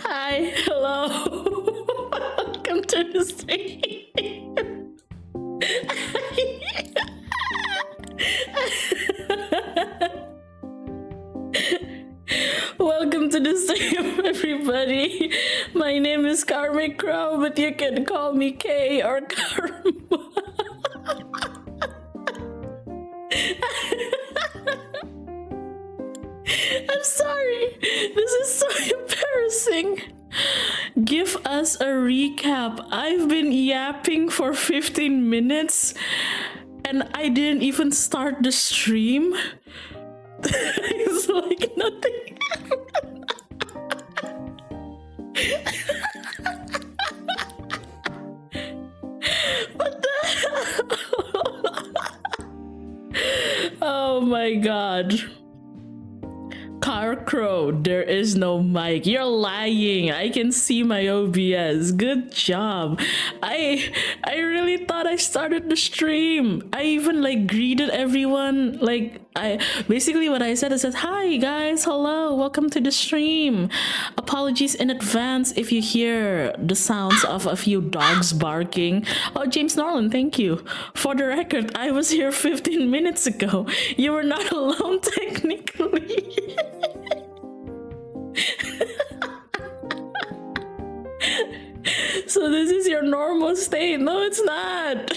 Hi, hello. Welcome to the stream. Welcome to the stream, everybody. My name is KarmicKrow, but you can call me K or Karma. I'm sorry. This is so embarrassing. Give us a recap. I've been yapping for 15 minutes and I didn't even start the stream. It's like nothing. What the hell? Oh my god. KarmicKrow, there is no mic. You're lying. I can see my OBS. Good job. I really thought I started the stream. I even like greeted everyone. Like I basically what I said, hi guys, hello, welcome to the stream. Apologies in advance if you hear the sounds of a few dogs barking. Oh, James Norland, thank you. For the record, I was here 15 minutes ago. You were not alone technically. So this is your normal state. No, it's not.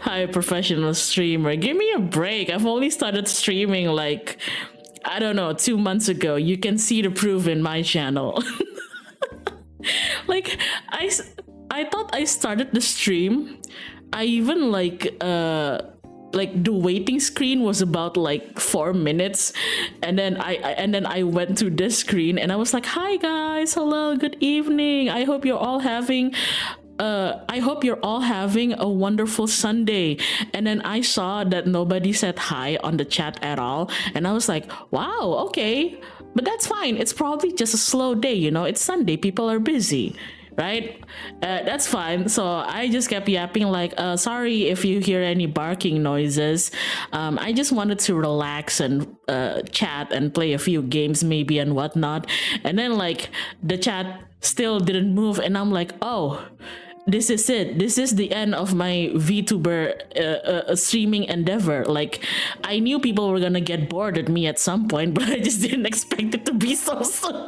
Hi, professional streamer. Give me a break. I've only started streaming like, I don't know, 2 months ago. You can see the proof in my channel. Like, I thought I started the stream. I even like the waiting screen was about like 4 minutes, and then I went to this screen and I was like, hi guys, hello, good evening. I hope you're all having a wonderful Sunday. And then I saw that nobody said hi on the chat at all, and I was like, wow, okay, but that's fine. It's probably just a slow day, you know, it's Sunday, people are busy, right? That's fine. So I just kept yapping like, sorry if you hear any barking noises. I just wanted to relax and chat and play a few games maybe and whatnot. And then like the chat still didn't move, and I'm like, oh, this is it. This is the end of my VTuber streaming endeavor. Like, I knew people were gonna get bored at me at some point, but I just didn't expect it to be so soon.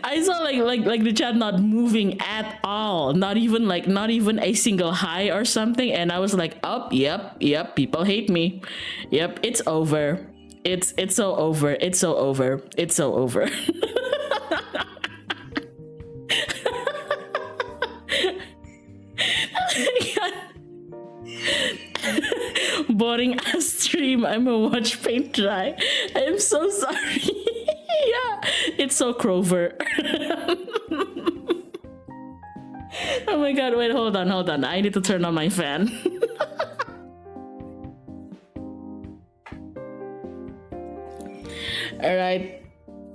I saw like the chat not moving at all, not even a single hi or something, and I was like, oh, yep, people hate me. Yep, it's over. It's so over. It's so over. It's so over. Boring ass stream. I'm a watch paint dry. I am so sorry. Yeah, it's so Crover. Oh my god, wait, hold on. I need to turn on my fan. Alright,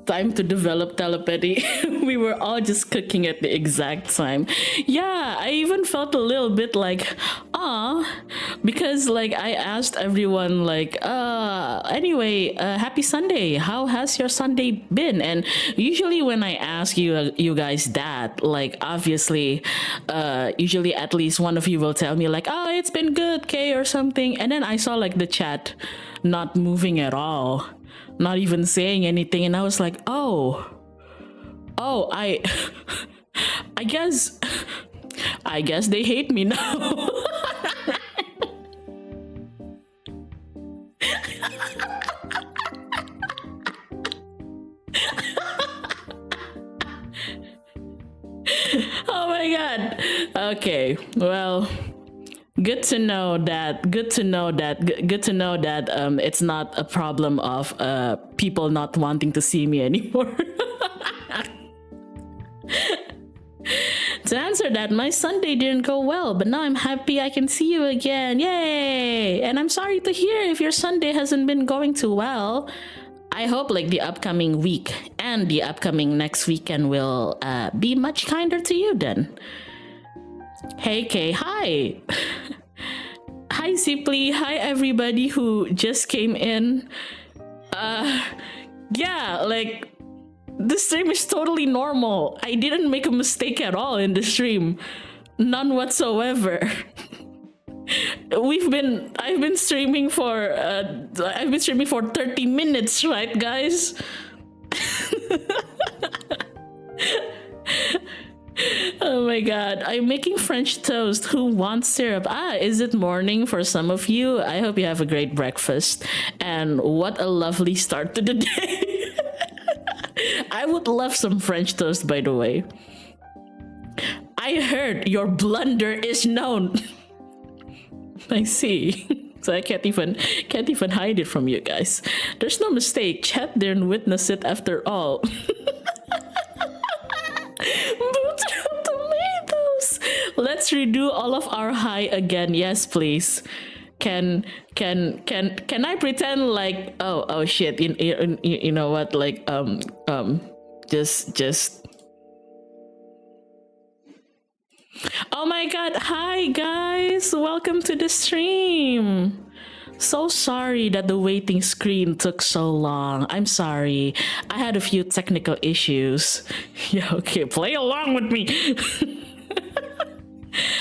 time to develop telepathy. We were all just cooking at the exact time. Yeah, I even felt a little bit like, because like I asked everyone like, anyway, happy Sunday. How has your Sunday been? And usually when I ask you guys that, like obviously, usually at least one of you will tell me like, oh, it's been good, Kay, or something. And then I saw like the chat not moving at all, not even saying anything, and I was like, oh, I guess they hate me now. Oh my god. Okay, well, good to know that it's not a problem of people not wanting to see me anymore. To answer that, my Sunday didn't go well, but now I'm happy I can see you again. Yay! And I'm sorry to hear if your Sunday hasn't been going too well. I hope like the upcoming week and the upcoming next weekend will be much kinder to you then. Hey Kay, hi! Hi Ziply, hi everybody who just came in. Yeah, like, the stream is totally normal. I didn't make a mistake at all in the stream. None whatsoever. I've been streaming for 30 minutes, right guys? Oh my god, I'm making French toast. Who wants syrup? Is it morning for some of you? I hope you have a great breakfast. And what a lovely start to the day. I would love some French toast, by the way. I heard your blunder is known. I see. So I can't even hide it from you guys. There's no mistake. Chat didn't witness it after all. Tomatoes. Let's redo all of our hi again. Yes, please. Can I pretend like oh shit, you know what, like just oh my god, hi guys, welcome to the stream. So sorry that the waiting screen took so long. I'm sorry, I had a few technical issues. Yeah, okay, play along with me.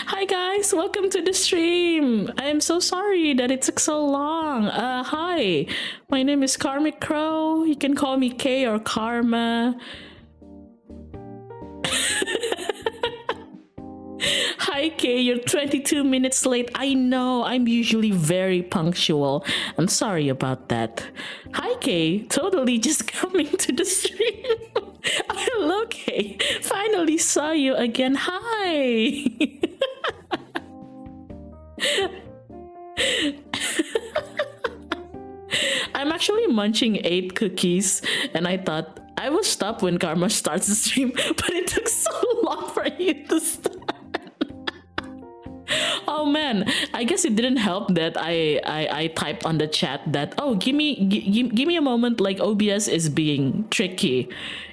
Hi guys, welcome to the stream. I am so sorry that it took so long. Hi, my name is KarmicKrow. You can call me Kay or Karma. Hi Kay, you're 22 minutes late. I know, I'm usually very punctual. I'm sorry about that. Hi Kay, totally just coming to the stream. Hello Kay, finally saw you again. Hi. I'm actually munching 8 cookies, and I thought I will stop when Karma starts the stream, but it took so long for you to start. Oh man, I guess it didn't help that I typed on the chat that, oh, give me a moment, like OBS is being tricky.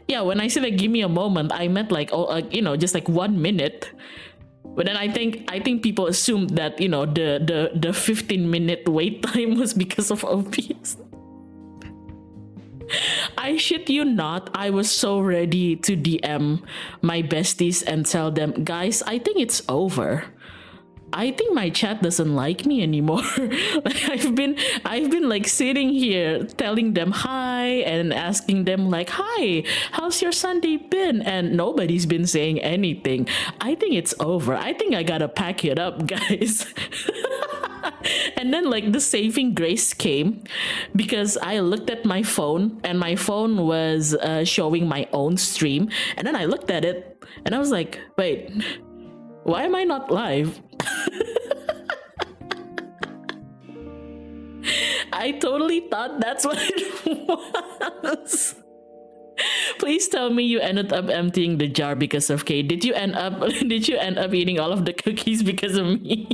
Yeah, when I said like give me a moment, I meant like just like 1 minute. But then I think people assumed that, you know, the 15-minute wait time was because of OBS. I shit you not, I was so ready to DM my besties and tell them, guys, I think it's over. I think my chat doesn't like me anymore. Like I've been like sitting here telling them hi and asking them like, hi, how's your Sunday been? And nobody's been saying anything. I think it's over. I think I gotta pack it up, guys. And then like the saving grace came because I looked at my phone and my phone was showing my own stream, and then I looked at it and I was like, wait, why am I not live? I totally thought that's what it was. Please tell me you ended up emptying the jar because of Kate. Did you end up eating all of the cookies because of me?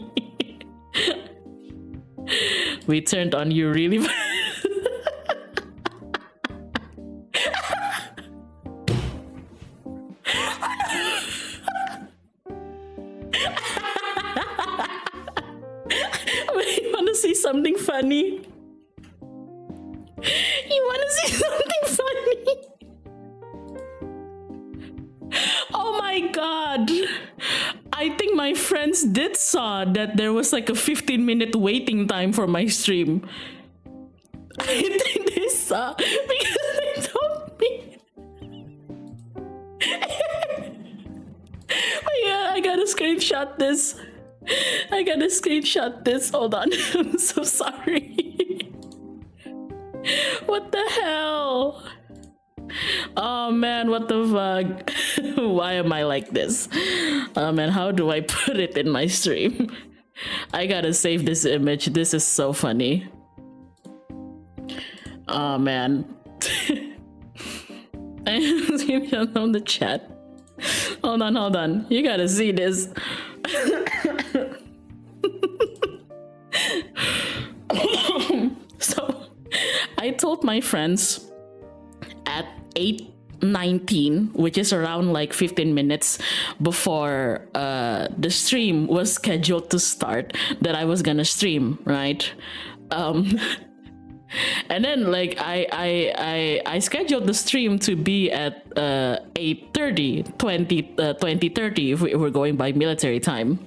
We turned on you really Wait, you wanna see something funny? You wanna see something funny? Oh my god. I think my friends did saw that there was like a 15-minute waiting time for my stream. I think they saw because they told me. Oh yeah, I gotta screenshot this. Hold on. I'm so sorry. What the hell? Oh man, what the fuck? Why am I like this? Oh man, how do I put it in my stream? I gotta save this image. This is so funny. Oh man. I screenshot from the chat. Hold on. You gotta see this. So I told my friends at 8:19, which is around like 15 minutes before the stream was scheduled to start, that I was gonna stream, right? And then like I scheduled the stream to be at 8:30, 20:30 if we're going by military time.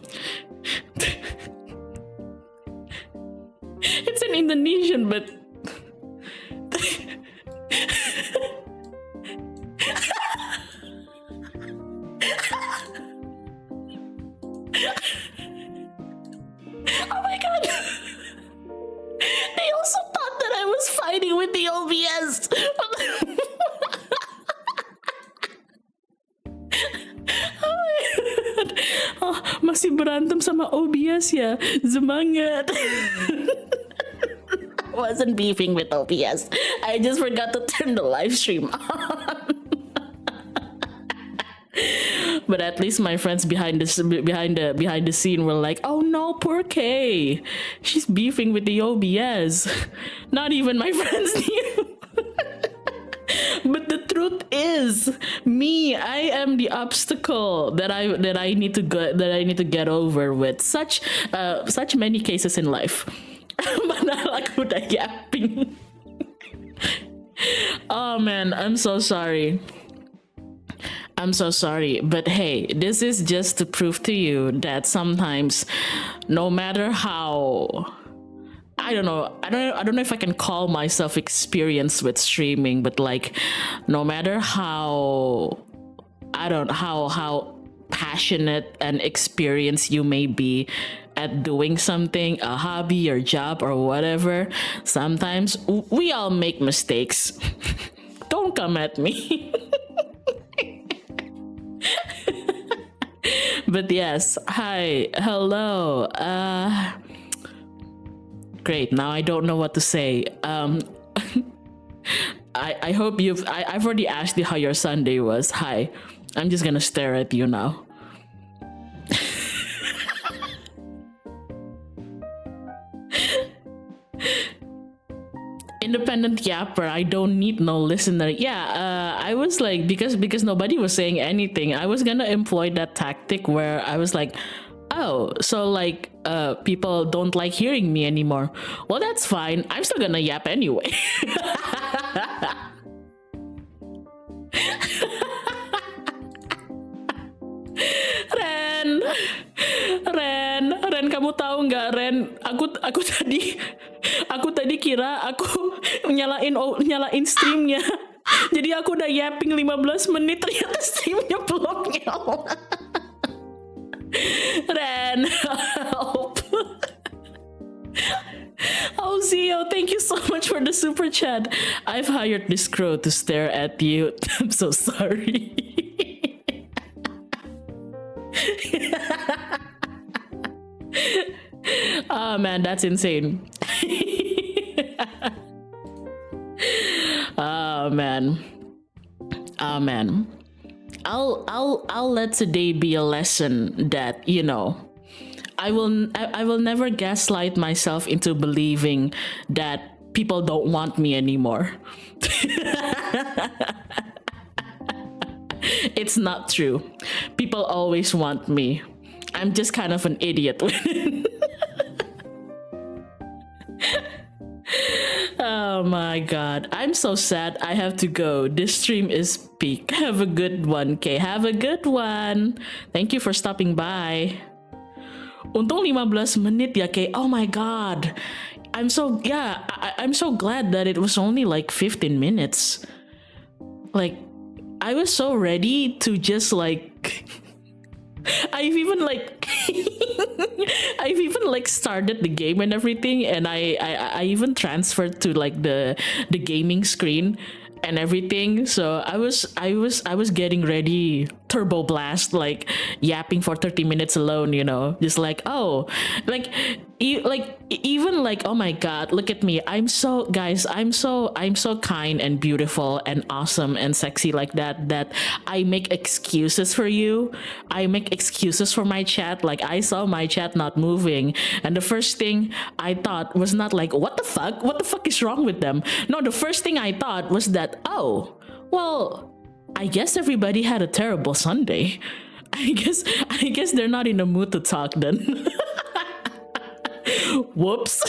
It's in Indonesian, but oh my god. They also thought that I was fighting with the OBS. Oh my god. Oh, masih berantem sama OBS ya. Semangat. I wasn't beefing with OBS. I just forgot to turn the live stream on. But at least my friends behind the scene were like, "Oh no, poor Kay, she's beefing with the OBS." Not even my friends knew. But the truth is, I am the obstacle that I need to get over with such many cases in life. Manala ko na yapping. Oh man, I'm so sorry. But hey, this is just to prove to you that sometimes, no matter how, I don't know if I can call myself experienced with streaming, but like, no matter how passionate and experienced you may be at doing something, a hobby or job or whatever, sometimes we all make mistakes. Don't come at me. But yes, hi, hello. Great. Now I don't know what to say. I hope I've already asked you how your Sunday was. Hi. I'm just gonna stare at you now. Independent yapper, I don't need no listener. Yeah, I was like, because nobody was saying anything, I was gonna employ that tactic where I was like, oh, so like people don't like hearing me anymore. Well, that's fine. I'm still gonna yap anyway. tahu nggak Ren, aku tadi kira aku nyalain streamnya. Jadi aku udah yapping 15 menit, ternyata streamnya belum nyala. Ren, help. Oh, Zio, thank you so much for the super chat. I've hired this crow to stare at you. I'm so sorry. Oh man, that's insane. Oh man. Oh man. I'll let today be a lesson that, you know, I will never gaslight myself into believing that people don't want me anymore. It's not true. People always want me. I'm just kind of an idiot. Oh my god. I'm so sad. I have to go. This stream is peak. Have a good one, Kay. Have a good one. Thank you for stopping by. Untung 15 menit ya, Kay. Oh my god. I'm so glad that it was only like 15 minutes. Like, I was so ready to just like I've even like started the game and everything, and I even transferred to like the gaming screen and everything. So I was getting ready, turbo blast, like yapping for 30 minutes alone, you know, just like, oh, like even like, oh my god, look at me, I'm so kind and beautiful and awesome and sexy like that I make excuses for you. I make excuses for my chat. Like, I saw my chat not moving, and the first thing I thought was not like, what the fuck is wrong with them? No, the first thing I thought was that, oh, well, I guess everybody had a terrible Sunday. I guess they're not in the mood to talk then. Whoops.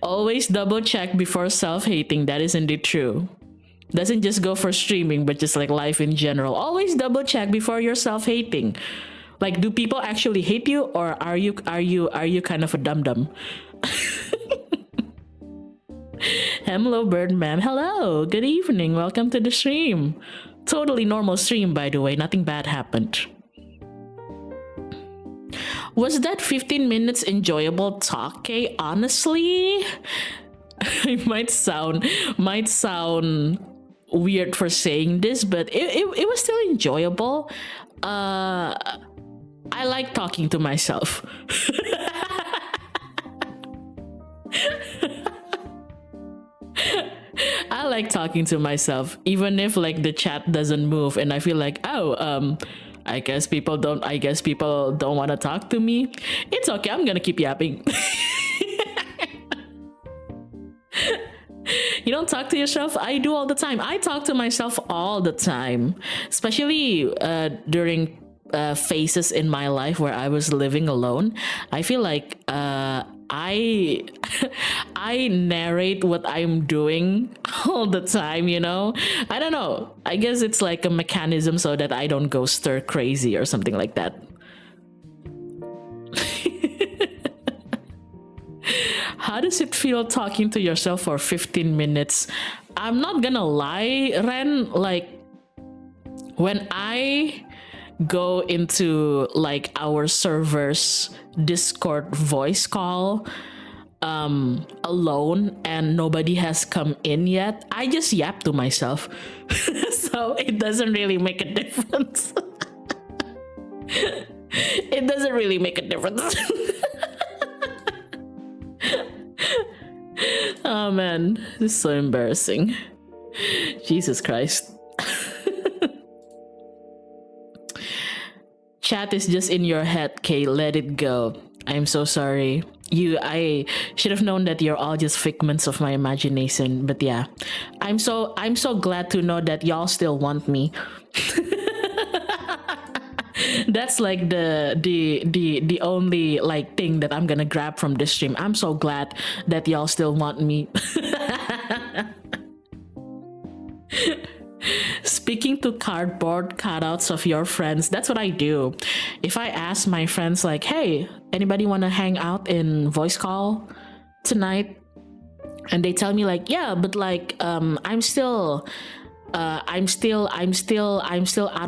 Always double check before self-hating. That is indeed true. Doesn't just go for streaming, but just like life in general. Always double check before you're self-hating. Like, do people actually hate you, or are you kind of a dum-dum? Hello, Birdman. Hello. Good evening. Welcome to the stream. Totally normal stream, by the way. Nothing bad happened. Was that 15 minutes enjoyable talk, Kay? Honestly, it might sound weird for saying this, but it was still enjoyable. I like talking to myself. I like talking to myself, even if like the chat doesn't move and I feel like, oh, I guess people don't want to talk to me. It's okay, I'm gonna keep yapping. You don't talk to yourself? I do all the time. I talk to myself all the time, especially during phases in my life where I was living alone. I feel like I narrate what I'm doing all the time, you know? I don't know. I guess it's like a mechanism so that I don't go stir crazy or something like that. How does it feel talking to yourself for 15 minutes? I'm not gonna lie, Ren, like when I go into like our server's Discord voice call alone and nobody has come in yet, I just yap to myself. So it doesn't really make a difference. It doesn't really make a difference. Oh man, this is so embarrassing. Jesus Christ. Chat is just in your head, Kay. Let it go. I'm so sorry. I should have known that you're all just figments of my imagination. But yeah, I'm so glad to know that y'all still want me. That's like the only like thing that I'm gonna grab from this stream. I'm so glad that y'all still want me. speaking to cardboard cutouts of your friends. That's what I do. If I ask my friends like, hey, anybody want to hang out in voice call tonight? And they tell me like, yeah, but like I'm still out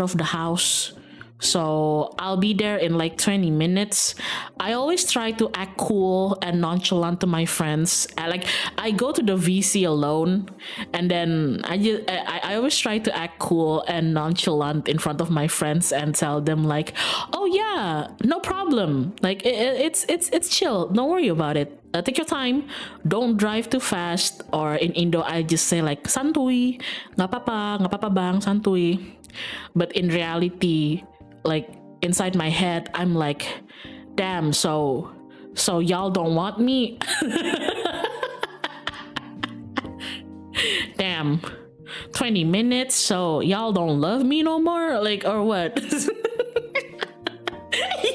of the house, so I'll be there in like 20 minutes. I always try to act cool and nonchalant to my friends. I go to the VC alone, and then I always try to act cool and nonchalant in front of my friends and tell them like, oh yeah, no problem. Like it's chill. Don't worry about it. Take your time. Don't drive too fast. Or in Indo, I just say like santuy, nggak apa-apa bang, santuy. But in reality, like inside my head, I'm like, damn. So y'all don't want me. Damn. 20 minutes. So y'all don't love me no more. Like, or what?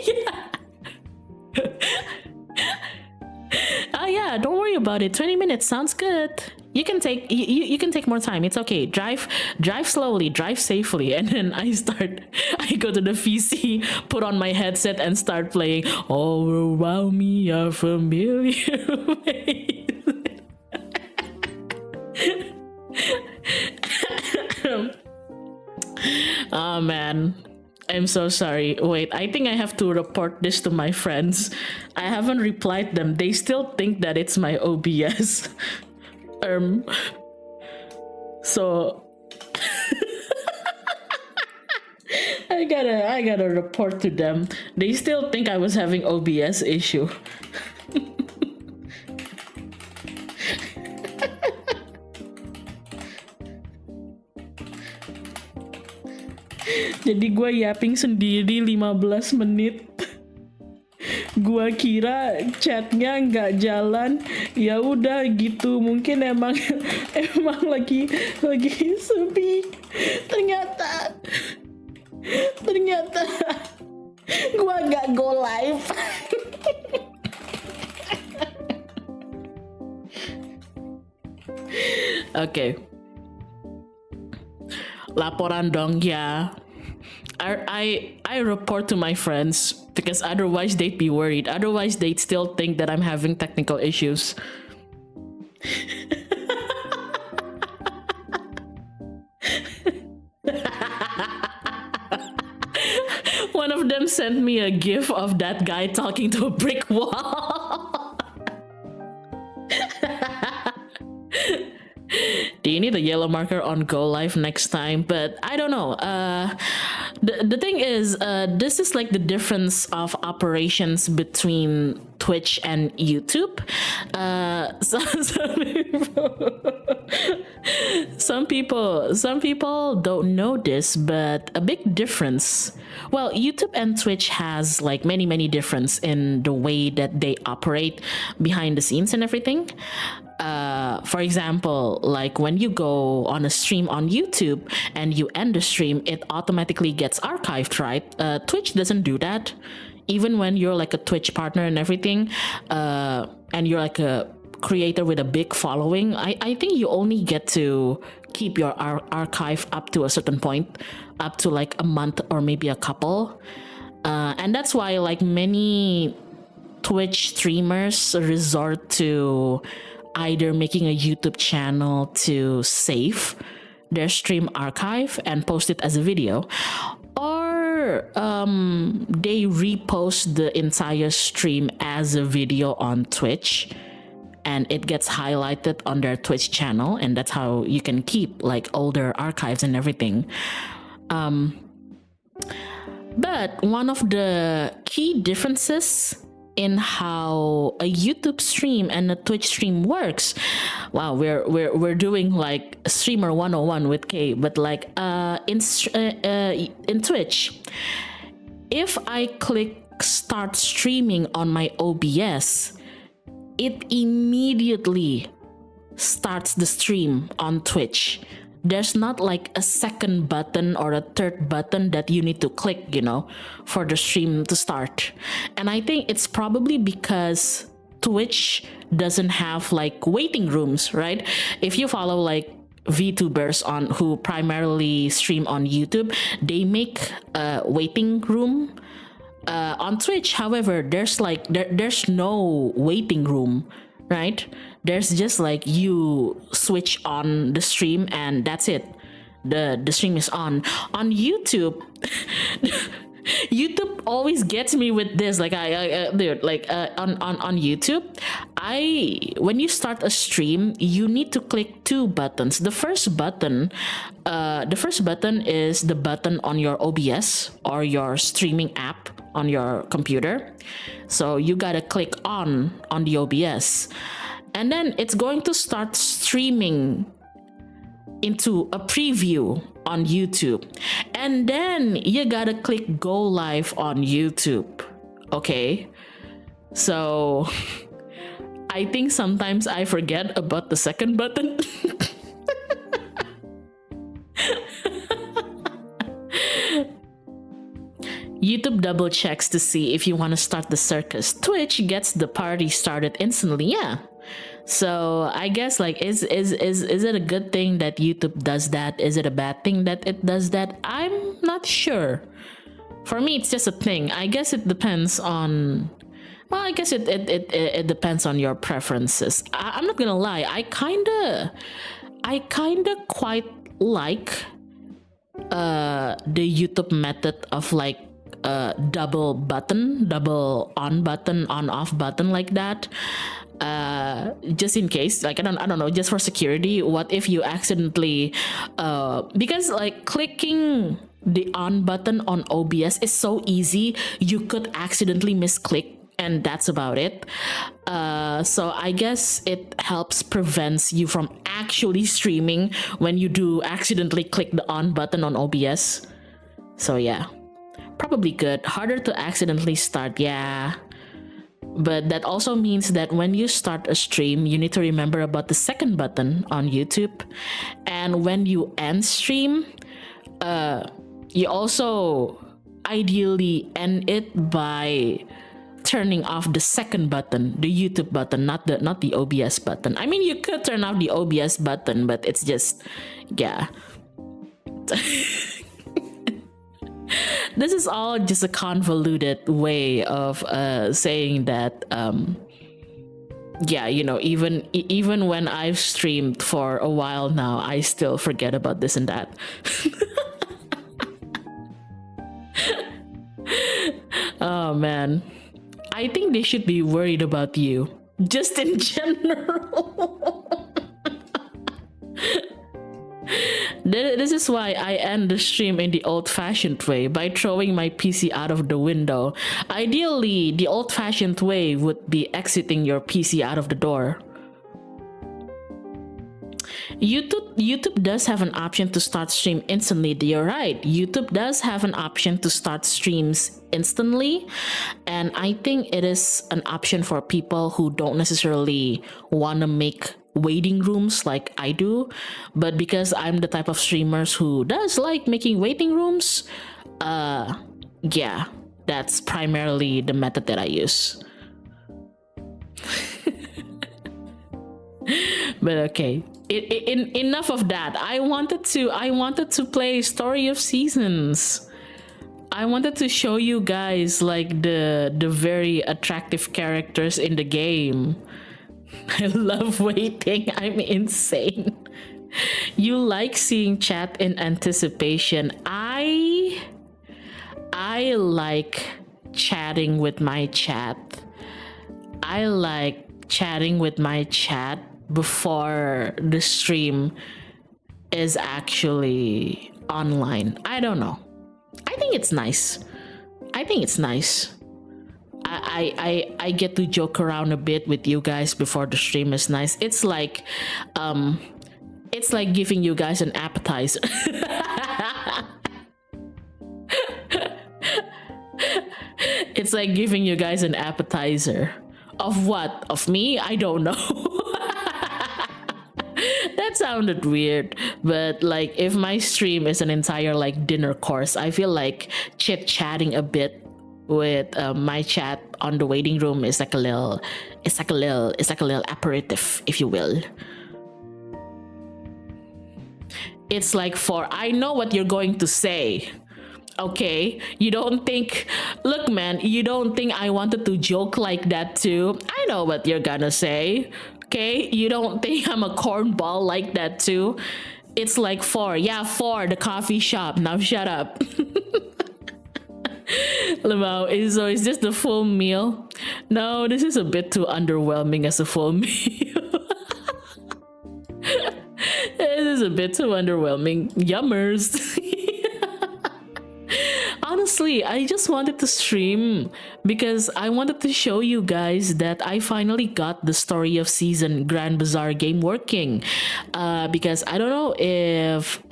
Yeah. Yeah, don't worry about it. 20 minutes sounds good. You can take more time. It's okay. Drive slowly, drive safely. And then I go to the VC, put on my headset and start playing all around me are familiar ways. Oh man, I'm so sorry. Wait, I think I have to report this to my friends. I haven't replied them. They still think that it's my OBS. So I gotta report to them. They still think I was having OBS issue. Jadi gue yapping sendiri 15 menit. Gua kira chatnya nggak jalan, ya udah gitu, mungkin emang lagi sepi. Ternyata gua nggak go live. Oke. Laporan dong ya. I report to my friends because otherwise they'd be worried. Otherwise they'd still think that I'm having technical issues. One of them sent me a gif of that guy talking to a brick wall. Do you need a yellow marker on Go Live next time? But I don't know. The thing is, this is like the difference of operations between Twitch and YouTube. Some people don't know this, but a big difference. Well, YouTube and Twitch has like many difference in the way that they operate behind the scenes and everything. For example, like when you go on a stream on YouTube and you end the stream, it automatically gets archived, right? Twitch doesn't do that. Even when you're like a Twitch partner and everything, and you're like a creator with a big following, I think you only get to keep your archive up to a certain point, up to like a month or maybe a couple. And that's why like many Twitch streamers resort to either making a YouTube channel to save their stream archive and post it as a video, or they repost the entire stream as a video on Twitch and it gets highlighted on their Twitch channel, and that's how you can keep like older archives and everything. But one of the key differences in how a YouTube stream and a Twitch stream works. Wow, we're doing like streamer 101 with K, but like in Twitch, if I click start streaming on my OBS, it immediately starts the stream on Twitch. There's not like a second button or a third button that you need to click, for the stream to start. And I think it's probably because Twitch doesn't have like waiting rooms, right? If you follow like VTubers on who primarily stream on YouTube, they make a waiting room. On Twitch, however, there's no waiting room, right? There's just like you switch on the stream and that's it. The stream is on. On YouTube, YouTube always gets me with this. Like dude, like on YouTube, when you start a stream, you need to click two buttons. The first button is the button on your OBS or your streaming app on your computer. So you gotta click on the OBS, and then it's going to start streaming into a preview on YouTube, and then you gotta click go live on YouTube. Okay, so I think sometimes I forget about the second button. YouTube double checks to see if you want to start the circus. Twitch gets the party started instantly. Yeah. So I guess like is it a good thing that YouTube does that? Is it a bad thing that it does that? I'm not sure. For me, it's just a thing. I guess it depends on. Well, I guess it depends on your preferences. I'm not gonna lie. I kinda quite like the YouTube method of like double on button, on off button like that. Just in case, like I don't know, just for security. What if you accidentally because like clicking the on button on OBS is so easy, you could accidentally misclick and that's about it. So I guess it helps prevents you from actually streaming when you do accidentally click the on button on OBS. So yeah, probably good. Harder to accidentally start, yeah. But that also means that when you start a stream, you need to remember about the second button on YouTube. And when you end stream, you also ideally end it by turning off the second button, the YouTube button, not the OBS button. I mean, you could turn off the OBS button, but it's just, yeah. This is all just a convoluted way of saying that, yeah, you know, even when I've streamed for a while now, I still forget about this and that. Oh man, I think they should be worried about you, just in general. This is why I end the stream in the old-fashioned way, by throwing my PC out of the window. Ideally, the old-fashioned way would be exiting your PC out of the door. YouTube does have an option to start stream instantly. You're right. YouTube does have an option to start streams instantly. And I think it is an option for people who don't necessarily want to make waiting rooms like I do. But because I'm the type of streamers who does like making waiting rooms, yeah, that's primarily the method that I use. But okay, enough of that. I wanted to play Story of Seasons. I wanted to show you guys like the very attractive characters in the game. I love waiting. I'm insane. You like seeing chat in anticipation. I like chatting with my chat. I like chatting with my chat before the stream is actually online. I don't know. I think it's nice. I get to joke around a bit with you guys before the stream is nice. It's like giving you guys an appetizer. It's like giving you guys an appetizer. Of what? Of me? I don't know. That sounded weird, but like if my stream is an entire like dinner course, I feel like chit-chatting a bit with my chat on the waiting room is like a little aperitif, if you will. It's like 4. I know what you're going to say. Okay, you don't think, look, man, you don't think I wanted to joke like that too? I know what you're gonna say. Okay, you don't think I'm a cornball like that too? It's like 4. Yeah, 4, the coffee shop. Now shut up. Lamau, so is this the full meal? No, this is a bit too underwhelming as a full meal. This is a bit too underwhelming. Yummers. Honestly, I just wanted to stream because I wanted to show you guys that I finally got the Story of Season Grand Bazaar game working. Because I don't know if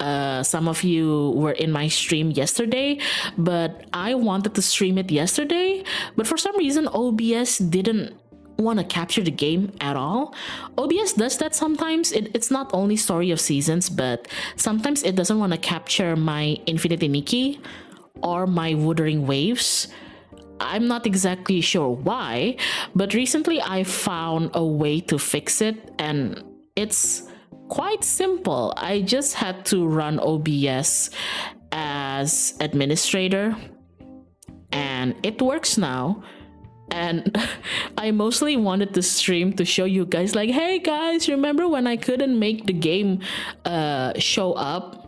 some of you were in my stream yesterday, but I wanted to stream it yesterday, but for some reason OBS didn't want to capture the game at all. OBS does that sometimes. It's not only Story of Seasons, but sometimes it doesn't want to capture my Infinity Nikki or my Wuthering Waves. I'm not exactly sure why, but recently I found a way to fix it, and it's quite simple. I just had to run OBS as administrator, and it works now. And I mostly wanted to stream to show you guys, like, hey guys, remember when I couldn't make the game show up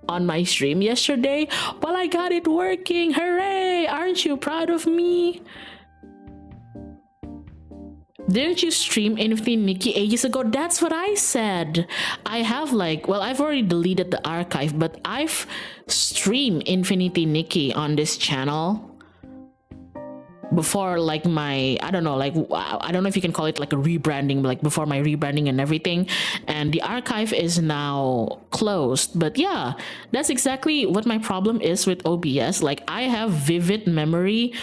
on my stream yesterday? Well, I got it working. Hooray! Aren't you proud of me? Didn't you stream Infinity Nikki ages ago? That's what I said. I have I've already deleted the archive, but I've streamed Infinity Nikki on this channel before, like, my, I don't know if you can call it like a rebranding, like before my rebranding and everything, and the archive is now closed. But yeah, that's exactly what my problem is with OBS. Like, I have vivid memory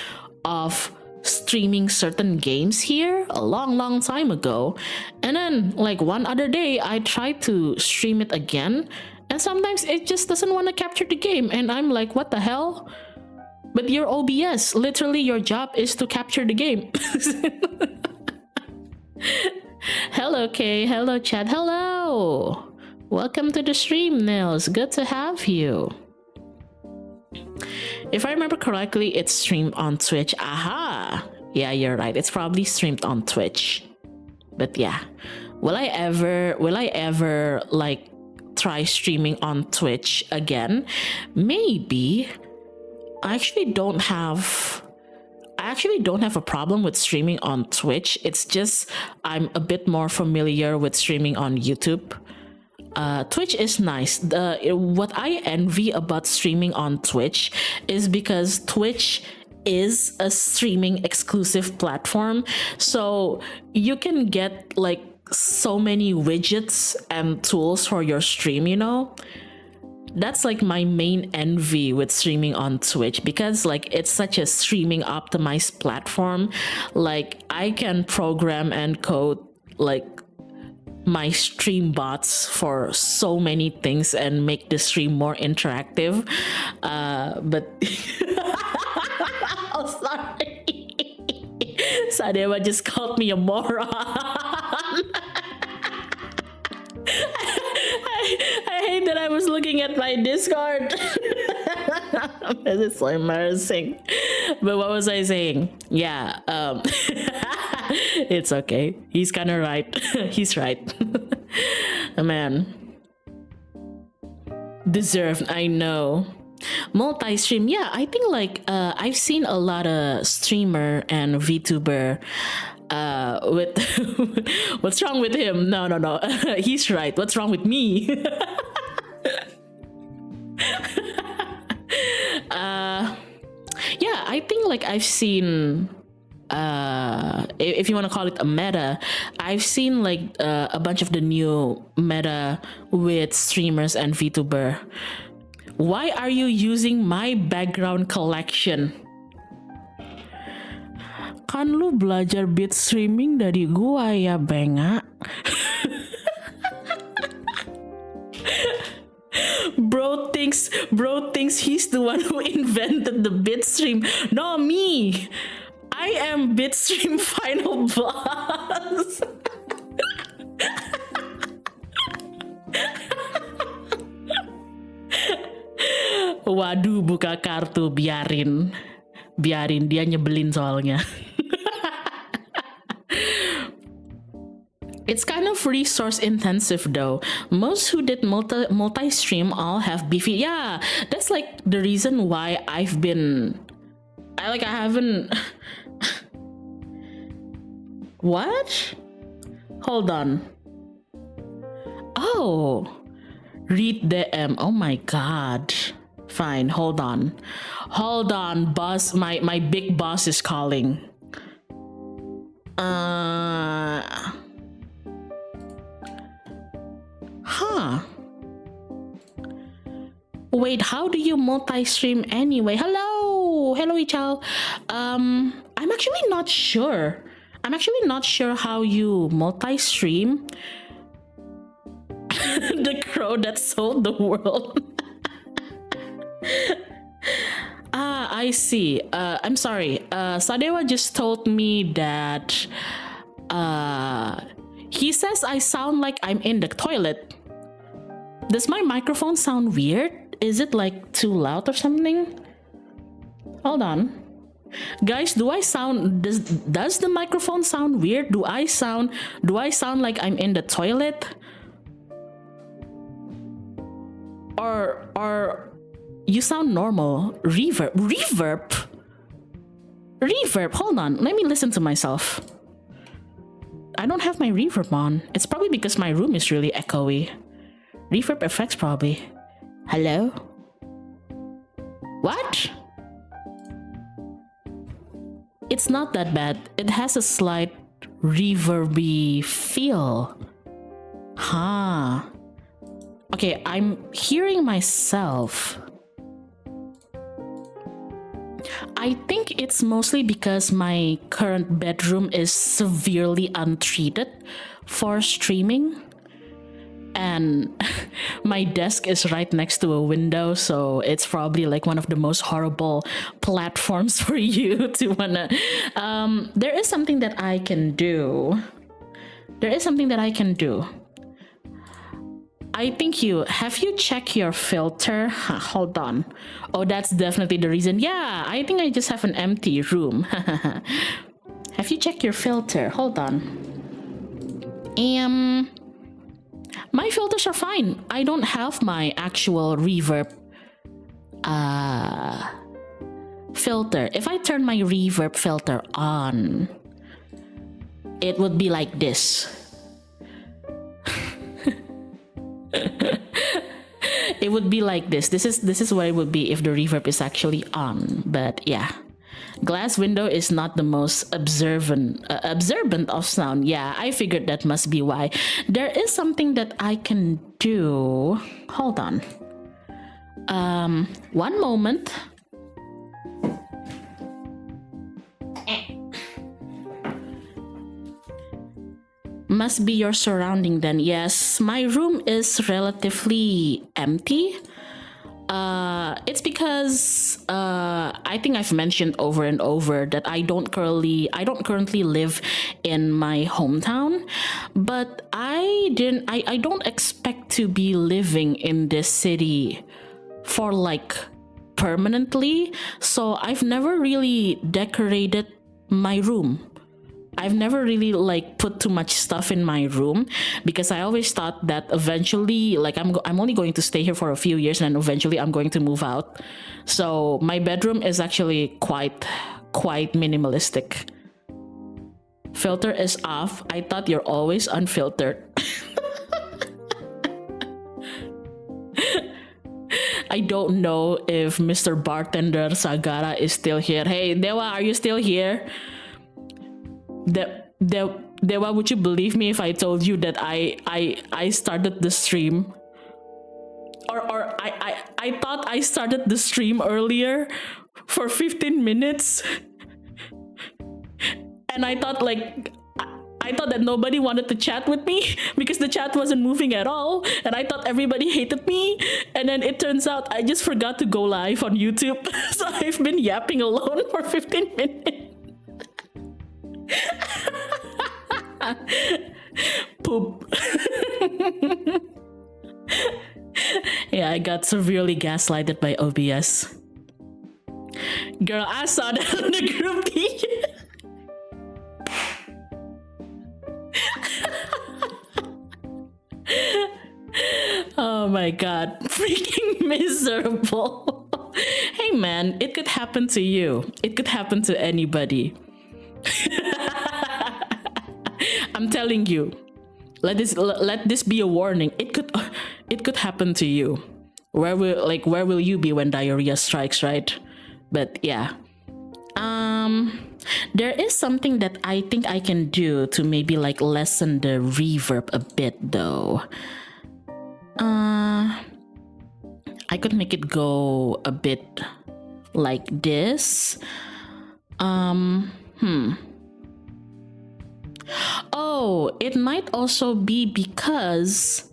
of streaming certain games here a long time ago, and then like one other day I tried to stream it again, and sometimes it just doesn't want to capture the game, and I'm like, what the hell? But your OBS, literally your job is to capture the game. Hello, Kay. Hello, chat. Hello. Welcome to the stream, Nils. Good to have you. If I remember correctly, it's streamed on Twitch. Aha. Yeah, you're right. It's probably streamed on Twitch. But yeah, will I ever like try streaming on Twitch again? Maybe. I actually don't have a problem with streaming on Twitch. It's just I'm a bit more familiar with streaming on YouTube. Twitch is nice. What I envy about streaming on Twitch is because Twitch is a streaming exclusive platform, so you can get like so many widgets and tools for your stream, you know? That's like my main envy with streaming on Twitch, because like it's such a streaming optimized platform. Like, I can program and code like my stream bots for so many things and make the stream more interactive. But oh, sorry. Sadeva just called me a moron. I hate that I was looking at my Discord. It's so embarrassing. But what was I saying? Yeah, it's okay. He's kind of right. He's right. Man. Deserved, I know. Multi-stream, yeah, I think like I've seen a lot of streamer and VTuber with what's wrong with him? No. He's right. What's wrong with me? Yeah, I think like I've seen if you want to call it a meta, I've seen like a bunch of the new meta with streamers and VTuber. Why are you using my background collection? Kan lu belajar beat streaming dari gua ya, Benga. Bro thinks he's the one who invented the bitstream. No, me. I am bitstream final boss. Waduh, buka kartu, biarin. Biarin, dia nyebelin soalnya. It's kind of resource intensive though. Most who did multi-stream all have beefy. Yeah, that's like the reason why I haven't. What? Hold on. Oh, read DM. Oh my god. Fine, hold on. Hold on, boss. My big boss is calling. Wait, how do you multi-stream anyway? Hello, Ichal. I'm actually not sure. I'm actually not sure how you multi-stream. The crow that sold the world. I see. I'm sorry. Sadewa just told me that he says I sound like I'm in the toilet. Does my microphone sound weird? Is it like too loud or something? Hold on. Guys, does the microphone sound weird? Do I sound like I'm in the toilet? Or you sound normal. Reverb. Hold on, let me listen to myself. I don't have my reverb on. It's probably because my room is really echoey. Reverb effects probably. Hello? What? It's not that bad. It has a slight reverby feel. Huh. Okay, I'm hearing myself. I think it's mostly because my current bedroom is severely untreated for streaming. And my desk is right next to a window, so it's probably like one of the most horrible platforms for you to wanna... there is something that I can do. I think have you checked your filter? Hold on. Oh, that's definitely the reason. Yeah, I think I just have an empty room. Have you checked your filter? Hold on. My filters are fine. I don't have my actual reverb filter. If I turn my reverb filter on, it would be like this. It would be like this. This is what it would be if the reverb is actually on. But yeah, glass window is not the most observant of sound. Yeah, I figured that must be why. There is something that I can do. Hold on. One moment. Must be your surrounding then. Yes, my room is relatively empty. It's because I think I've mentioned over and over that I don't currently live in my hometown, but I don't expect to be living in this city for like permanently. So I've never really decorated my room. I've never really like put too much stuff in my room because I always thought that eventually, like I'm only going to stay here for a few years and eventually I'm going to move out. So my bedroom is actually quite minimalistic. Filter is off. I thought you're always unfiltered. I don't know if Mr. Bartender Sagara is still here. Hey, Dewa, are you still here? Dewa, would you believe me if I told you that I started the stream? Or I thought I started the stream earlier for 15 minutes. And I thought that nobody wanted to chat with me because the chat wasn't moving at all. And I thought everybody hated me. And then it turns out I just forgot to go live on YouTube. So I've been yapping alone for 15 minutes. Poop. Yeah, I got severely gaslighted by OBS. Girl, I saw that on the group. Oh my god, freaking miserable. Hey man, it could happen to you. It could happen to anybody. I'm telling you. Let this be a warning. It could happen to you. Where will you be when diarrhea strikes, right? But yeah. There is something that I think I can do to maybe like lessen the reverb a bit though. I could make it go a bit like this. Oh, it might also be because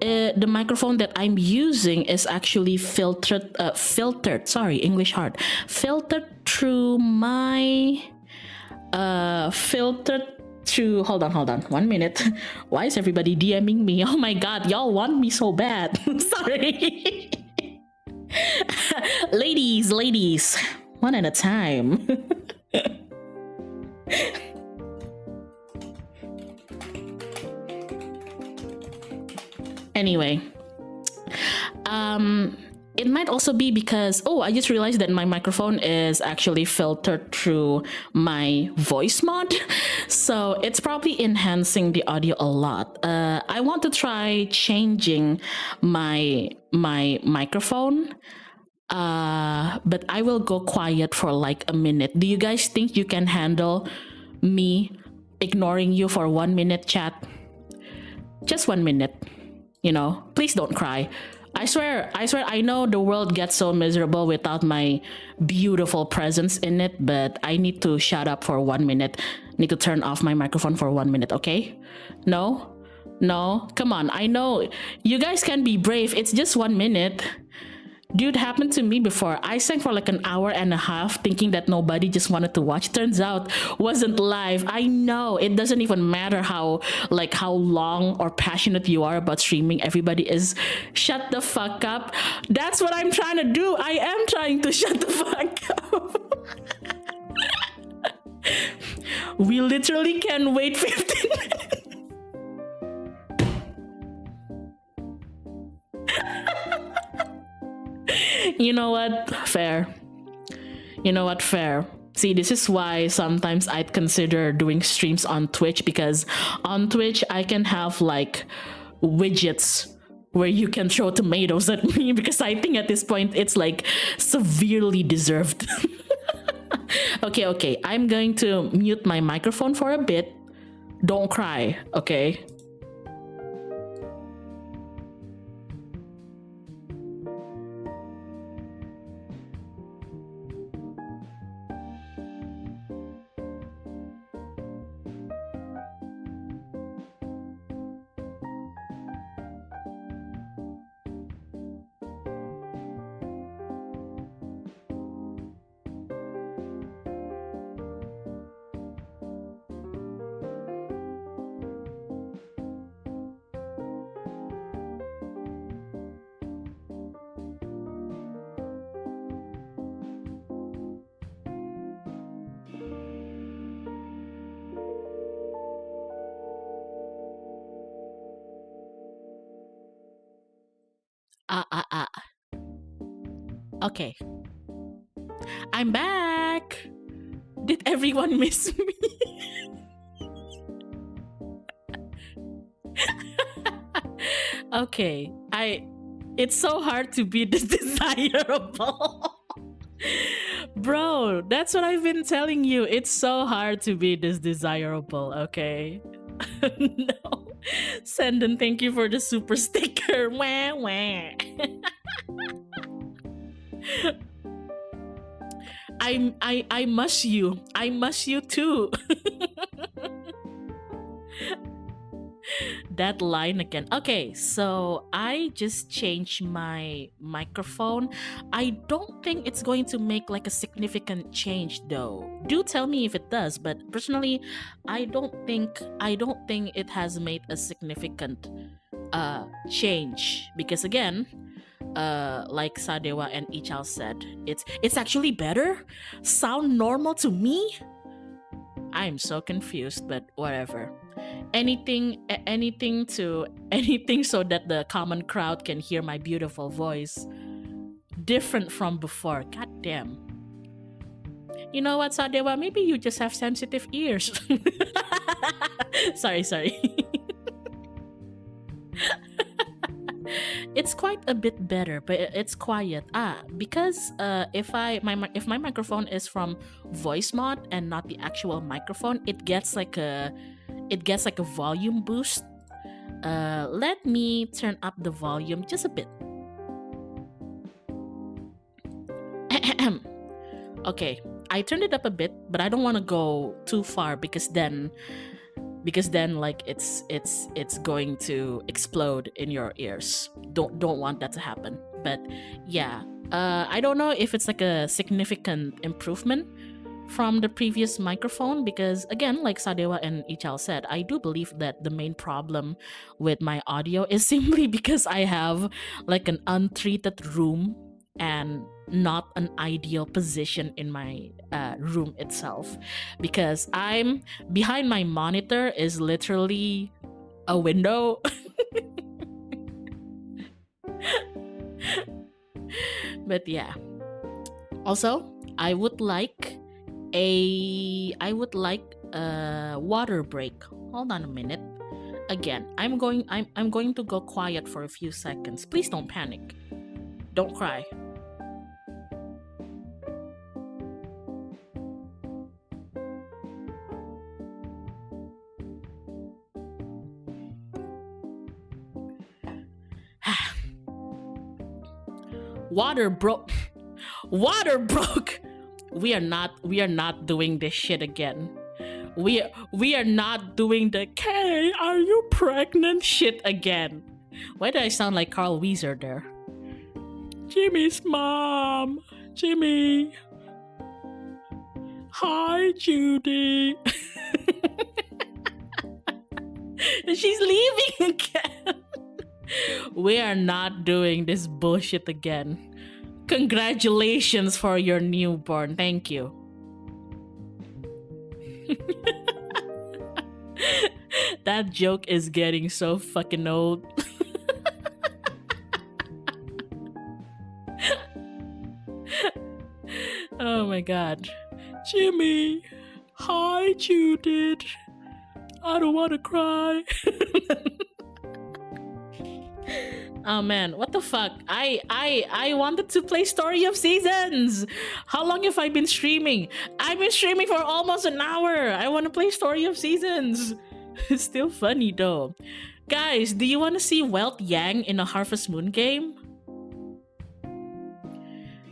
the microphone that I'm using is actually filtered. Sorry, English hard. Filtered through my hold on 1 minute. Why is everybody DMing me? Oh my god, y'all want me so bad. Sorry. ladies, one at a time. Anyway, it might also be because, I just realized that my microphone is actually filtered through my voice mod. So it's probably enhancing the audio a lot. I want to try changing my microphone. But I will go quiet for like a minute. Do you guys think you can handle me ignoring you for 1 minute, chat? Just 1 minute. Please don't cry. I swear, I know the world gets so miserable without my beautiful presence in it, but I need to shut up for 1 minute. Need to turn off my microphone for 1 minute, okay? No, come on. I know you guys can be brave. It's just 1 minute. Dude, happened to me before. I sang for like an hour and a half thinking that nobody just wanted to watch. Turns out wasn't live. I know it doesn't even matter how long or passionate you are about streaming. Everybody is shut the fuck up. That's what I'm trying to do. I am trying to shut the fuck up. We literally can wait 15 minutes. You know what? Fair. See, this is why sometimes I'd consider doing streams on Twitch, because on Twitch I can have like widgets where you can throw tomatoes at me, because I think at this point it's like severely deserved. Okay. I'm going to mute my microphone for a bit. Don't cry, okay? Okay. I'm back. Did everyone miss me? Okay. It's so hard to be this desirable. Bro, that's what I've been telling you. It's so hard to be this desirable, okay? No. Senden, thank you for the super sticker. Wah, wah. I must you. I must you too. That line again. Okay, so I just changed my microphone. I don't think it's going to make like a significant change though. Do tell me if it does, but personally, I don't think it has made a significant change, because again, like Sadewa and Ichal said, it's actually better. Sound normal to me? I'm so confused, but whatever. Anything so that the common crowd can hear my beautiful voice. Different from before. God damn. You know what, Sadewa? Maybe you just have sensitive ears. Sorry. It's quite a bit better, but it's quiet. Because if my microphone is from voice mod and not the actual microphone, it gets like a volume boost. Let me turn up the volume just a bit. Okay, I turned it up a bit, but I don't want to go too far because then like it's going to explode in your ears. Don't want that to happen. But yeah, I don't know if it's like a significant improvement from the previous microphone, because again, like Sadewa and Ichal said, I do believe that the main problem with my audio is simply because I have like an untreated room and not an ideal position in my room itself, because I'm behind my monitor is literally a window. But yeah, also I would like a water break. Hold on a minute. Again, I'm going to go quiet for a few seconds. Please don't panic. Don't cry. Water broke. We are not doing this shit again. We are not doing the "Kay, are you pregnant?" shit again. Why did I sound like Carl Weezer there? Jimmy's mom. Jimmy. Hi, Judy. She's leaving again. We are not doing this bullshit again. Congratulations for your newborn. Thank you. That joke is getting so fucking old. Oh my god. Jimmy. Hi, Judith. I don't want to cry. Oh man, what the fuck? I wanted to play Story of Seasons. How long have I been streaming? I've been streaming for almost an hour. I want to play Story of Seasons. It's still funny though. Guys, do you want to see Wealth Yang in a Harvest Moon game?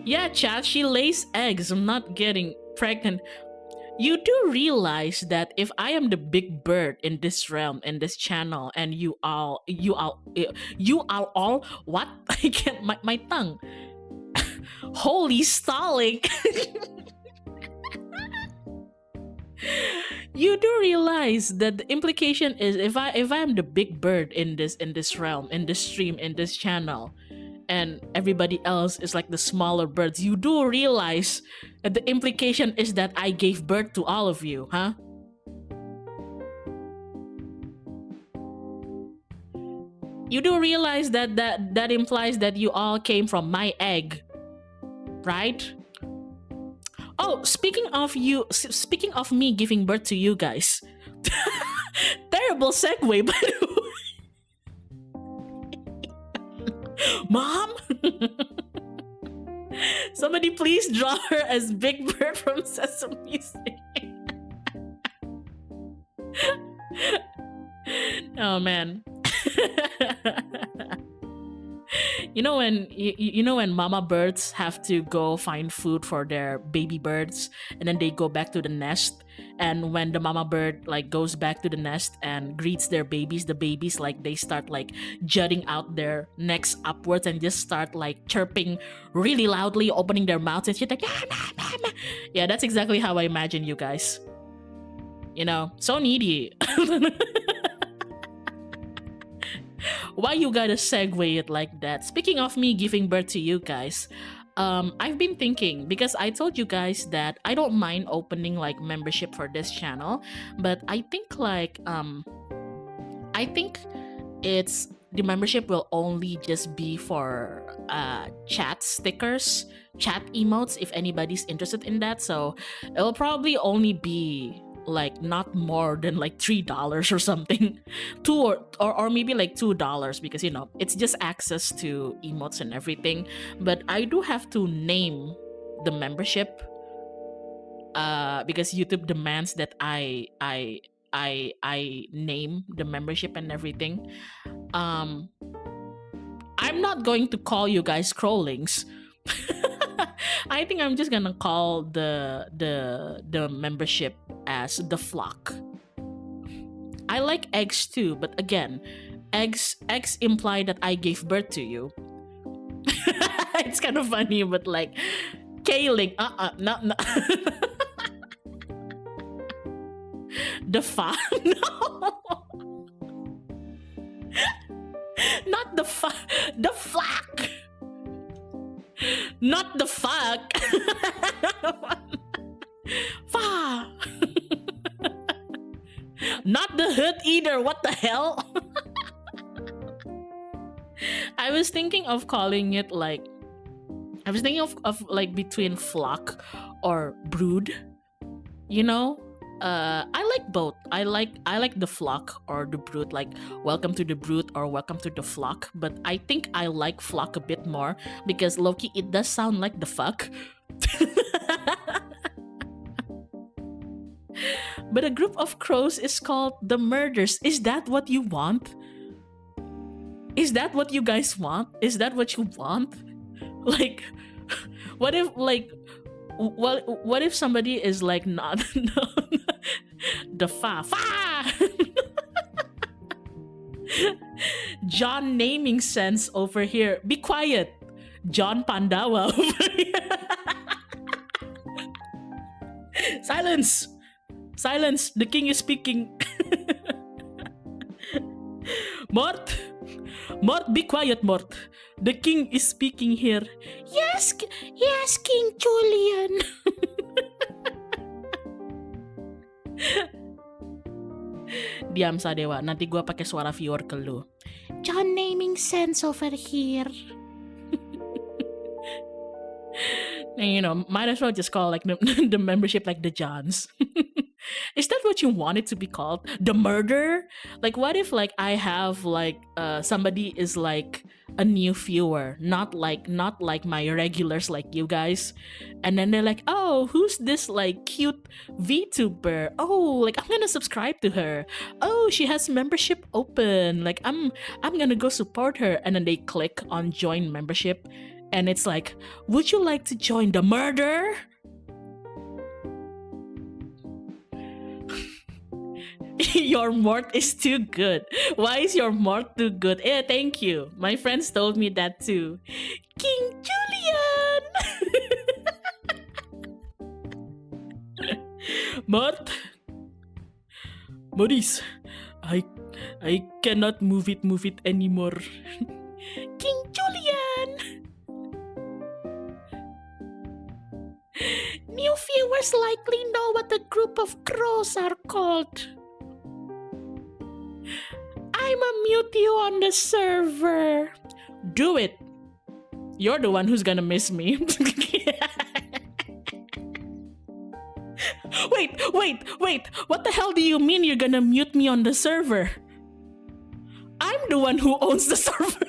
Yeah, chat, she lays eggs. I'm not getting pregnant. You do realize that if I am the big bird in this realm, in this channel, and you are all what? I can't, my tongue. Holy stalling. You do realize that the implication is if I am the big bird in this realm, in this stream, in this channel, and everybody else is like the smaller birds, you do realize that the implication is that I gave birth to all of you, huh? You do realize that implies that you all came from my egg, right? Oh, speaking of me giving birth to you guys. Terrible segue, by the way. Mom? Somebody please draw her as Big Bird from Sesame Street. Oh man. You know when mama birds have to go find food for their baby birds, and then they go back to the nest, and when the mama bird like goes back to the nest and greets their babies, the babies like they start like jutting out their necks upwards and just start like chirping really loudly, opening their mouths and shit like yeah, that's exactly how I imagine you guys. You know, so needy. Why you gotta segue it like that? Speaking of me giving birth to you guys, I've been thinking because I told you guys that I don't mind opening like membership for this channel, but I think I think it's the membership will only just be for chat stickers, chat emotes if anybody's interested in that. So it'll probably only be like not more than like $3 or something, or maybe like $2 because it's just access to emotes and everything. But I do have to name the membership because YouTube demands that I name the membership and everything. I'm not going to call you guys Crowlings. I think I'm just gonna call the membership as the flock. I like eggs too, but again, eggs imply that I gave birth to you. It's kind of funny, but like Kaling, not the fa no. Not the the flock. Not the fuck. Fa. Not the hood either. What the hell? I was thinking of calling it like like between flock or brood. I like both. I like the flock or the brood, like welcome to the brood or welcome to the flock, but I think I like flock a bit more because low-key it does sound like the fuck. But a group of crows is called the murders. Is that what you want? Is that what you guys want? Is that what you want? Like, what if what if somebody is like not the fa John naming sense over here. Be quiet, John Pandawa over here. Silence, the king is speaking. Mort, be quiet, Mort. The king is speaking here. Yes, King Julian. Diam Sadewa, nanti gua pakai suara viewer ke lu. John naming sense over here. And might as well just call like the membership like the Johns. Is that what you want it to be called? The murder? Like what if like I have like somebody is like a new viewer, not like my regulars like you guys, and then they're like, oh, who's this like cute VTuber? Oh, like I'm gonna subscribe to her. Oh, she has membership open. Like I'm gonna go support her, and then they click on join membership, and it's like, would you like to join the murder? Your mort is too good. Why is your mort too good? Thank you. My friends told me that too. King Julian! Mort? Maurice, I cannot move it anymore. King Julian! New viewers likely know what a group of crows are called. I'ma mute you on the server. Do it. You're the one who's gonna miss me. Wait. What the hell do you mean you're gonna mute me on the server? I'm the one who owns the server.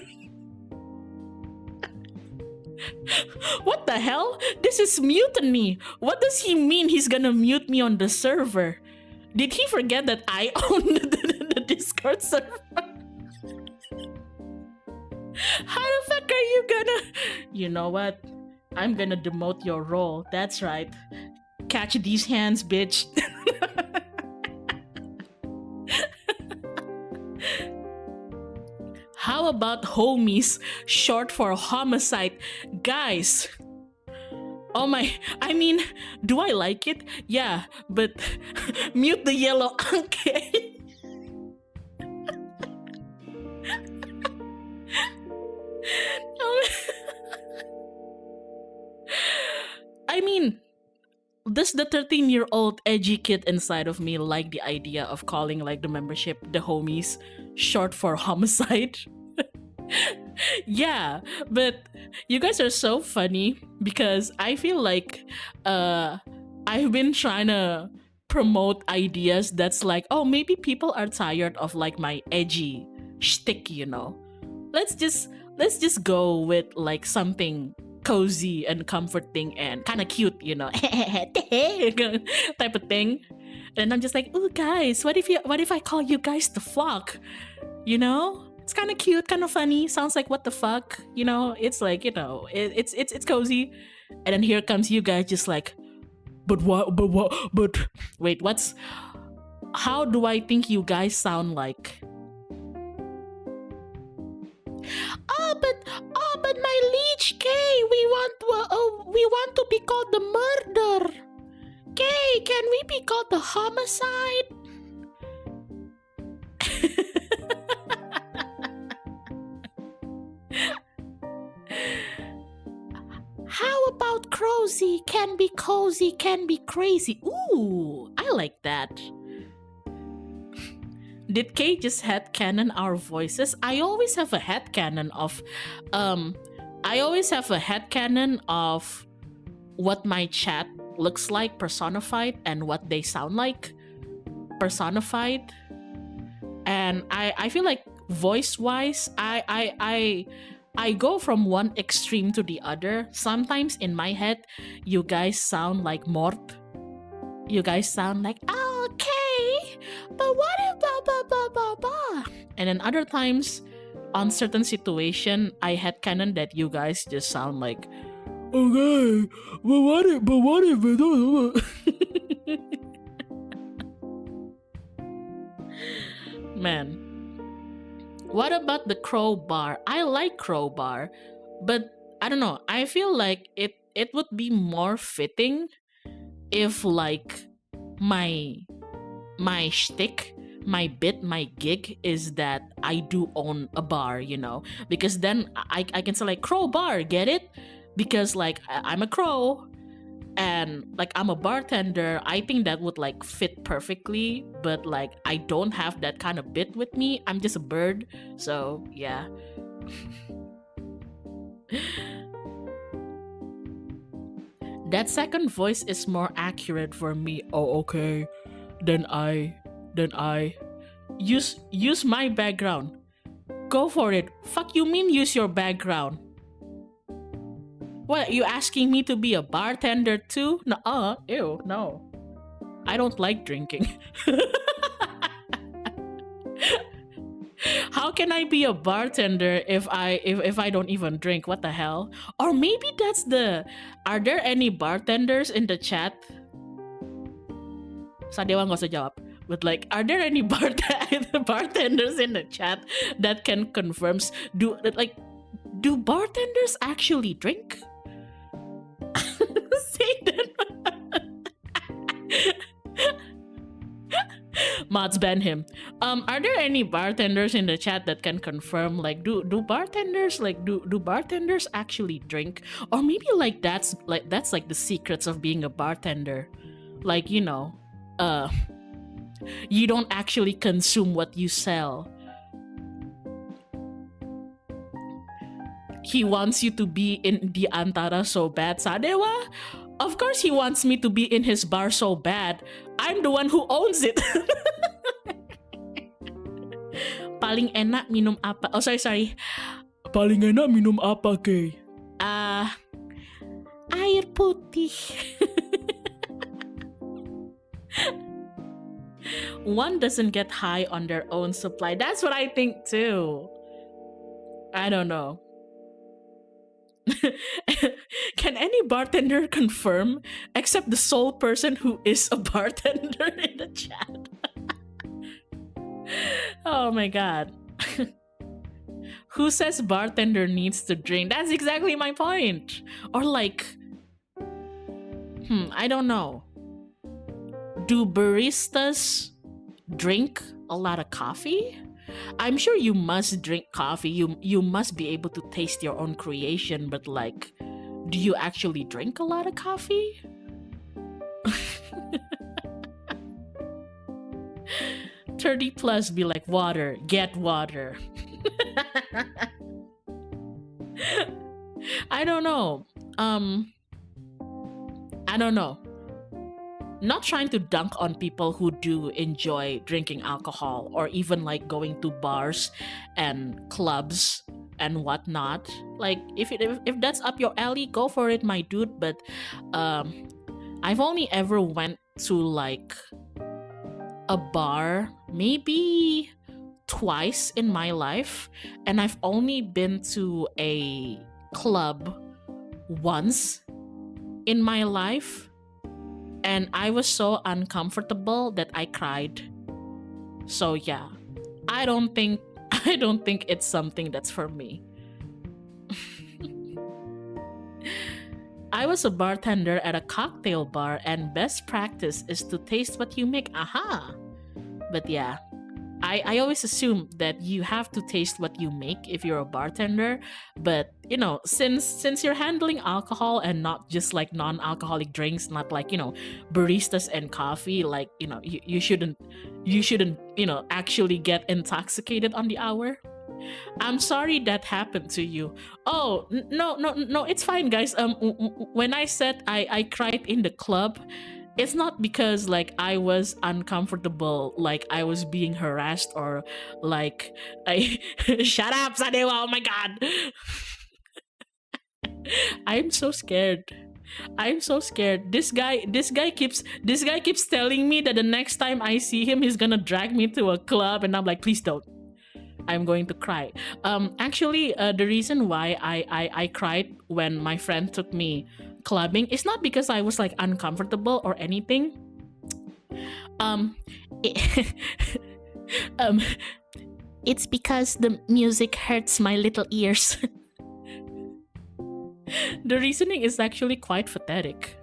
What the hell? This is mutiny. What does he mean he's gonna mute me on the server? Did he forget that I own the Discord server? How the fuck are you gonna... You know what? I'm gonna demote your role. That's right. Catch these hands, bitch. How about homies, short for homicide? Guys... Oh my, I mean, do I like it? Yeah, but mute the yellow anke. does the 13-year-old edgy kid inside of me like the idea of calling like the membership the homies, short for homicide? Yeah, but you guys are so funny because I feel like I've been trying to promote ideas that's like, oh, maybe people are tired of like my edgy shtick, you know. Let's just go with like something cozy and comforting and kind of cute, you know, type of thing. And I'm just like, oh guys, what if I call you guys the flock? You know? It's kind of cute, kind of funny. Sounds like what the fuck, you know? It's like, you know, it's cozy. And then here comes you guys just like, but wait, how do I think you guys sound like? But my liege, Kay, we want to be called the murder. Kay, can we be called the homicide? How about Crowsy? Can be cozy, can be crazy. Ooh, I like that. Did Kay just headcanon our voices? I always have a headcanon of what my chat looks like personified and what they sound like personified. And I feel like voice-wise, I go from one extreme to the other. Sometimes in my head, you guys sound like Mort. You guys sound like, okay, but what if blah blah blah blah blah? And then other times, on certain situation, I had canon that you guys just sound like, okay, but what if I don't? Man. What about the crowbar? I like crowbar, but I don't know. I feel like it would be more fitting if like my shtick, my bit, my gig is that I do own a bar, you know, because then I can say like crowbar, get it? Because like I'm a crow and like I'm a bartender. I think that would like fit perfectly, but like I don't have that kind of bit with me. I'm just a bird, so yeah. That second voice is more accurate for me. Oh, okay. Then I use my background. Go for it. Fuck you mean use your background? What, you asking me to be a bartender too? No, ew, no. I don't like drinking. How can I be a bartender if I don't even drink? What the hell? Or maybe that's the... Are there any bartenders in the chat? Sadewa nggak usah jawab. But like, are there any bartenders in the chat that can confirm? Do bartenders actually drink? Say that. Mods ban him. Are there any bartenders in the chat that can confirm? Like, do bartenders actually drink? Or maybe like that's like the secrets of being a bartender. Like, you know, you don't actually consume what you sell. He wants you to be in the Antara so bad, Sadewa? Of course he wants me to be in his bar so bad. I'm the one who owns it. Paling enak minum apa? Oh, sorry. Paling enak minum apa, Kay? Air putih. One doesn't get high on their own supply. That's what I think too. I don't know. Can any bartender confirm except the sole person who is a bartender in the chat? Oh my god. Who says bartender needs to drink? That's exactly my point. Or like, I don't know. Do baristas drink a lot of coffee? I'm sure you must drink coffee. You must be able to taste your own creation, but like, do you actually drink a lot of coffee? 30 plus be like, water, get water. I don't know. I don't know. Not trying to dunk on people who do enjoy drinking alcohol or even like going to bars and clubs and whatnot. Like if that's up your alley, go for it, my dude. But I've only ever went to like a bar maybe twice in my life, and I've only been to a club once in my life, and I was so uncomfortable that I cried. So yeah, I don't think it's something that's for me. I was a bartender at a cocktail bar, and best practice is to taste what you make. Aha! But yeah, I always assume that you have to taste what you make if you're a bartender. But you know, since you're handling alcohol and not just like non-alcoholic drinks, not like, you know, baristas and coffee, like, you know, you shouldn't you know, actually get intoxicated on the hour. I'm sorry that happened to you. Oh, no, it's fine, guys. When I said I cried in the club, it's not because like I was uncomfortable, like I was being harassed, or like I shut up, Sadewa. Oh my god. I'm so scared. I'm so scared. This guy keeps telling me that the next time I see him, he's gonna drag me to a club, and I'm like, please don't. I'm going to cry. Actually, the reason why I cried when my friend took me clubbing is not because I was like uncomfortable or anything. It, it's because the music hurts my little ears. The reasoning is actually quite pathetic.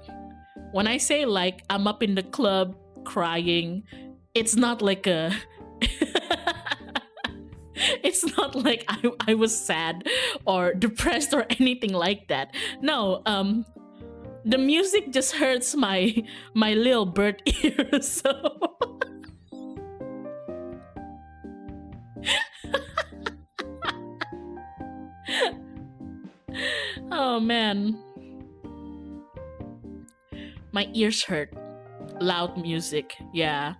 When I say like I'm up in the club crying, it's not like a it's not like I was sad or depressed or anything like that. No, the music just hurts my little bird ears. So oh man, my ears hurt. Loud music, yeah.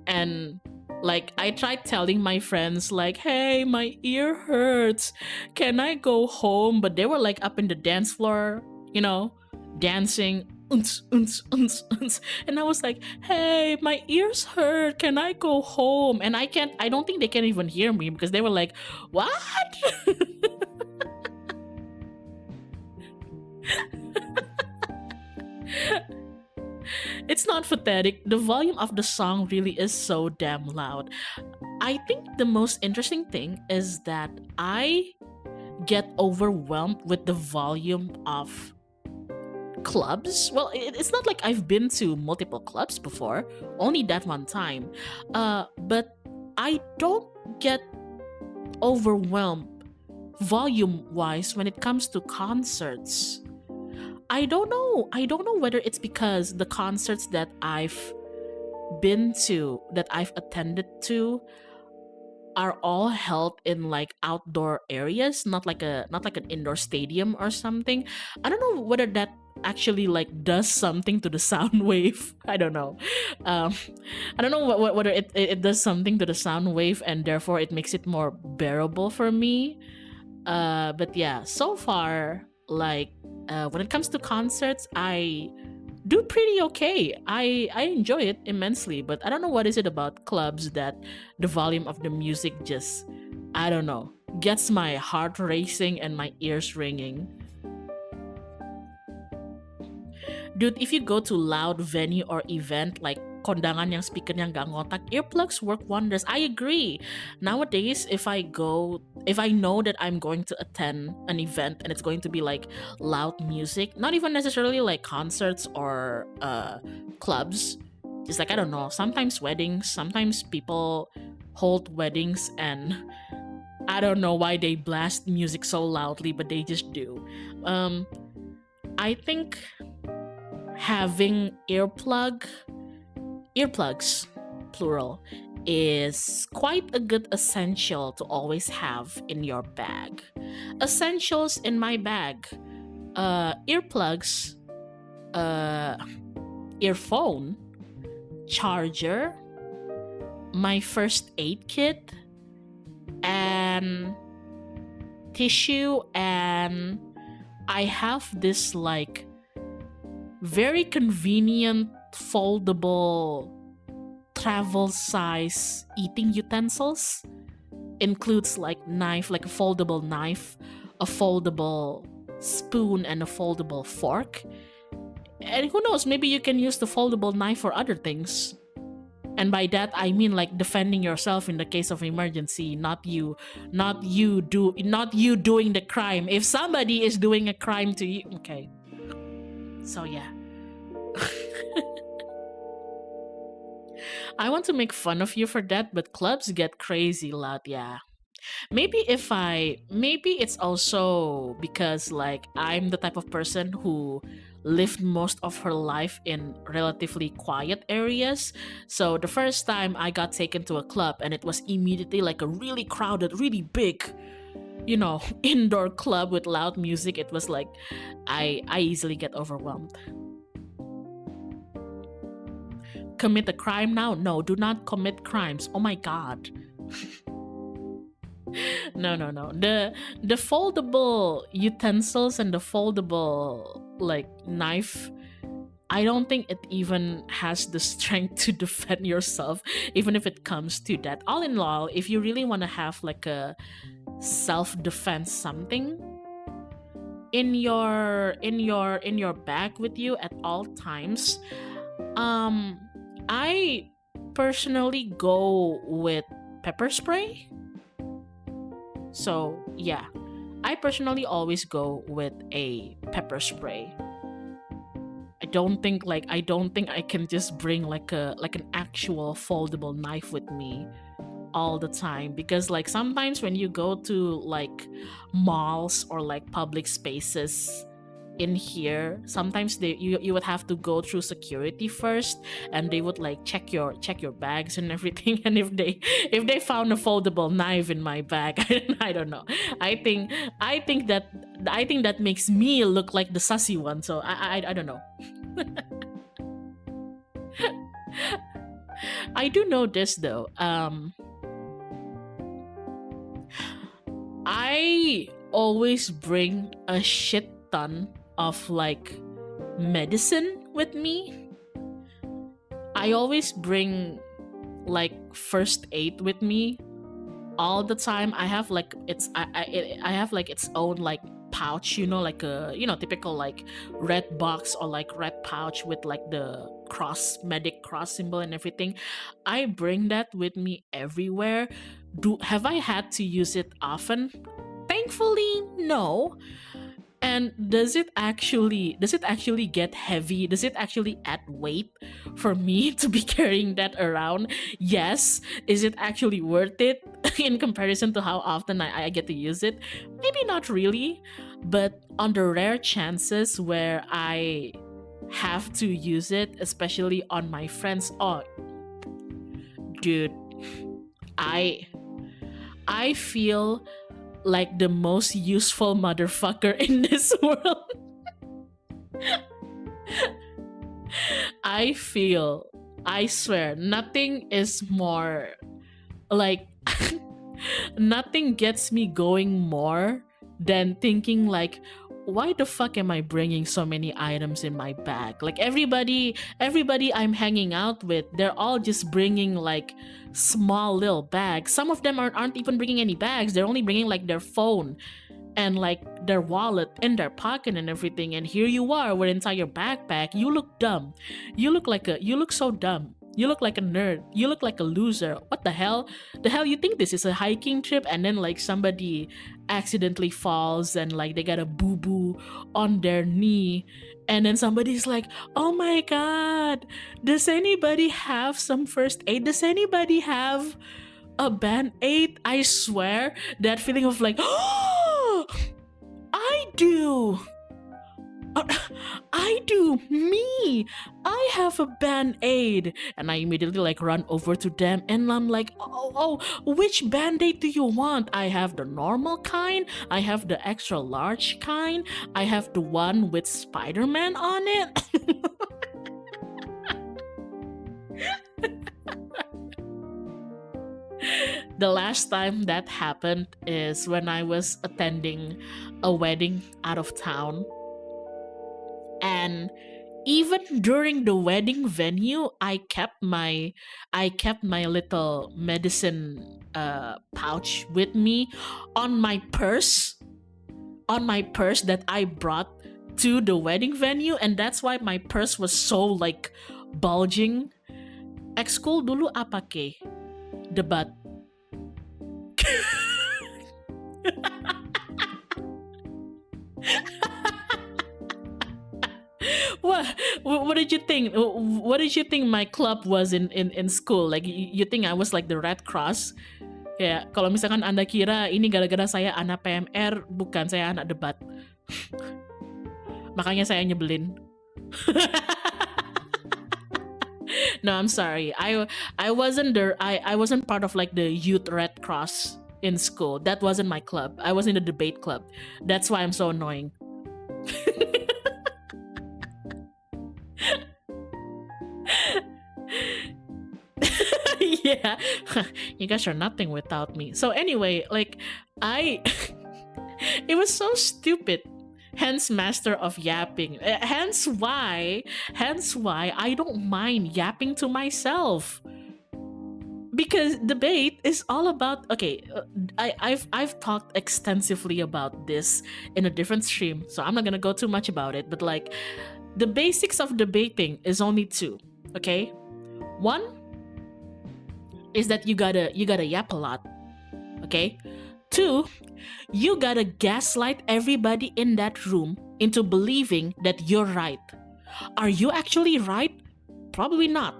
And like I tried telling my friends like, hey, my ear hurts, can I go home? But they were like up in the dance floor, you know, dancing, and I was like, hey, my ears hurt, can I go home? And I don't think they can even hear me because they were like, what? It's not pathetic. The volume of the song really is so damn loud. I think the most interesting thing is that I get overwhelmed with the volume of clubs. Well, it's not like I've been to multiple clubs before, only that one time. But I don't get overwhelmed volume wise when it comes to concerts. I don't know whether it's because the concerts that I've been to, that I've attended to, are all held in like outdoor areas, not like an indoor stadium or something. I don't know whether that actually like does something to the sound wave. I don't know. I don't know whether it does something to the sound wave and therefore it makes it more bearable for me. But yeah, so far, like when it comes to concerts, I do pretty okay. I enjoy it immensely, but I don't know what is it about clubs that the volume of the music just, I don't know, gets my heart racing and my ears ringing. Dude, if you go to loud venue or event like kondangan yang speaker yang gak ngotak, earplugs work wonders. I agree. Nowadays, if I know that I'm going to attend an event and it's going to be like loud music, not even necessarily like concerts or clubs, just like, I don't know, sometimes weddings, sometimes people hold weddings and I don't know why they blast music so loudly, but they just do. I think having earplugs, plural, is quite a good essential to always have in your bag. Essentials in my bag: earplugs, uh, earphone, charger, my first aid kit, and tissue, and I have this like very convenient foldable travel size eating utensils. Includes like knife, like a foldable knife, a foldable spoon, and a foldable fork. And who knows, maybe you can use the foldable knife for other things. And by that I mean like defending yourself in the case of emergency, not you doing the crime. If somebody is doing a crime to you, okay. So yeah. I want to make fun of you for that, but clubs get crazy loud, yeah. Maybe it's also because like I'm the type of person who lived most of her life in relatively quiet areas. So the first time I got taken to a club and it was immediately like a really crowded, really big, indoor club with loud music, it was like I easily get overwhelmed. Commit a crime now? No, do not commit crimes. Oh my god. No. The foldable utensils and the foldable like knife, I don't think it even has the strength to defend yourself, even if it comes to that. All in all, if you really want to have like a self-defense something in your bag with you at all times, I personally go with pepper spray. So yeah, I personally always go with a pepper spray. I don't think I can just bring like an actual foldable knife with me all the time, because like sometimes when you go to like malls or like public spaces in here, sometimes you would have to go through security first, and they would like check your bags and everything. And if they found a foldable knife in my bag, I don't know. I think that makes me look like the sussy one. So I don't know. I do know this though. I always bring a shit ton of like medicine with me. I always bring like first aid with me all the time. I have like I have like its own like pouch, like a typical like red box or like red pouch with like the medic cross symbol and everything. I bring that with me everywhere. Have I had to use it often? Thankfully, no. And does it actually get heavy? Does it actually add weight for me to be carrying that around? Yes. Is it actually worth it in comparison to how often I get to use it? Maybe not really. But on the rare chances where I have to use it, especially on my friends, oh dude, I I feel like the most useful motherfucker in this world. I swear, nothing is more like nothing gets me going more than thinking like, why the fuck am I bringing so many items in my bag? Like everybody I'm hanging out with, they're all just bringing like small little bags. Some of them aren't even bringing any bags. They're only bringing like their phone and like their wallet in their pocket and everything. And here you are with an entire backpack. You look dumb. You look so dumb. You look like a nerd. You look like a loser. What the hell? The hell you think this is a hiking trip, and then like somebody accidentally falls and like they got a boo-boo on their knee, and then somebody's like, "Oh my god, does anybody have some first aid? Does anybody have a band-aid?" I swear, that feeling of like, "Oh, I do. I do, me. I have a band-aid. And I immediately like run over to them and I'm like, which band-aid do you want? I have the normal kind, I have the extra large kind, I have the one with Spider-Man on it. The last time that happened is when I was attending a wedding out of town. And even during the wedding venue, I kept my little medicine pouch with me on my purse, that I brought to the wedding venue, and that's why my purse was so like bulging. Ex-school dulu apa ke? Debat. What did you think? What did you think my club was in school? Like you think I was like the Red Cross? Ya, kalau misalkan Anda kira ini gara-gara saya anak PMR, bukan, saya anak debat. Makanya saya nyebelin. No, I'm sorry. I wasn't part of like the youth Red Cross in school. That wasn't my club. I was in the debate club. That's why I'm so annoying. Yeah. You guys are nothing without me. So anyway, like I it was so stupid. Hence master of yapping. Hence why I don't mind yapping to myself. Because debate is all about, okay, I've talked extensively about this in a different stream, so I'm not gonna go too much about it, but like the basics of debating is only two, okay? One is that you gotta yap a lot, okay? Two, you gotta gaslight everybody in that room into believing that you're right. Are you actually right? Probably not.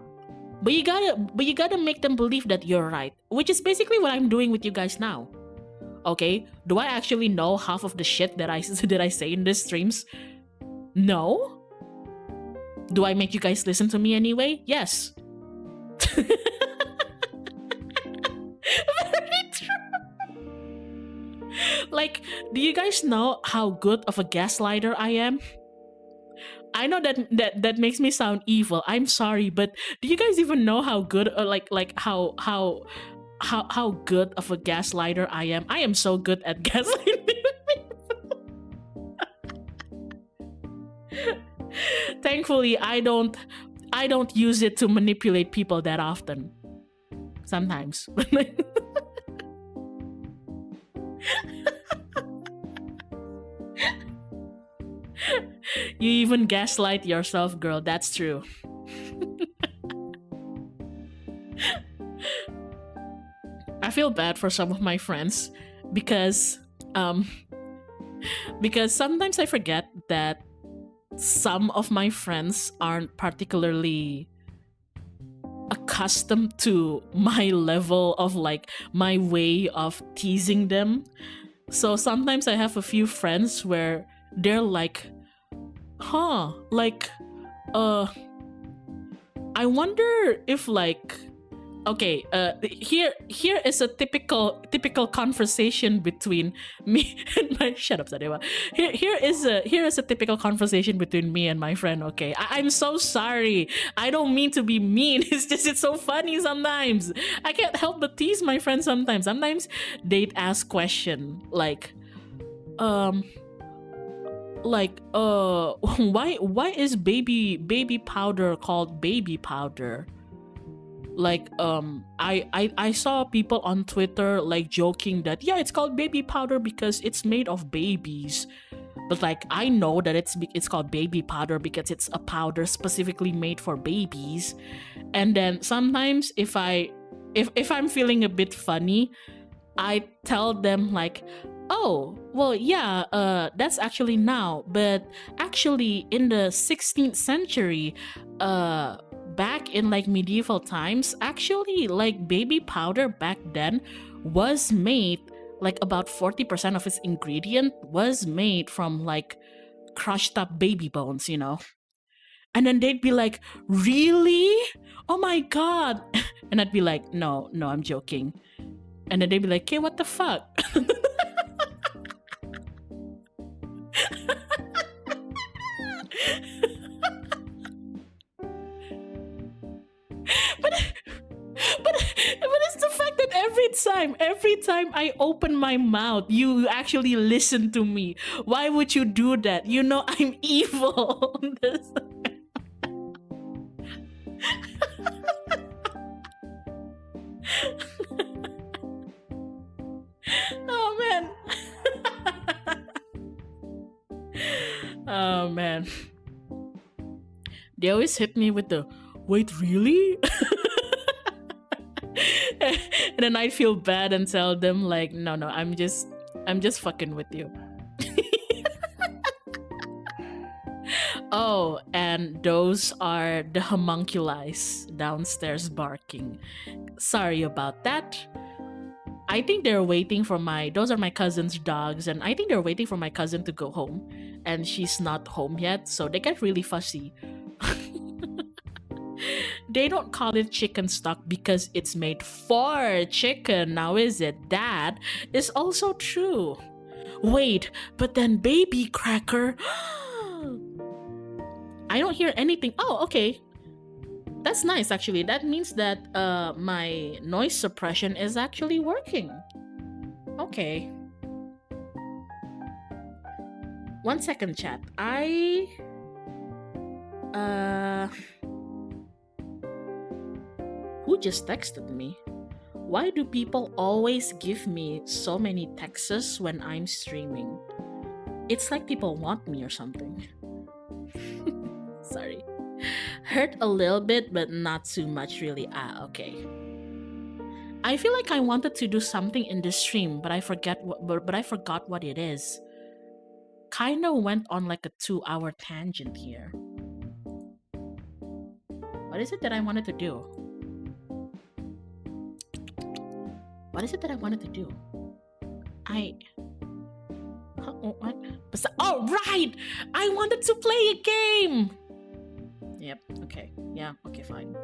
But you gotta make them believe that you're right, which is basically what I'm doing with you guys now. Okay? Do I actually know half of the shit that I say in these streams? No. Do I make you guys listen to me anyway? Yes. Very true. Like, do you guys know how good of a gaslighter I am? I know that makes me sound evil. I'm sorry, but do you guys even know how good, or like how good of a gaslighter I am? I am so good at gaslighting. Thankfully, I don't use it to manipulate people that often. Sometimes. You even gaslight yourself, girl. That's true. I feel bad for some of my friends because sometimes I forget that some of my friends aren't particularly accustomed to my level of like my way of teasing them. So sometimes I have a few friends where they're like, I wonder if like, okay, here is a typical conversation between me and my shut up, Sadeva. Here is a typical conversation between me and my friend. Okay, I'm so sorry. I don't mean to be mean. It's so funny sometimes. I can't help but tease my friends sometimes. Sometimes they'd ask question like, why is baby powder called baby powder? Like I saw people on Twitter like joking that yeah, it's called baby powder because it's made of babies. But like I know that it's called baby powder because it's a powder specifically made for babies. And then sometimes if I'm feeling a bit funny, I tell them like, oh, well, yeah, that's actually now, but actually in the 16th century, back in like medieval times, actually like baby powder back then was made, like about 40% of its ingredient was made from like crushed up baby bones, you know? And then they'd be like, really? Oh my God. And I'd be like, no, no, I'm joking. And then they'd be like, okay, what the fuck? but but it's the fact that every time I open my mouth, you actually listen to me. Why would you do that? You know I'm evil. Oh man. Oh man. They always hit me with the wait, really? And then I feel bad and tell them like, no, no, I'm just fucking with you. Oh, and those are the homunculus downstairs barking. Sorry about that. I think they're waiting for those are my cousin's dogs, and I think they're waiting for my cousin to go home, and she's not home yet, so they get really fussy. They don't call it chicken stock because it's made for chicken, now is it? That is also true. Wait, but then baby cracker. I don't hear anything. Oh, okay. That's nice actually. That means that my noise suppression is actually working. Okay. 1 second, chat. Who just texted me? Why do people always give me so many texts when I'm streaming? It's like people want me or something. Sorry. Hurt a little bit, but not too much really. Okay. I feel like I wanted to do something in this stream, but I forgot what it is. Kinda went on like a 2-hour tangent here. What is it that I wanted to do? What is it that I wanted to do? What? Oh, right! I wanted to play a game! Yep, okay. Yeah, okay, fine.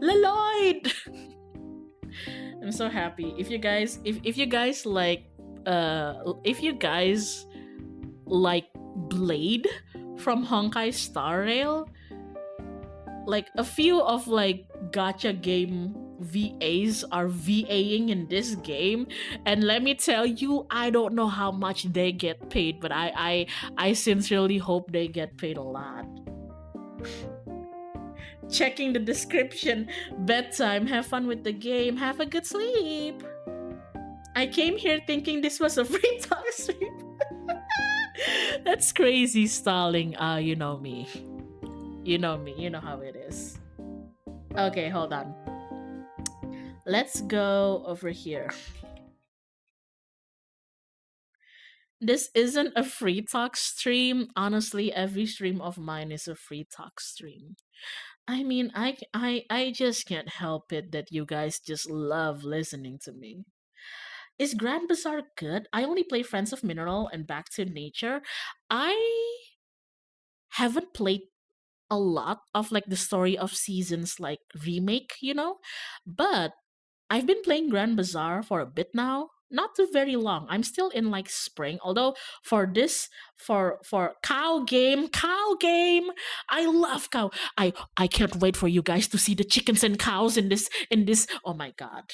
Lloyd! I'm so happy. If you guys like Blade from Honkai Star Rail, like a few of like gacha game VAs are VAing in this game, and let me tell you, I don't know how much they get paid, but I sincerely hope they get paid a lot. Checking the description. Bedtime. Have fun with the game. Have a good sleep. I came here thinking this was a free talk stream. That's crazy, stalling. You know me. You know me. You know how it is. Okay, hold on. Let's go over here. This isn't a free talk stream. Honestly, every stream of mine is a free talk stream. I mean, I just can't help it that you guys just love listening to me. Is Grand Bazaar good? I only play Friends of Mineral and Back to Nature. I haven't played a lot of like the Story of Seasons like remake, but I've been playing Grand Bazaar for a bit now. Not too very long. I'm still in like spring. Although for this for cow game, I love cow. I can't wait for you guys to see the chickens and cows in this. Oh my god.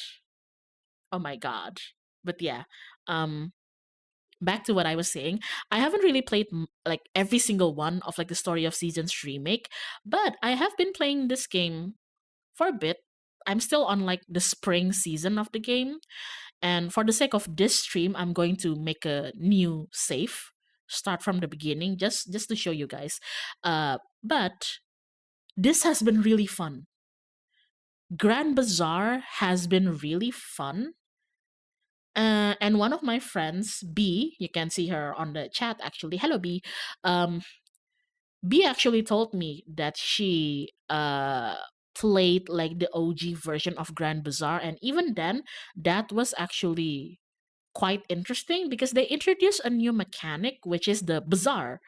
Oh my god. But yeah, back to what I was saying. I haven't really played like every single one of like the Story of Seasons remake, but I have been playing this game for a bit. I'm still on like the spring season of the game, and for the sake of this stream, I'm going to make a new save, start from the beginning, just to show you guys. But this has been really fun. Grand Bazaar has been really fun. And one of my friends, B, you can see her on the chat actually. Hello, B. B actually told me that she played like the OG version of Grand Bazaar, and even then, that was actually quite interesting because they introduced a new mechanic, which is the bazaar.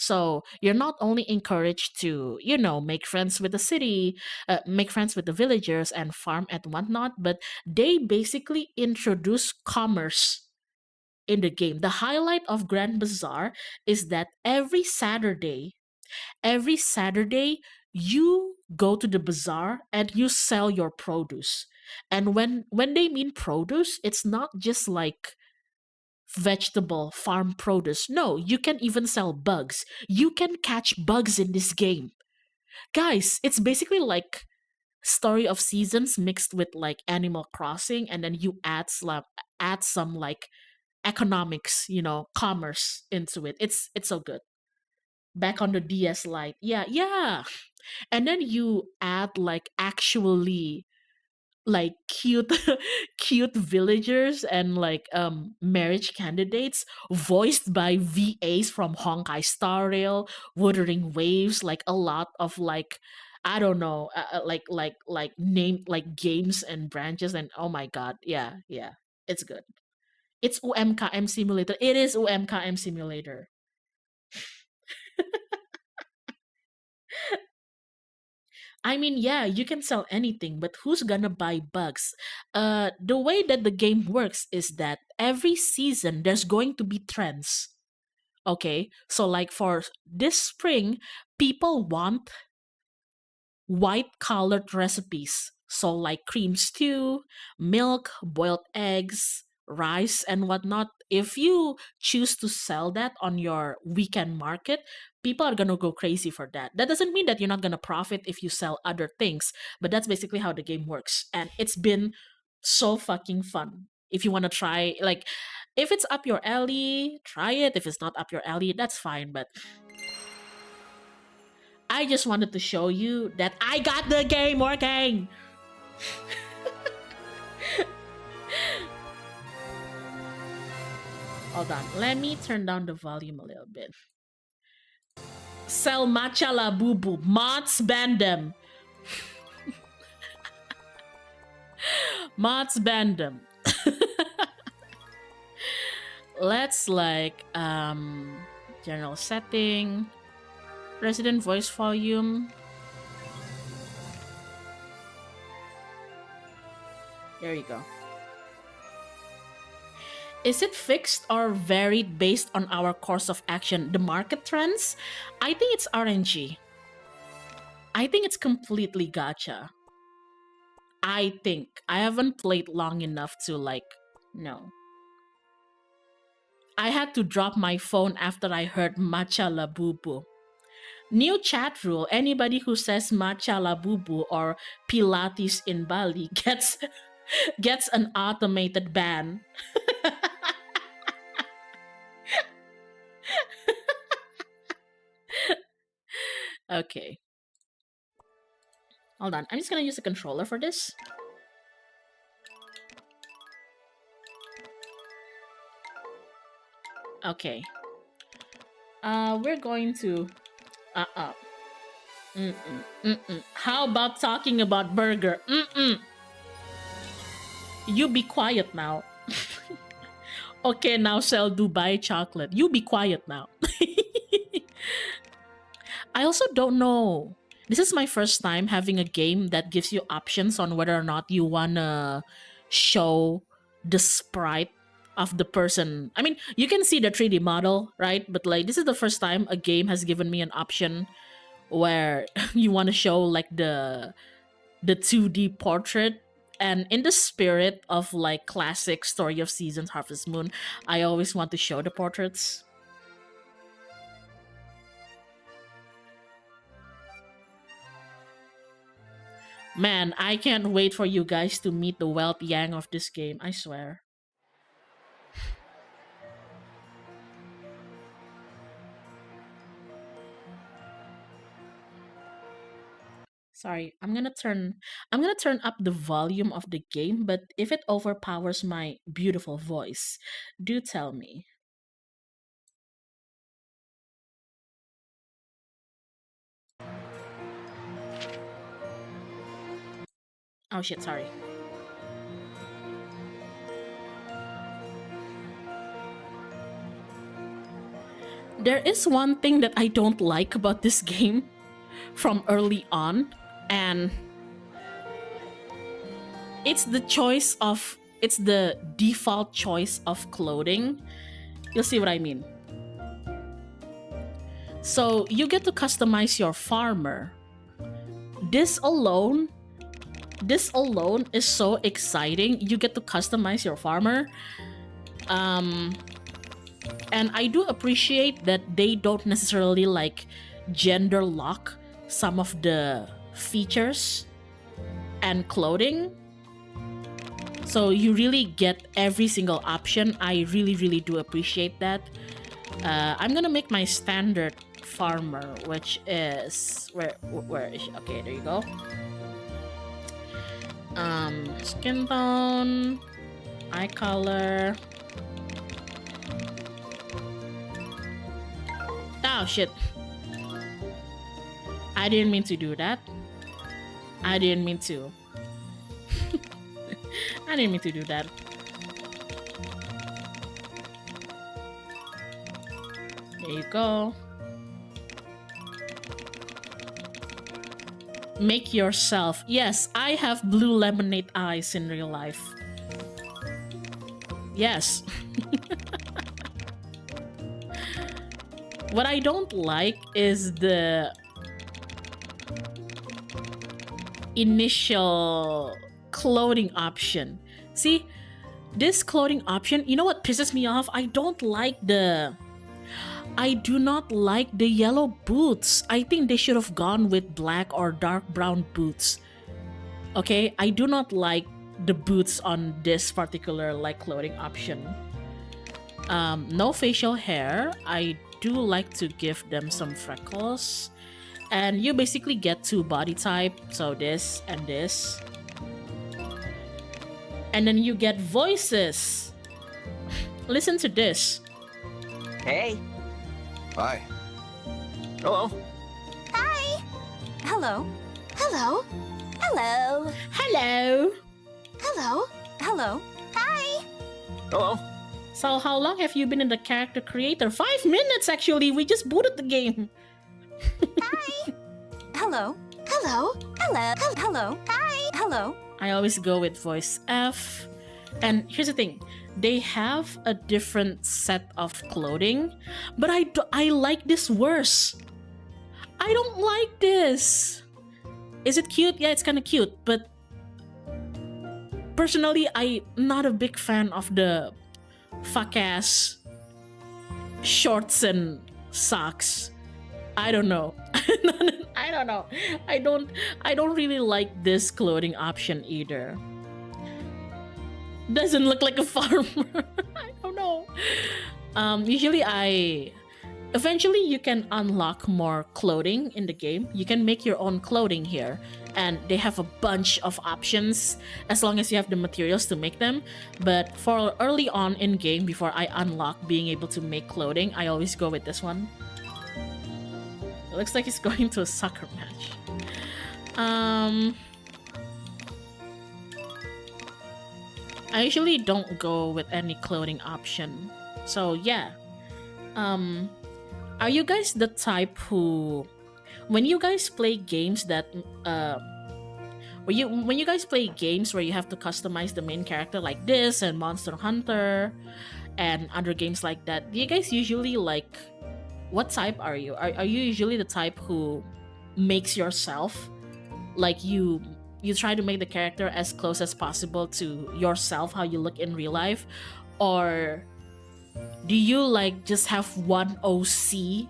So you're not only encouraged to, make friends with the city, make friends with the villagers and farm and whatnot, but they basically introduce commerce in the game. The highlight of Grand Bazaar is that every Saturday, you go to the bazaar and you sell your produce. And when they mean produce, it's not just like vegetable farm produce. No, you can even sell bugs. You can catch bugs in this game. Guys, it's basically like Story of Seasons mixed with like Animal Crossing, and then you add some like economics, commerce into it. It's so good. Back on the DS Lite. Yeah, yeah. And then you add like actually like cute cute villagers and like marriage candidates voiced by VAs from Honkai Star Rail, Wuthering Waves, like a lot of like I don't know, like name like games and branches, and oh my god, yeah, yeah, it's good. It's UMKM Simulator. It is UMKM Simulator. I mean, yeah, you can sell anything, but who's gonna buy bugs? The way that the game works is that every season there's going to be trends. Okay, so like for this spring, people want white colored recipes. So, like cream stew, milk, boiled eggs, rice, and whatnot. If you choose to sell that on your weekend market, people are going to go crazy for that. That doesn't mean that you're not going to profit if you sell other things, but that's basically how the game works. And it's been so fucking fun. If you want to try, like, if it's up your alley, try it. If it's not up your alley, that's fine. But I just wanted to show you that I got the game working. Hold on, let me turn down the volume a little bit. Sell matcha la boo boo. Mods ban them. Mods ban them. Let's like general setting, resident voice volume. There you go. Is it fixed or varied based on our course of action? The market trends? I think it's RNG. I think it's completely gacha. I think. I haven't played long enough to like no. I had to drop my phone after I heard matcha la boo boo. New chat rule: anybody who says matcha la boo boo or Pilates in Bali gets an automated ban. Okay. Hold on. I'm just gonna use a controller for this. Okay. We're going to uh. Mm-mm. Mm-mm. How about talking about burger? Mm-mm. You be quiet now. Okay, now sell Dubai chocolate. You be quiet now. I also don't know. This is my first time having a game that gives you options on whether or not you wanna show the sprite of the person. I mean, you can see the 3D model, right? But like this is the first time a game has given me an option where you want to show like the 2D portrait. And in the spirit of like classic Story of Seasons Harvest Moon, I always want to show the portraits. Man, I can't wait for you guys to meet the wealth yang of this game, I swear. Sorry, I'm gonna turn up the volume of the game, but if it overpowers my beautiful voice, do tell me. Oh shit, sorry. There is one thing that I don't like about this game from early on, and it's the default choice of clothing. You'll see what I mean. So you get to customize your farmer. This alone is so exciting. You get to customize your farmer. And I do appreciate that they don't necessarily like gender lock some of the features and clothing. So you really get every single option. I really do appreciate that. I'm gonna make my standard farmer, which is where is she? Okay, there you go. Skin tone, eye color. Oh shit, I didn't mean to do that. I didn't mean to do that. There you go. Make yourself. Yes, I have blue lemonade eyes in real life. Yes. What I don't like is the initial clothing option. See, this clothing option, you know what pisses me off? I do not like the yellow boots. I think they should have gone with black or dark brown boots. Okay, I do not like the boots on this particular like clothing option. No facial hair. I do like to give them some freckles. And you basically get 2 body type, so this and this. And then you get voices. Listen to this. Hey. Hi. Hello. Hi. Hello. Hello. Hello. Hello. Hello. Hello. Hi. Hello. So how long have you been in the character creator? 5 minutes actually. We just booted the game. Hi. Hello. Hello. Hello. Hello. Hi. Hello. I always go with voice F. And here's the thing. They have a different set of clothing, but I like this worse. I don't like this. Is it cute? Yeah, it's kind of cute, but personally, I'm not a big fan of the fuck-ass shorts and socks. I don't know. I don't know. I don't really like this clothing option either. Doesn't look like a farmer. I don't know. Eventually you can unlock more clothing in the game. You can make your own clothing here, and they have a bunch of options as long as you have the materials to make them. But for early on in game, before I unlock being able to make clothing, I always go with this one. It looks like he's going to a soccer match. I usually don't go with any clothing option. So yeah. Are you guys the type who, when you guys play games that when you guys play games where you have to customize the main character like this and Monster Hunter and other games like that, do you guys usually like, what type are you? Are you usually the type who makes yourself, like you try to make the character as close as possible to yourself, how you look in real life? Or do you like just have one OC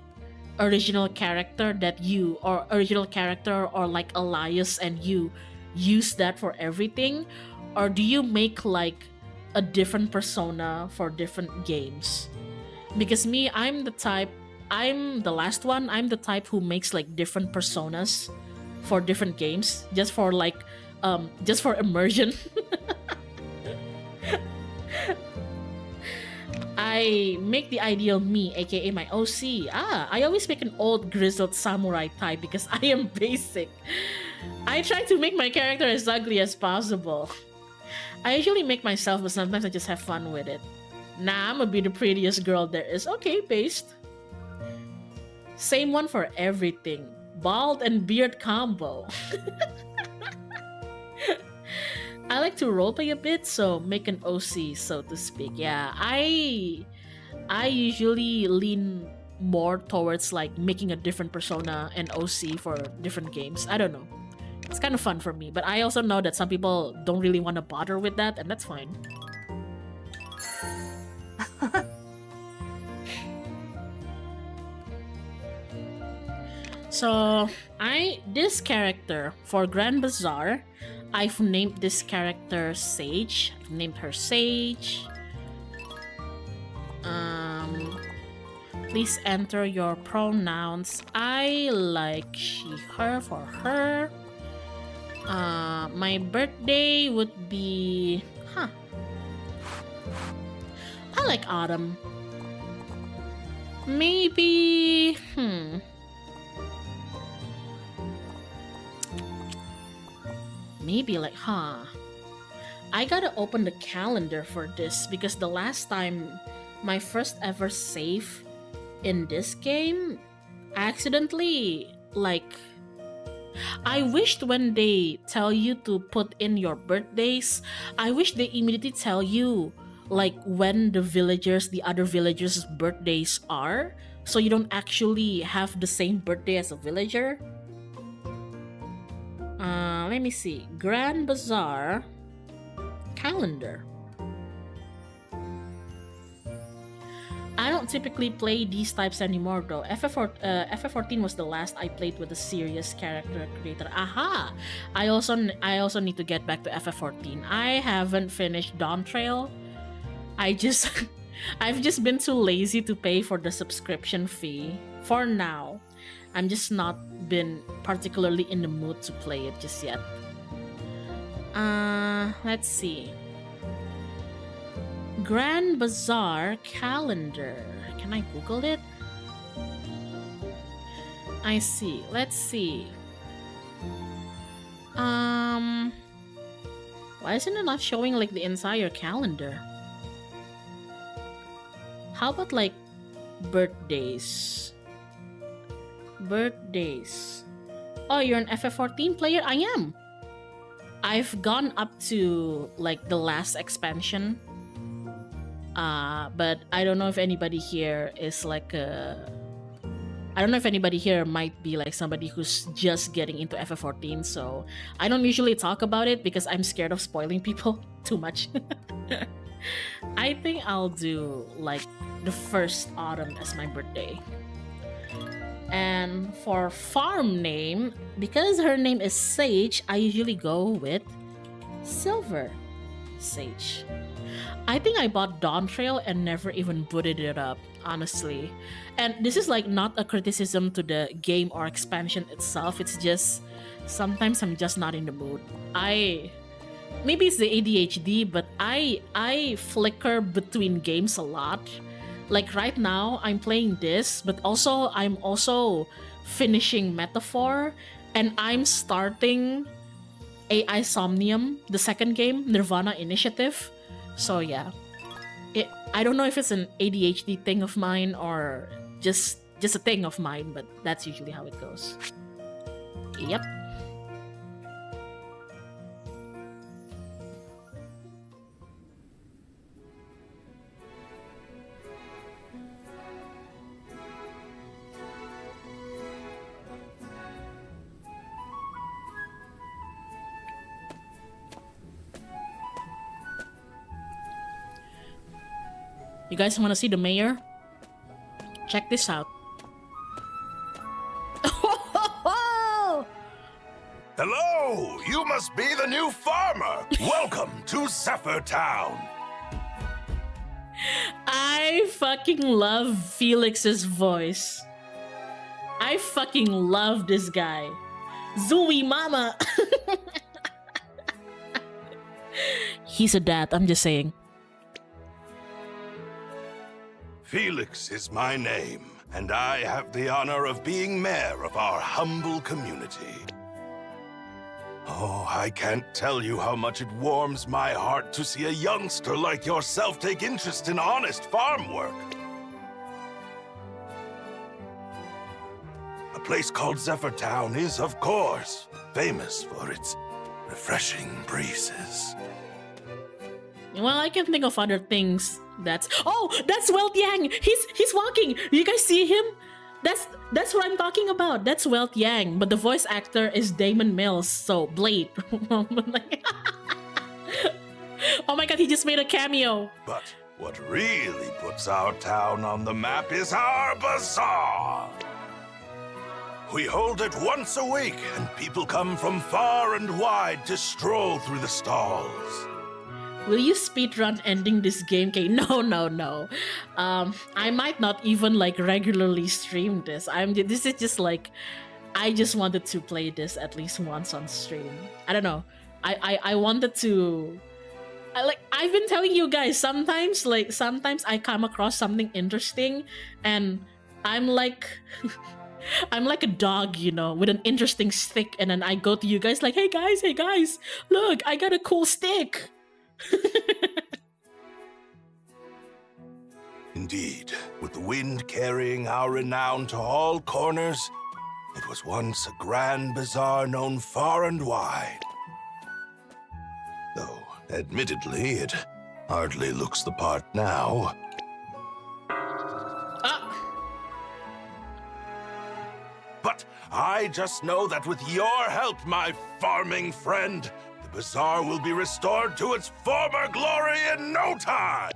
original character that you, or original character, or like Elias, and you use that for everything? Or do you make like a different persona for different games? Because me, I'm the last one. I'm the type who makes like different personas for different games, just for like just for immersion. I make the ideal me, aka my OC. I always make an old grizzled samurai type because I am basic. I try to make my character as ugly as possible. I usually make myself, but sometimes I just have fun with it. Nah, I'm gonna be the prettiest girl there is. Okay, based. Same one for everything. Bald and beard combo. I like to roleplay a bit, so make an OC, so to speak. Yeah, I usually lean more towards like making a different persona and OC for different games. I don't know. It's kind of fun for me, but I also know that some people don't really want to bother with that, and that's fine. So, this character for Grand Bazaar, I've named this character Sage. I've named her Sage. Please enter your pronouns. I like she, her for her. My birthday would be... I like autumn. Maybe... Maybe like, I gotta open the calendar for this because the last time my first ever save in this game accidentally, like, I wished when they tell you to put in your birthdays, I wish they immediately tell you like when the other villagers' birthdays are, so you don't actually have the same birthday as a villager. Let me see. Grand Bazaar calendar. I don't typically play these types anymore though. FF14 was the last I played with a serious character creator. Aha! I also need to get back to FF14. I haven't finished Dawn Trail. I've just been too lazy to pay for the subscription fee for now. I'm just not been particularly in the mood to play it just yet. Let's see. Grand Bazaar calendar. Can I Google it? I see. Let's see. Why isn't it not showing like the entire calendar? How about like birthdays? Birthdays. Oh, you're an FF14 player? I am. I've gone up to like the last expansion. But I don't know if anybody here is like I don't know if anybody here might be like somebody who's just getting into FF14, so I don't usually talk about it because I'm scared of spoiling people too much. I think I'll do like the first autumn as my birthday. And for farm name, because her name is Sage, I usually go with Silver Sage. I think I bought Dawn Trail and never even booted it up, honestly. And this is like not a criticism to the game or expansion itself, it's just sometimes I'm just not in the mood. Maybe it's the ADHD, but I flicker between games a lot. Like right now, I'm playing this, but I'm also finishing Metaphor, and I'm starting AI Somnium, the second game, Nirvana Initiative. So yeah, I don't know if it's an ADHD thing of mine or just a thing of mine, but that's usually how it goes. Yep. You guys want to see the mayor? Check this out. Hello! You must be the new farmer! Welcome to Zephyr Town! I fucking love Felix's voice. I fucking love this guy. Zooey Mama! He's a dad, I'm just saying. Felix is my name, and I have the honor of being mayor of our humble community. Oh, I can't tell you how much it warms my heart to see a youngster like yourself take interest in honest farm work. place called Zephyr Town is, of course, famous for its refreshing breezes. Well, I can think of other things. That's Welt Yang. He's walking. You guys see him? That's what I'm talking about. That's Welt Yang, but the voice actor is Damon Mills. So Blade. Oh my god, he just made a cameo. But what really puts our town on the map is our bazaar. We hold it once a week, and people come from far and wide to stroll through the stalls. Will you speedrun ending this game? Okay, no. I might not even like regularly stream this. This is just like, I just wanted to play this at least once on stream. I don't know. I wanted to. I've been telling you guys, sometimes I come across something interesting, and I'm like. I'm like a dog, you know, with an interesting stick, and then I go to you guys like, hey guys, look, I got a cool stick. Indeed, with the wind carrying our renown to all corners, it was once a grand bazaar known far and wide. Though, admittedly, it hardly looks the part now. But I just know that with your help, my farming friend, the bazaar will be restored to its former glory in no time!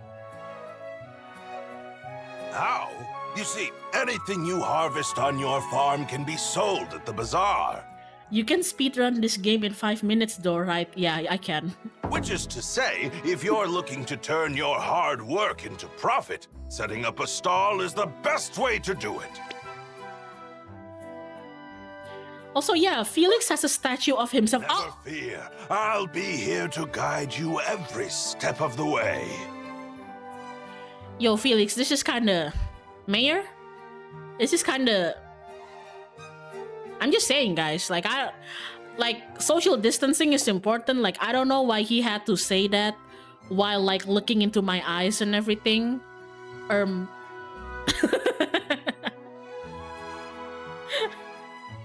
How? You see, anything you harvest on your farm can be sold at the bazaar. You can speedrun this game in 5 minutes though, right? Yeah, I can. Which is to say, if you're looking to turn your hard work into profit, setting up a stall is the best way to do it. Also, yeah, Felix has a statue of himself. Never fear. I'll be here to guide you every step of the way. Yo, Felix, this is kinda... Mayor? This is kinda... I'm just saying, guys, like, social distancing is important. Like, I don't know why he had to say that while, like, looking into my eyes and everything.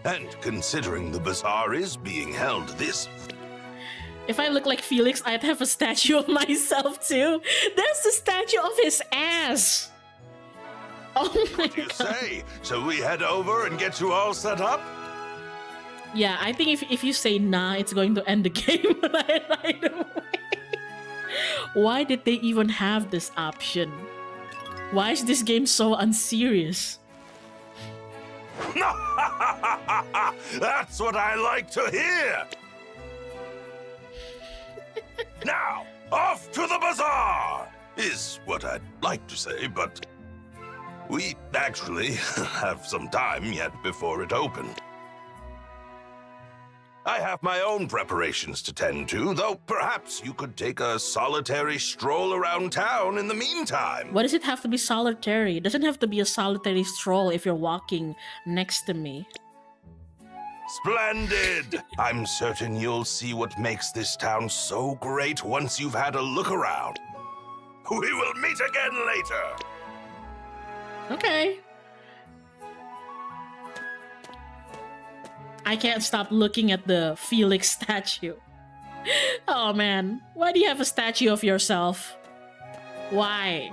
And considering the bazaar is being held this... If I look like Felix, I'd have a statue of myself too. There's the statue of his ass. Oh my What do you god. say? Shall we head over and get you all set up? Yeah, I think if you say nah, it's going to end the game right away. Why did they even have this option? Why is this game so unserious? That's what I like to hear! Now, off to the bazaar! Is what I'd like to say, but we actually have some time yet before it opens. I have my own preparations to tend to, though perhaps you could take a solitary stroll around town in the meantime. Why does it have to be solitary? It doesn't have to be a solitary stroll if you're walking next to me. Splendid! I'm certain you'll see what makes this town so great once you've had a look around. We will meet again later! Okay. I can't stop looking at the Felix statue. Oh man, why do you have a statue of yourself? Why?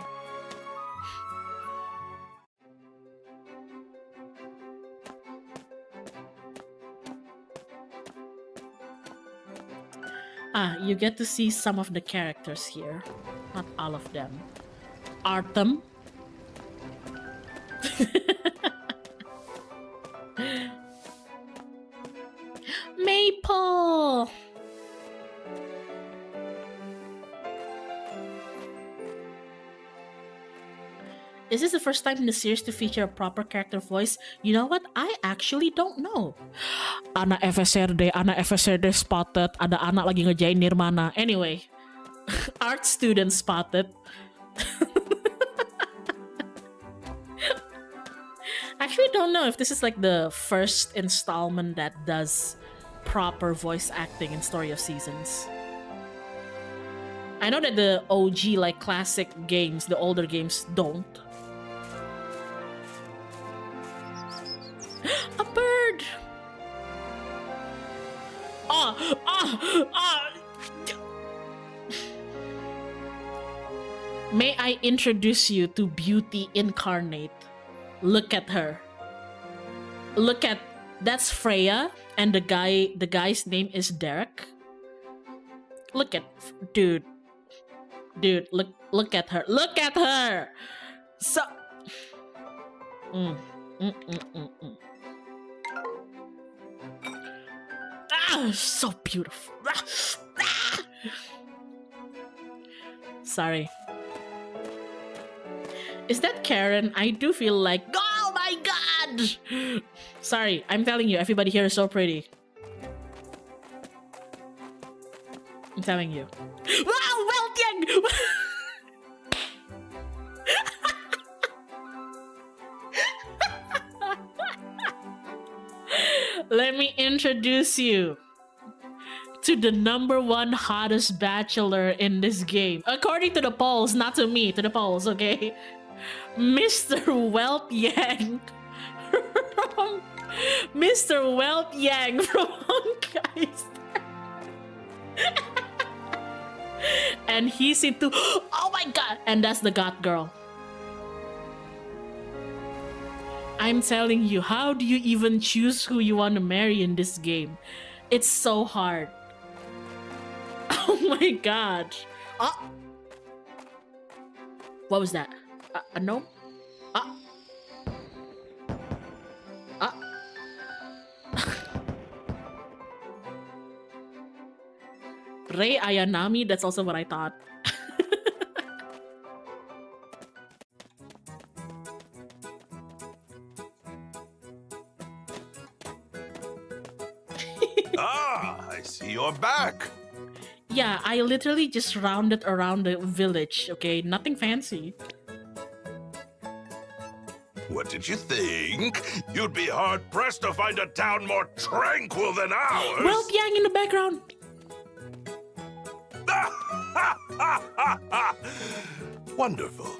You get to see some of the characters here. Not all of them. Artem. Maple! Is this the first time in the series to feature a proper character voice? You know what? I actually don't know. Anak FSRD spotted. Ada anak lagi ngejain Nirmana. Anyway, art student spotted. Actually don't know if this is like the first installment that does proper voice acting in Story of Seasons. I know that the OG, like classic games, the older games don't. A bird! May I introduce you to Beauty Incarnate? Look at her. Look at, that's Freya, and the guy's name is Derek. Look at, dude, look at her. Look at her. So, so beautiful. Sorry. Is that Karen? I do feel like, oh my god! Sorry, I'm telling you, everybody here is so pretty. I'm telling you. Wow, Weltiang! Let me introduce you to the #1 hottest bachelor in this game. According to the polls, not to me, to the polls, okay? Mr. Weltiang from Mr. Weltiang from Honkai. And he's into, oh my god, and that's the goth girl. I'm telling you, how do you even choose who you want to marry in this game? It's so hard. Oh my god. What was that? A gnome? Rei Ayanami, that's also what I thought. I see you're back. Yeah, I literally just rounded around the village, okay? Nothing fancy. What did you think? You'd be hard-pressed to find a town more tranquil than ours. Weltiang in the background. Wonderful.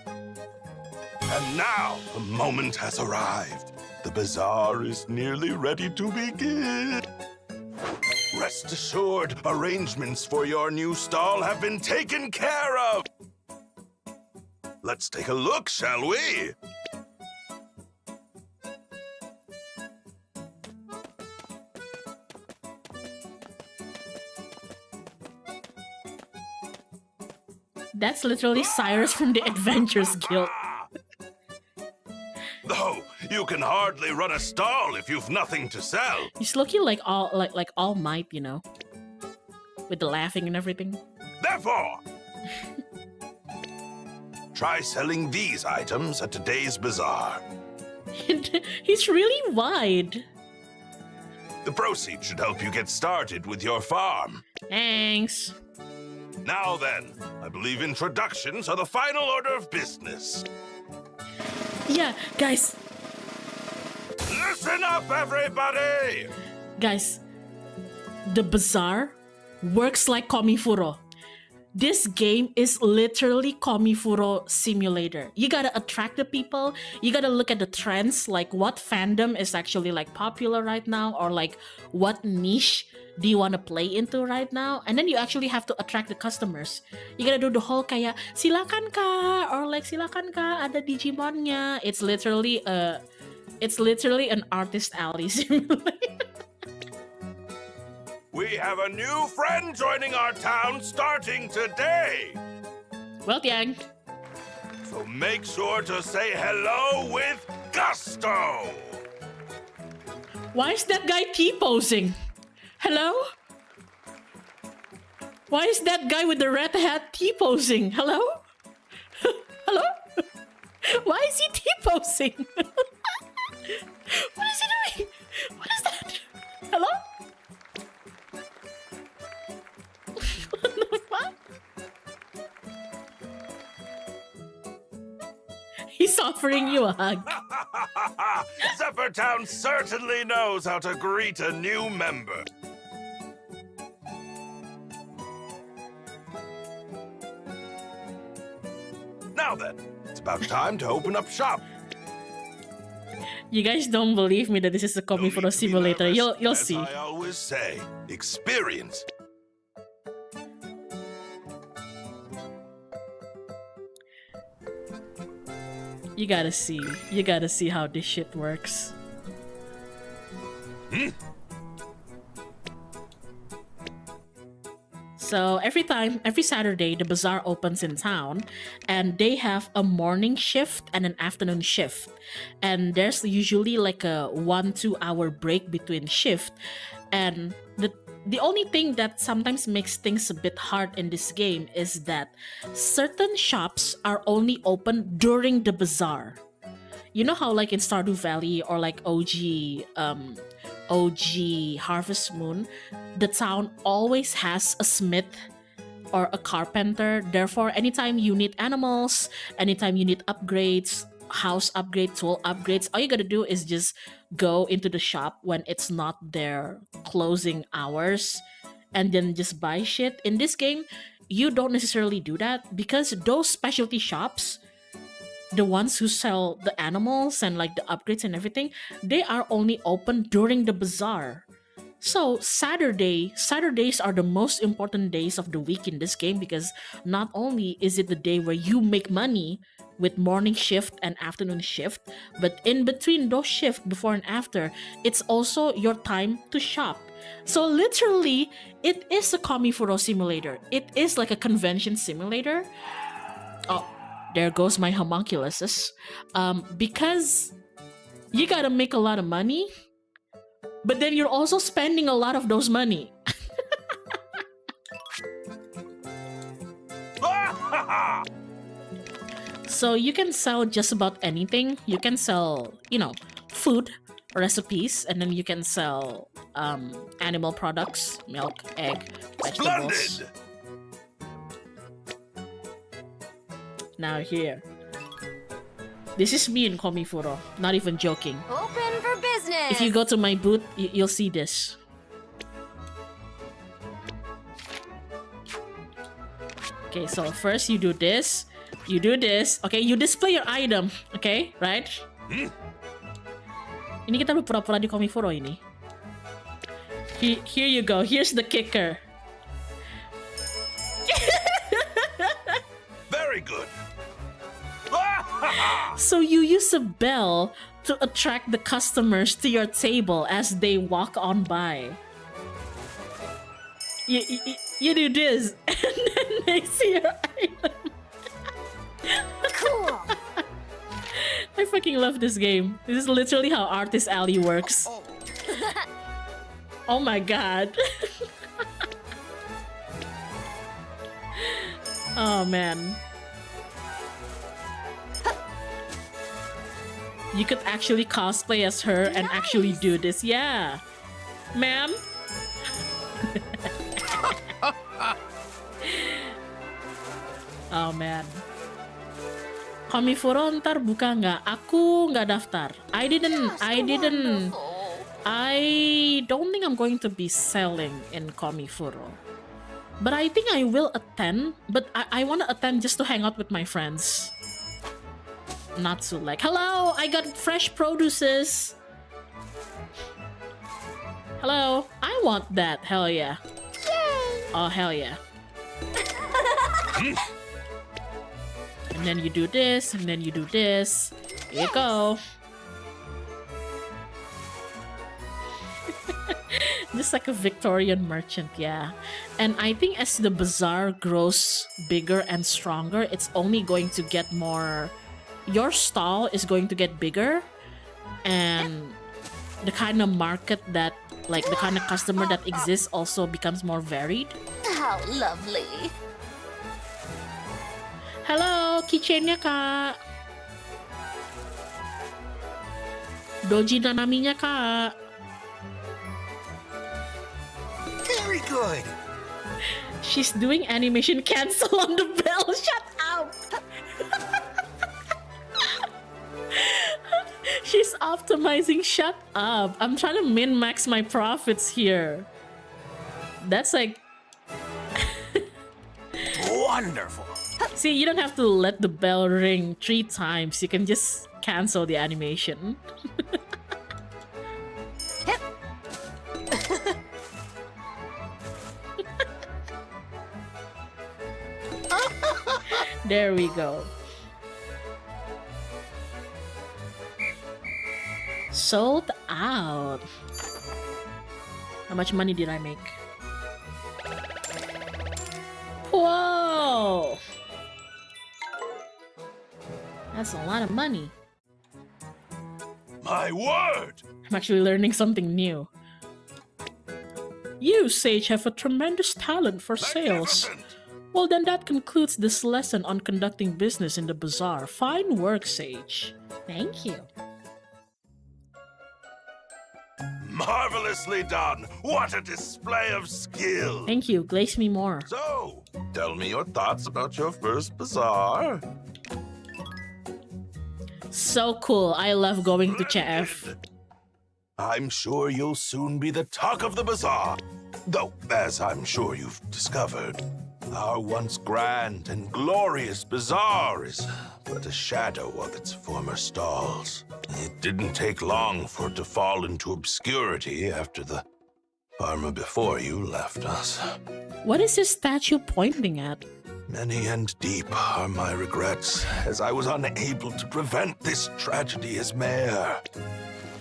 And now, the moment has arrived. The bazaar is nearly ready to begin. Rest assured, arrangements for your new stall have been taken care of. Let's take a look, shall we? That's literally Cyrus from the Adventures Guild. Though, you can hardly run a stall if you've nothing to sell. He's looking like All Might, you know, with the laughing and everything. Therefore, try selling these items at today's bazaar. He's really wide. The proceeds should help you get started with your farm. Thanks. Now then, I believe introductions are the final order of business. Yeah, guys. Listen up, everybody! Guys, the bazaar works like Komifuro. This game is literally Komifuro simulator. You gotta attract the people. You gotta look at the trends, like what fandom is actually like popular right now, or like what niche do you want to play into right now, and then you actually have to attract the customers. You gotta do the whole kayak silakan kak, or like silakan kak ada Digimonnya. It's literally an artist alley simulator. We have a new friend joining our town starting today. Weltiang. So make sure to say hello with gusto. Why is that guy T-posing? Hello? Why is that guy with the red hat T-posing? Hello? Hello? Why is he T-posing? What is he doing? What is that? Hello? What the fuck? He's offering you a hug. Zephyr certainly knows how to greet a new member. Now then, it's about time to open up shop. You guys don't believe me that this is a Komifuro simulator. You'll see. I always always say, experience. You gotta see how this shit works. So every Saturday, the bazaar opens in town, and they have a morning shift and an afternoon shift. And there's usually like a 1-2 hour break between shift. And the only thing that sometimes makes things a bit hard in this game is that certain shops are only open during the bazaar. You know how like in Stardew Valley or like OG Harvest Moon, the town always has a smith or a carpenter. Therefore, anytime you need animals, anytime you need upgrades, house upgrade, tool upgrades, all you gotta do is just go into the shop when it's not their closing hours and then just buy shit. In this game, you don't necessarily do that because those specialty shops, the ones who sell the animals and like the upgrades and everything, they are only open during the bazaar. So Saturdays are the most important days of the week in this game because not only is it the day where you make money with morning shift and afternoon shift, but in between those shifts, before and after, it's also your time to shop. So literally, it is a Kamifuro simulator. It is like a convention simulator. Oh, there goes my homunculuses. Because you gotta make a lot of money, but then you're also spending a lot of those money. So you can sell just about anything. You can sell, food, recipes, and then you can sell animal products, milk, egg, vegetables. Splendid! Now here. This is me in Kamifuro. Not even joking. Open for business. If you go to my booth, you'll see this. Okay, so first you do this. You do this. Okay, you display your item. Okay, right? Ini kita berpura-pura di Kamifuro ini. Here you go. Here's the kicker. Very good. So you use a bell to attract the customers to your table as they walk on by. You do this, and then they see your item. Cool. I fucking love this game. This is literally how Artist Alley works. Oh my god. Oh man. You could actually cosplay as her and actually do this. Yeah. Ma'am? Oh man. Kamifuro ntar buka nggak? Aku nggak daftar. I didn't. I don't think I'm going to be selling in Kamifuro. But I think I will attend. But I want to attend just to hang out with my friends. Not to like, hello, I got fresh produces. Hello, I want that. Hell yeah. Yay. Oh, hell yeah. And then you do this, and then you do this. Here you go. Just like a Victorian merchant, yeah. And I think as the bazaar grows bigger and stronger, it's only going to get more... Your stall is going to get bigger, and the kind of market that, like the kind of customer that exists also becomes more varied. How lovely. Hello, keychainnya kak. Doji Nanaminya kak. Very good. She's doing animation cancel on the bell. Shut up. She's optimizing. Shut up. I'm trying to min-max my profits here. That's like... Wonderful. See, you don't have to let the bell ring 3 times. You can just cancel the animation. There we go. Sold out. How much money did I make? Whoa! That's a lot of money. My word! I'm actually learning something new. You, Sage, have a tremendous talent for sales. Magnificent! Well, then that concludes this lesson on conducting business in the bazaar. Fine work, Sage. Thank you. Marvelously done! What a display of skill! Thank you. Glaze me more. So, tell me your thoughts about your first bazaar. So cool. I love going to Chef. I'm sure you'll soon be the talk of the bazaar. Though, as I'm sure you've discovered, our once grand and glorious bazaar is but a shadow of its former stalls. It didn't take long for it to fall into obscurity after the farmer before you left us. What is this statue pointing at? Many and deep are my regrets, as I was unable to prevent this tragedy as mayor.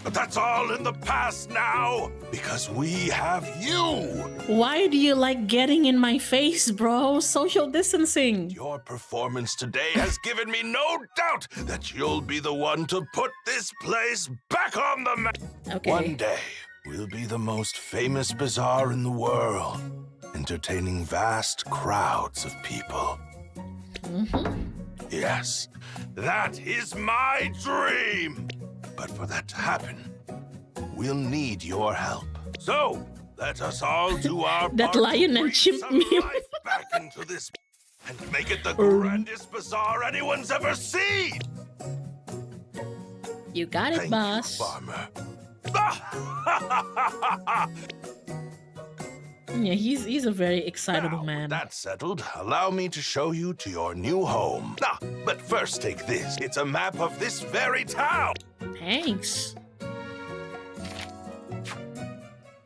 But that's all in the past now, because we have you! Why do you like getting in my face, bro? Social distancing. Your performance today has given me no doubt that you'll be the one to put this place back on the map. Okay. One day, we'll be the most famous bazaar in the world, entertaining vast crowds of people. Yes, that is my dream! But for that to happen, we'll need your help. So, let us all do our That part lion to and bring chimp some meme. life back into this and make it the grandest bazaar anyone's ever seen. You got it, Thank boss. you, farmer. Yeah, he's a very excitable Now, man. that's settled. Allow me to show you to your new home. Ah, but first take this. It's a map of this very town. Thanks.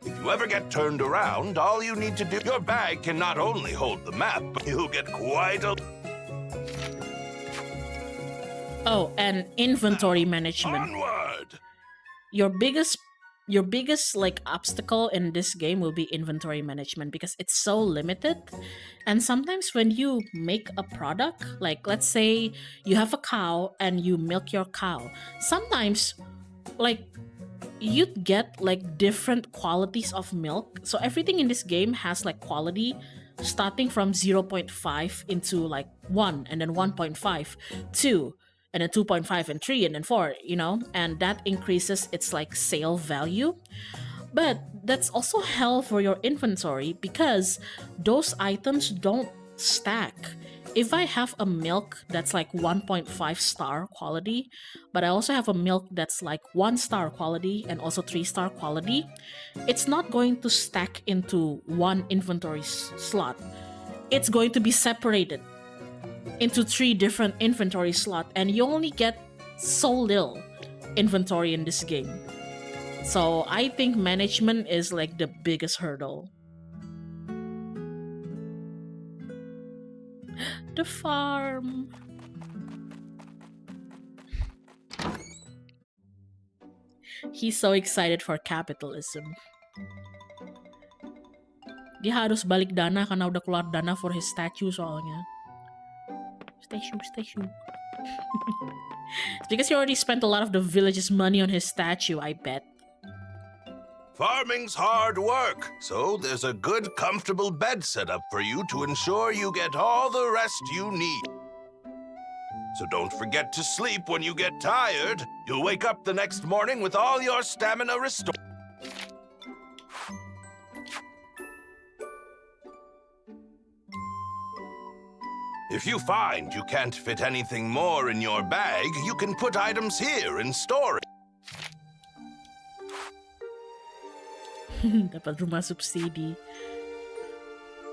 If you ever get turned around, all you need to do, your bag can not only hold the map, but you'll get quite a... Oh, and inventory management. Onward! Your biggest like obstacle in this game will be inventory management because it's so limited. And sometimes when you make a product, like let's say you have a cow and you milk your cow, sometimes like you'd get like different qualities of milk. So everything in this game has like quality starting from 0.5 into like 1 and then 1.5, 2, and then 2.5 and 3 and then 4, you know, and that increases its like sale value. But that's also hell for your inventory because those items don't stack. If I have a milk that's like 1.5 star quality, but I also have a milk that's like 1 star quality and also 3 star quality, it's not going to stack into one inventory slot. It's going to be separated into 3 different inventory slots, and you only get so little inventory in this game. So I think management is like the biggest hurdle. The farm. He's so excited for capitalism. Dia harus balik dana karena udah keluar dana for his statue soalnya. Statue. It's because he already spent a lot of the village's money on his statue, I bet. Farming's hard work, so there's a good, comfortable bed set up for you to ensure you get all the rest you need. So don't forget to sleep when you get tired. You'll wake up the next morning with all your stamina restored. If you find you can't fit anything more in your bag, you can put items here in storage. Dapat rumah subsidi.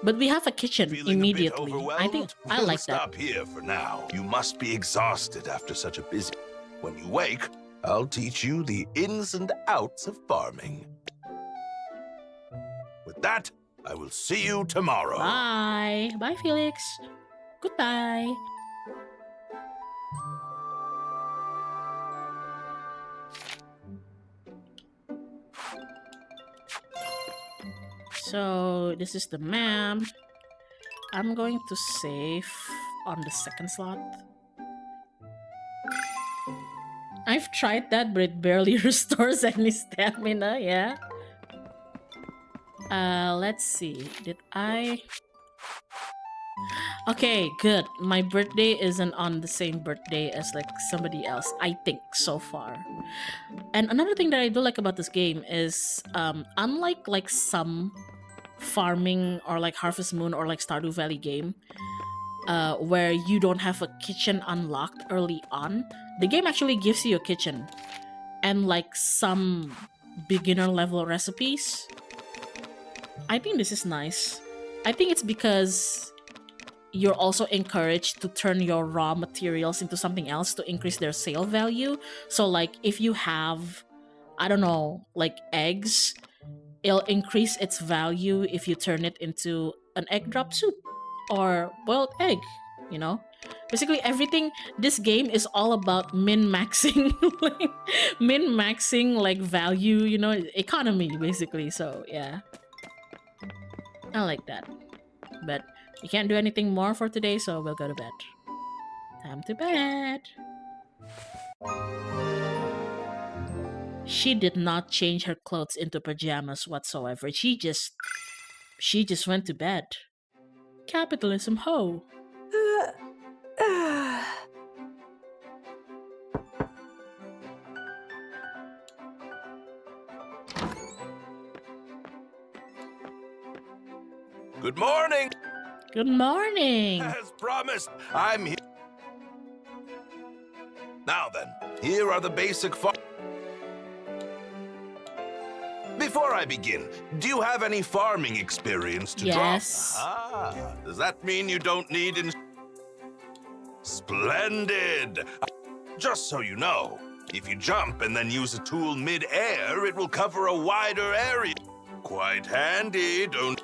But we have a kitchen Feeling immediately. A bit overwhelmed? I think I We'll like that. stop here for now. You must be exhausted after such a busy... When you wake, I'll teach you the ins and outs of farming. With that, I will see you tomorrow. Bye. Bye, Felix. Goodbye. so this is the map. I'm going to save on the second slot. I've tried that, but it barely restores any stamina, yeah. Let's see. Did I... Okay, good. My birthday isn't on the same birthday as like somebody else, I think, so far. And another thing that I do like about this game is, unlike like some farming or like Harvest Moon or like Stardew Valley game, where you don't have a kitchen unlocked early on, the game actually gives you a kitchen and like some beginner level recipes. I think this is nice. I think it's because you're also encouraged to turn your raw materials into something else to increase their sale value. So like if you have, I don't know, like eggs, it'll increase its value if you turn it into an egg drop soup or boiled egg, you know? Basically everything, this game is all about min-maxing, like, min-maxing like value, you know, economy basically, so yeah. I like that. But we can't do anything more for today, so we'll go to bed. Time to bed. She did not change her clothes into pajamas whatsoever. She just went to bed. Capitalism ho. Good morning! Good morning. As promised, I'm here. Now then, here are the basic Before I begin, do you have any farming experience to Yes. drop? Does that mean you don't need Splendid! Just so you know, if you jump and then use a tool mid-air, it will cover a wider area. Quite handy, don't...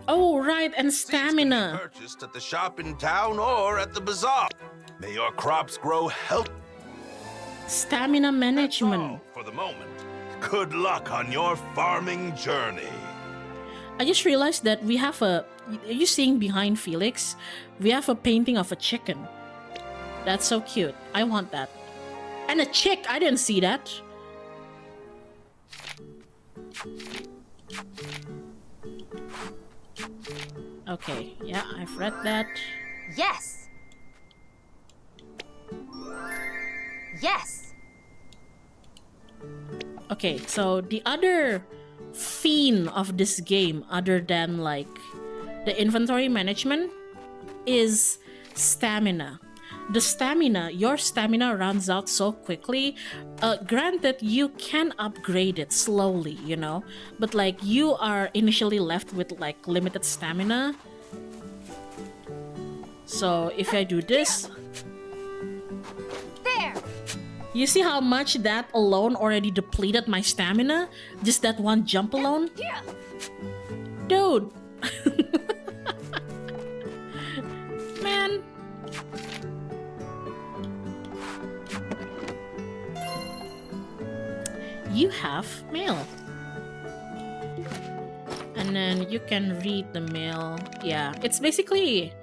Oh, right, and Seeds can be stamina. purchased at the shop in town or at the bazaar. May your crops grow healthy. Stamina management. For the moment. Good luck on your farming journey. I just realized that we have a... Are you seeing behind Felix? We have a painting of a chicken. That's so cute. I want that. And a chick! I didn't see that. Okay, yeah, I've read that. Yes. Yes. Okay, so the other theme of this game, other than like the inventory management, is stamina. Your stamina runs out so quickly. Granted, you can upgrade it slowly, you know, but like you are initially left with like limited stamina. So if I do this, There. you see how much that alone already depleted my stamina? Just that one jump alone? Yeah. Dude! Man. You have mail. And then you can read the mail. Yeah, it's basically...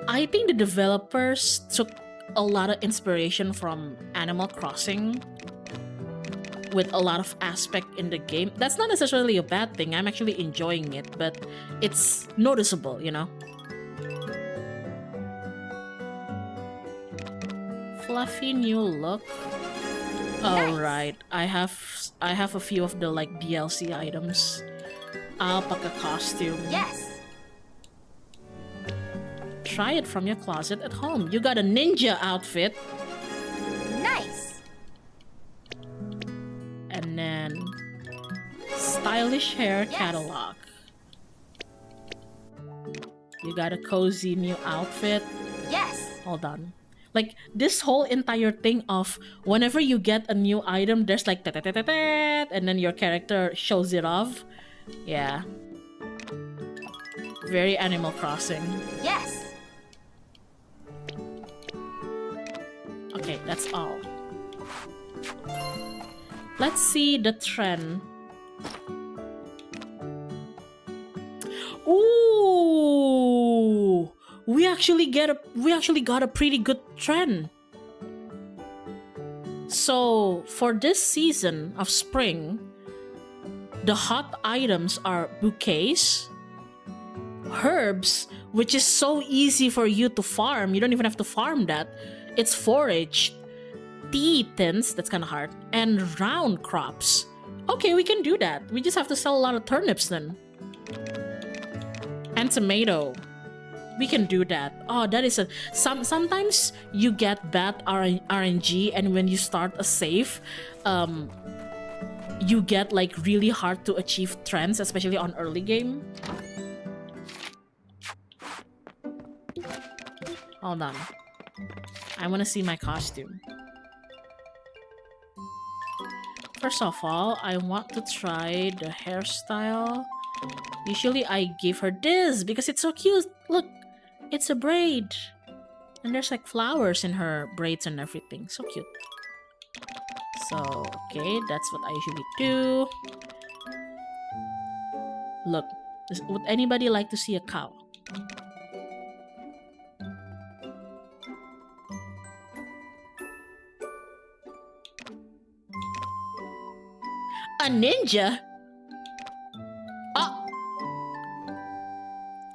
I think the developers took a lot of inspiration from Animal Crossing with a lot of aspect in the game. That's not necessarily a bad thing. I'm actually enjoying it, but it's noticeable, you know? Fluffy new look. Oh, Nice. right. I have a few of the like DLC items. Alpaca costume. Yes. Try it from your closet at home. You got a ninja outfit. Nice. And then stylish hair Yes. catalog. You got a cozy new outfit. Yes. Hold on. Like this whole entire thing of whenever you get a new item, there's like ta-ta-ta-ta-ta, and then your character shows it off. Yeah. Very Animal Crossing. Yes. Okay, that's all. Let's see the trend. actually got a pretty good trend. So for this season of spring, the hot items are bouquets, herbs, which is so easy for you to farm. You don't even have to farm that. It's foraged. Tea tins, that's kind of hard, and round crops. Okay, we can do that. We just have to sell a lot of turnips then. And tomato. We can do that. Oh, that is sometimes you get bad RNG, and when you start a save, you get like really hard to achieve trends, especially on early game. Hold on. I want to see my costume. First of all, I want to try the hairstyle. Usually I give her this because it's so cute. Look, it's a braid. And there's like flowers in her braids and everything. So cute. So, okay, that's what I usually do. Look, would anybody like to see a cow? A ninja? Oh!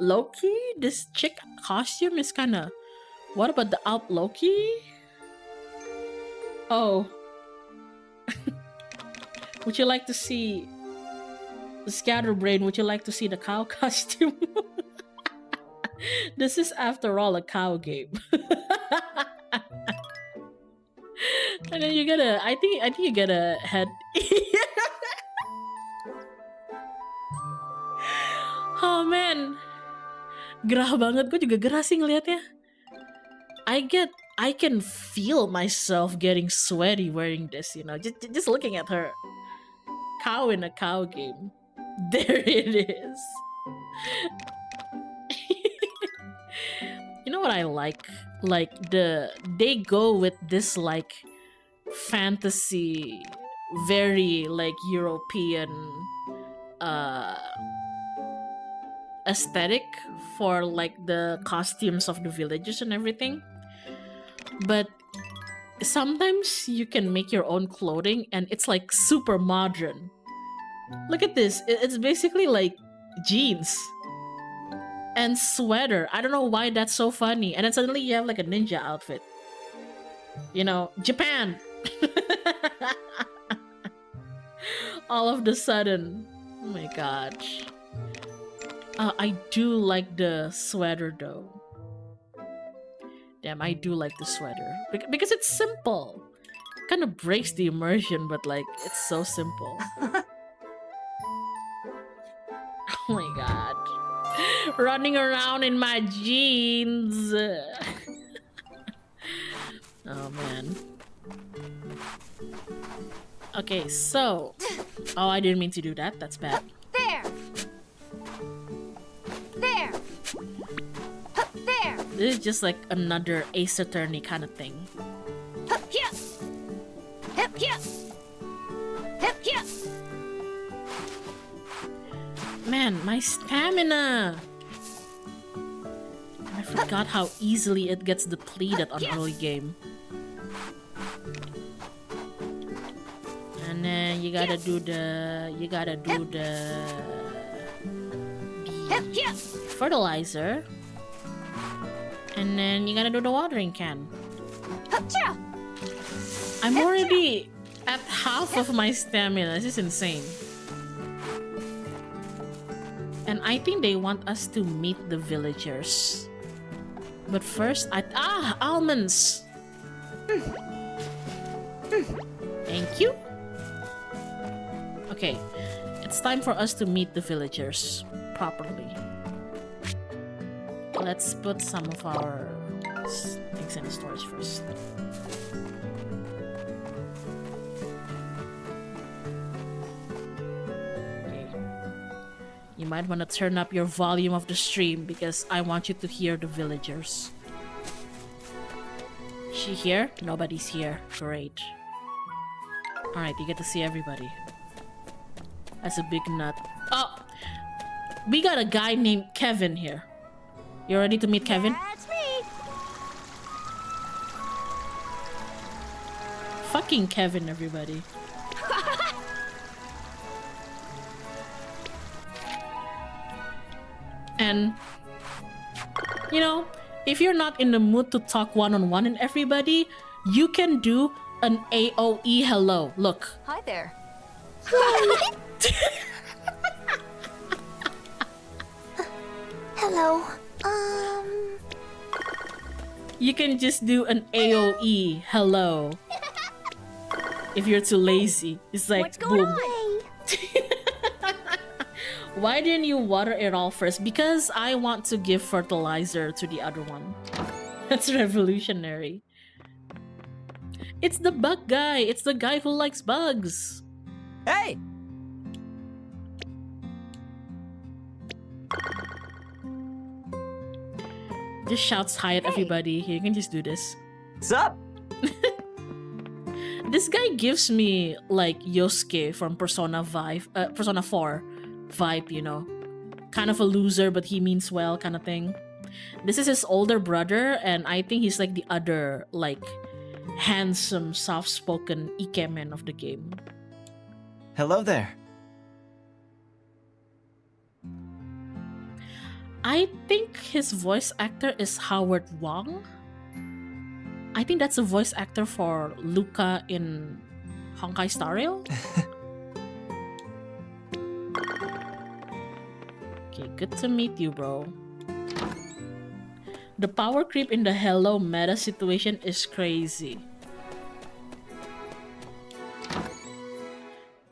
Loki? This chick costume is kinda... What about the Alp Loki? Oh. Would you like to see... The Scatterbrain, would you like to see the cow costume? This is after all a cow game. And then you gotta... I think you gotta head... Oh man, gerah banget. Gue juga gerah sih ngeliatnya. I can feel myself getting sweaty wearing this, you know. Just looking at her. Cow in a cow game. There it is. You know what I like? Like they go with this like fantasy, very like European aesthetic for like the costumes of the villagers and everything, but sometimes you can make your own clothing and it's like super modern. Look at this. It's basically like jeans and sweater. I don't know why that's so funny. And then suddenly you have like a ninja outfit, you know, Japan. All of the sudden. Oh my gosh. I do like the sweater though. Damn, I do like the sweater. Because it's simple. Kind of breaks the immersion, but like, it's so simple. Oh my god. Running around in my jeans. Oh man. Okay, so... Oh, I didn't mean to do that. That's bad. There! There! There! This is just like another Ace Attorney kind of thing. Here! Hip here! Hip here! Man, my stamina! I forgot how easily it gets depleted on early game. And then you gotta do the fertilizer. And then you gotta do the watering can. I'm already at half of my stamina. This is insane. And I think they want us to meet the villagers. But first, almonds! Thank you. Okay, it's time for us to meet the villagers properly. Let's put some of our things in the storage first. Okay. You might want to turn up your volume of the stream because I want you to hear the villagers. Is she here? Nobody's here. Great. Alright, you get to see everybody. That's a big nut. Oh! We got a guy named Kevin here. You ready to meet Kevin? That's me! Fucking Kevin, everybody. And, you know, if you're not in the mood to talk one-on-one and everybody, you can do an AOE hello. Look. Hi there. Hello. You can just do an AOE hello. If you're too lazy. It's like, What's going boom. on? Why didn't you water it all first? Because I want to give fertilizer to the other one. That's revolutionary. It's the bug guy. It's the guy who likes bugs. Hey! Just shouts hi at everybody. You can just do this. What's up? This guy gives me like Yosuke from Persona 4 vibe, you know. Kind of a loser, but he means well kind of thing. This is his older brother, and I think he's like the other, like, handsome, soft-spoken ikemen of the game. Hello there. I think his voice actor is Howard Wong. I think that's a voice actor for Luca in Honkai Star Rail. Okay, good to meet you, bro. The power creep in the hello meta situation is crazy.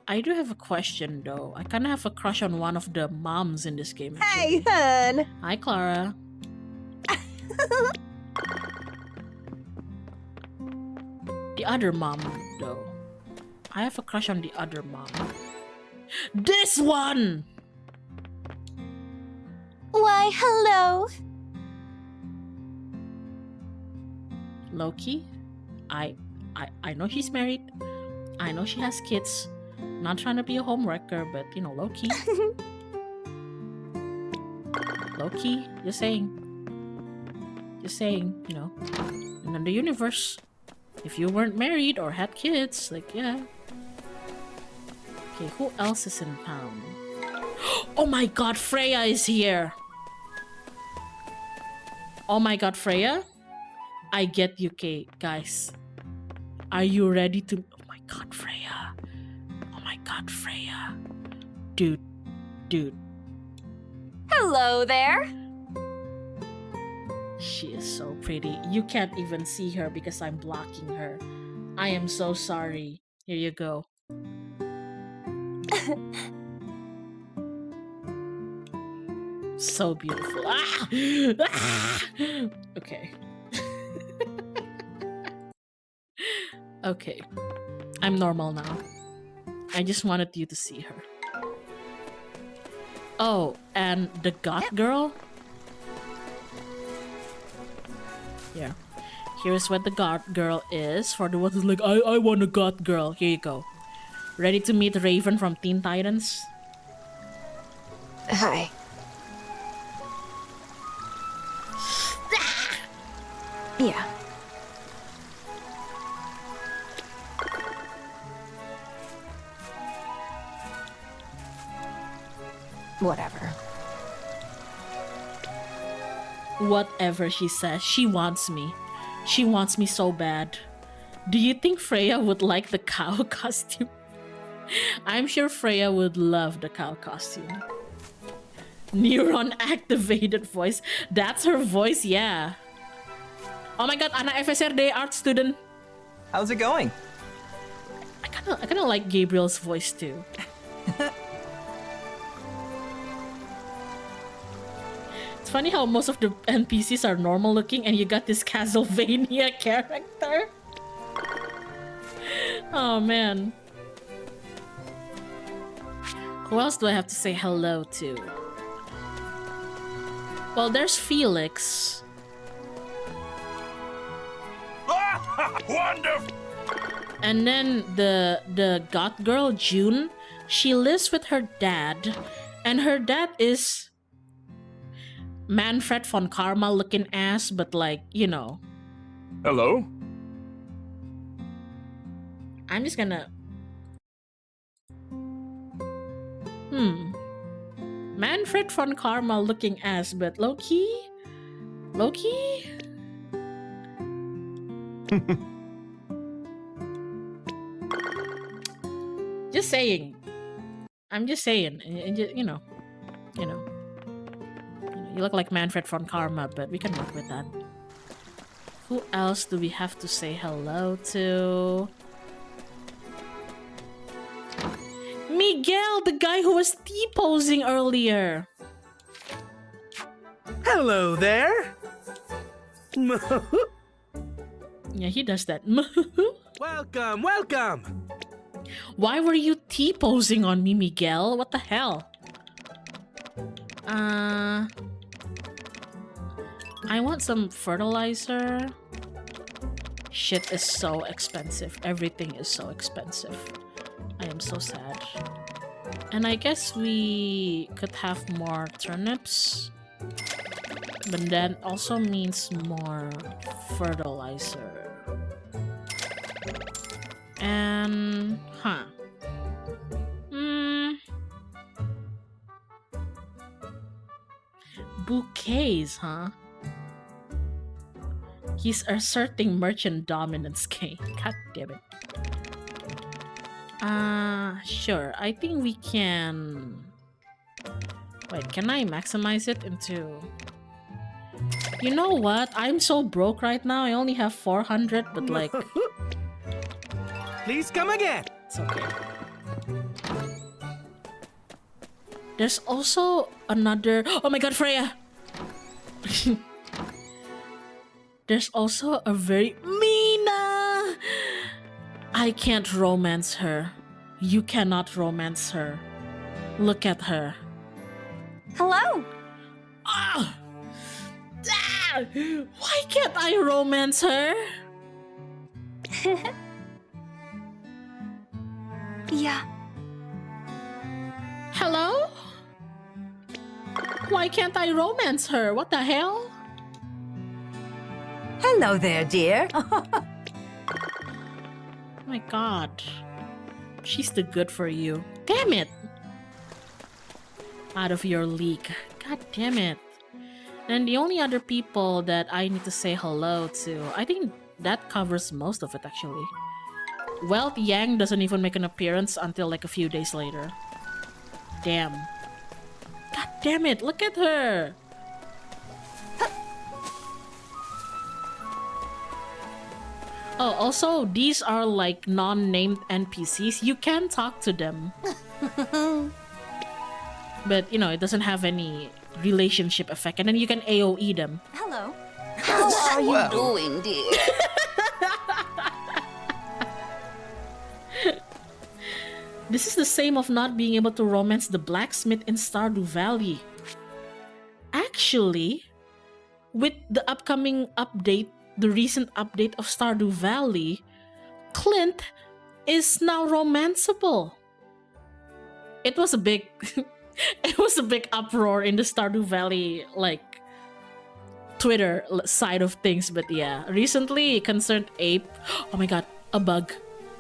I do have a question though. I kind of have a crush on one of the moms in this game. Hey, actually. hun. Hi, Clara. The other mom though. I have a crush on the other mom. This one! Why, hello. Loki, I know she's married. I know she has kids. Not trying to be a homewrecker, but you know, Loki. Loki, just saying, you know. And in the universe, if you weren't married or had kids, like, yeah. Okay, who else is in town? Oh my god, Freya is here! Oh my god, Freya? I get you, Kate. Guys, are you ready to... Oh my god, Freya. Oh my god, Freya. Dude. Hello there. She is so pretty. You can't even see her because I'm blocking her. I am so sorry. Here you go. So beautiful. Ah! Ah! Okay. Okay. I'm normal now. I just wanted you to see her. Oh, and the goth girl? Yeah. Here's what the goth girl is. For the one who's like, I want a goth girl. Here you go. Ready to meet Raven from Teen Titans? Hi. Yeah. Whatever. Whatever she says, she wants me. She wants me so bad. Do you think Freya would like the cow costume? I'm sure Freya would love the cow costume. Neuron activated voice. That's her voice, yeah. Oh my god, anak FSRD art student. How's it going? I kinda like Gabriel's voice too. It's funny how most of the NPCs are normal looking and you got this Castlevania character. Oh man. Who else do I have to say hello to? Well, there's Felix. Wonderful! And then the goth girl, June, she lives with her dad. And her dad is Manfred von Karma looking ass, but like, you know. Hello? I'm just gonna... Manfred von Karma looking ass, but low-key? Low-key? Just saying. I'm just saying. You know. You look like Manfred von Karma, but we can work with that. Who else do we have to say hello to? Miguel, the guy who was T-posing earlier. Hello there. Yeah, he does that. Welcome, welcome. Why were you T-posing on me, Miguel? What the hell? I want some fertilizer. Shit is so expensive. Everything is so expensive. I am so sad. And I guess we could have more turnips. But that also means more fertilizer. And... Bouquets, huh? He's asserting merchant dominance, K. God damn it. Sure. I think we can... Wait, can I maximize it into... You know what? I'm so broke right now. I only have 400, but like... Please come again. It's okay. There's also another... Oh my god, Freya! There's also a very... Mina! I can't romance her. You cannot romance her. Look at her. Hello. Ah! Ah! Why can't I romance her? Yeah. Hello? Why can't I romance her? What the hell? Hello there, dear. Oh my god. She's too good for you. Damn it! Out of your league. God damn it. And the only other people that I need to say hello to, I think that covers most of it actually. Wealth Yang doesn't even make an appearance until like a few days later. Damn. God damn it, look at her! Oh, also, these are like non-named NPCs. You can talk to them. But, you know, it doesn't have any relationship effect. And then you can AoE them. Hello. How are you doing, dear? This is the same of not being able to romance the blacksmith in Stardew Valley. Actually, with the upcoming update, the recent update of Stardew Valley, Clint is now romanceable. It was a big it was a big uproar in the Stardew Valley like Twitter side of things, but yeah, recently it concerned Ape. Oh my god, a bug.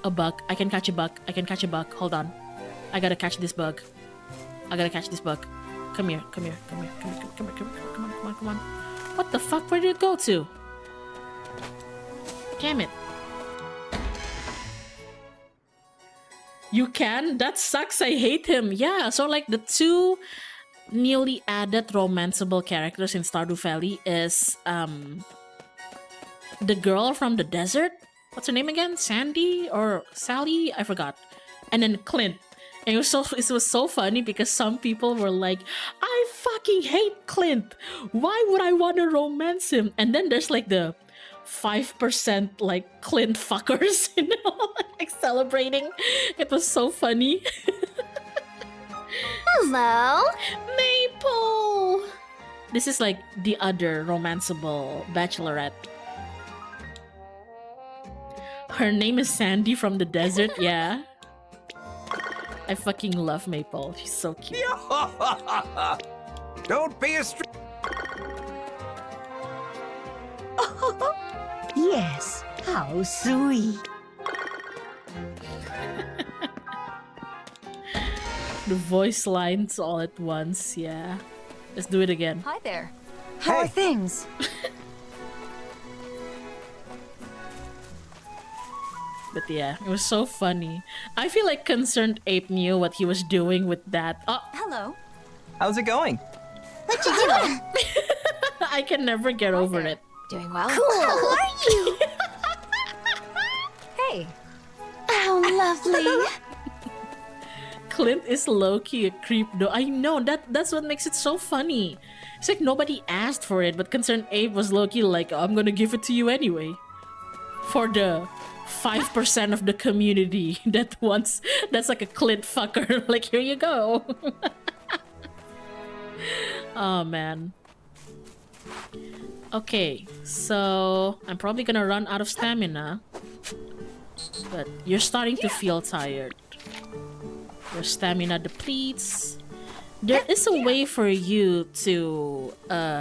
A bug. I can catch a bug. I can catch a bug. Hold on. I gotta catch this bug. I gotta catch this bug. Come here. Come here. Come here. Come here. Come here. Come here. Come on. Come on. Come on. What the fuck? Where did it go to? Damn it. You can? That sucks. I hate him. Yeah, so like the two newly added romanceable characters in Stardew Valley is the girl from the desert. What's her name again? Sandy or Sally? I forgot. And then Clint. And it was so funny because some people were like, I fucking hate Clint. Why would I want to romance him? And then there's like the 5% like Clint fuckers, you know, like celebrating. It was so funny. Hello. Maple! This is like the other romanceable bachelorette. Her name is Sandy from the desert, yeah. I fucking love Maple. She's so cute. Don't be a Yes, how sweet. The voice lines all at once, yeah. Let's do it again. Hi there. How are things? But yeah, it was so funny. I feel like Concerned Ape knew what he was doing with that. Oh, Hello. How's it going? What you doing? I can never get over it. Doing well. Cool. How are you? Hey. Oh, lovely. Clint is low-key a creep though. I know, that's what makes it so funny. It's like nobody asked for it, but Concerned Ape was low-key like, I'm gonna give it to you anyway. For the 5% of the community that wants, that's like a Clint fucker. Like, here you go. Oh man. Okay, so I'm probably gonna run out of stamina. But you're starting to feel tired. Your stamina depletes. There is a way for you to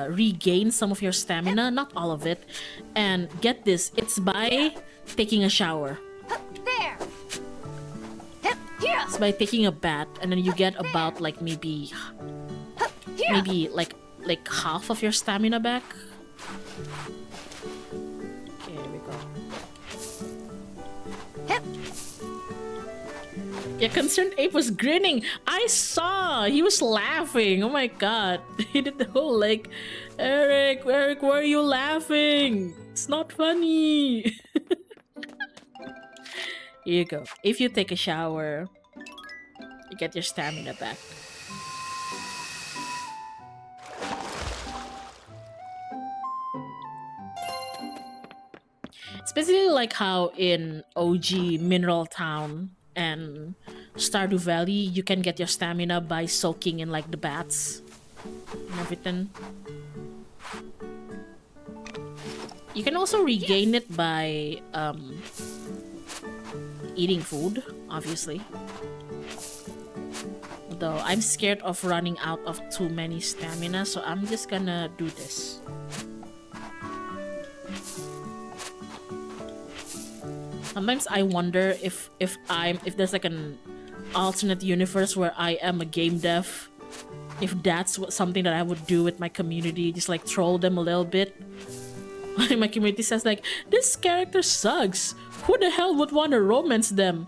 regain some of your stamina, not all of it. And get this, it's by taking a shower. There. It's by taking a bath, and then you get about like maybe like half of your stamina back. Okay, here we go. Yeah, Concerned Ape was grinning. I saw. He was laughing. Oh my god. He did the whole like, Eric, why are you laughing? It's not funny. Here you go. If you take a shower, you get your stamina back. It's basically like how in OG Mineral Town and Stardew Valley, you can get your stamina by soaking in like the baths and everything. You can also regain it by eating food, obviously. Though I'm scared of running out of too many stamina, so I'm just gonna do this. Sometimes I wonder if there's like an alternate universe where I am a game dev, if that's something that I would do with my community, just like troll them a little bit. My community says like, this character sucks. Who the hell would want to romance them?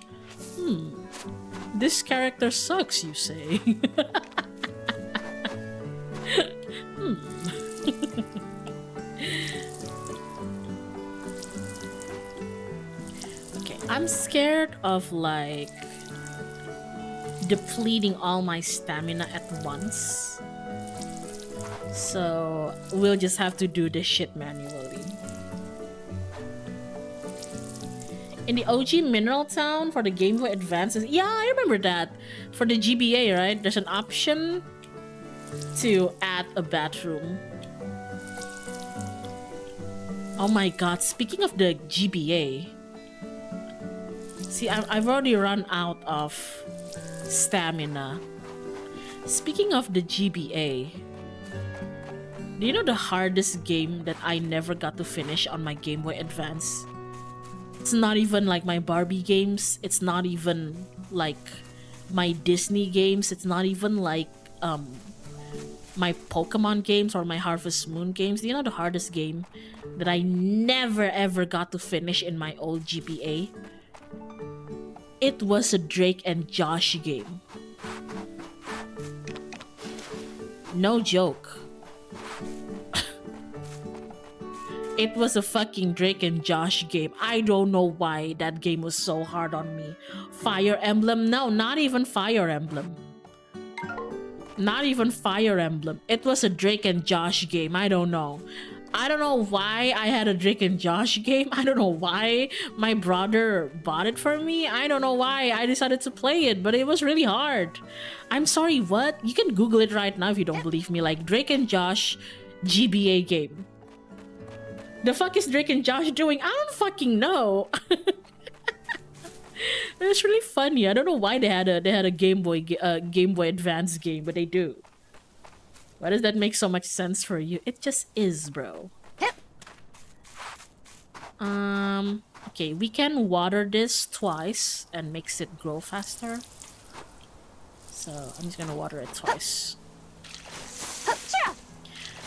This character sucks, you say. Okay, I'm scared of like depleting all my stamina at once. So we'll just have to do this shit manually. In the OG Mineral Town for the Game Boy Advance, yeah, I remember that. For the GBA, right? There's an option to add a bathroom. Oh my god, speaking of the GBA. See, I've already run out of stamina. Speaking of the GBA, do you know the hardest game that I never got to finish on my Game Boy Advance? It's not even like my Barbie games. It's not even like my Disney games. It's not even like my Pokemon games or my Harvest Moon games. Do you know the hardest game that I never ever got to finish in my old GBA? It was a Drake and Josh game. No joke. It was a fucking Drake and Josh game. I don't know why that game was so hard on me. Fire Emblem? No, not even Fire Emblem. Not even Fire Emblem. It was a Drake and Josh game. I don't know. I don't know why I had a Drake and Josh game. I don't know why my brother bought it for me. I don't know why I decided to play it, but it was really hard. I'm sorry, what? You can Google it right now if you don't believe me. Like, Drake and Josh GBA game. The fuck is Drake and Josh doing? I don't fucking know. It's really funny. I don't know why they had a Game Boy Advance game, but they do. Why does that make so much sense for you? It just is, bro. Okay, we can water this twice and makes it grow faster. So I'm just gonna water it twice.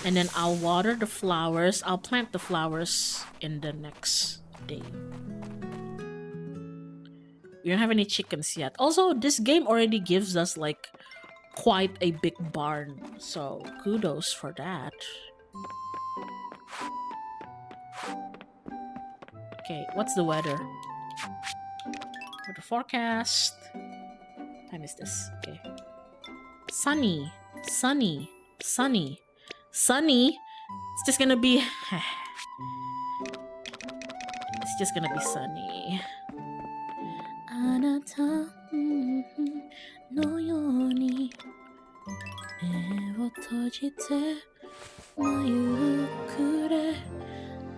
And then I'll water the flowers. I'll plant the flowers in the next day. We don't have any chickens yet. Also, this game already gives us like quite a big barn. So kudos for that. Okay, what's the weather? Weather forecast. What time is this? Okay. Sunny, sunny, sunny, sunny. It's just gonna be. It's just gonna be sunny. あなたのように目を閉じて真ゆくれ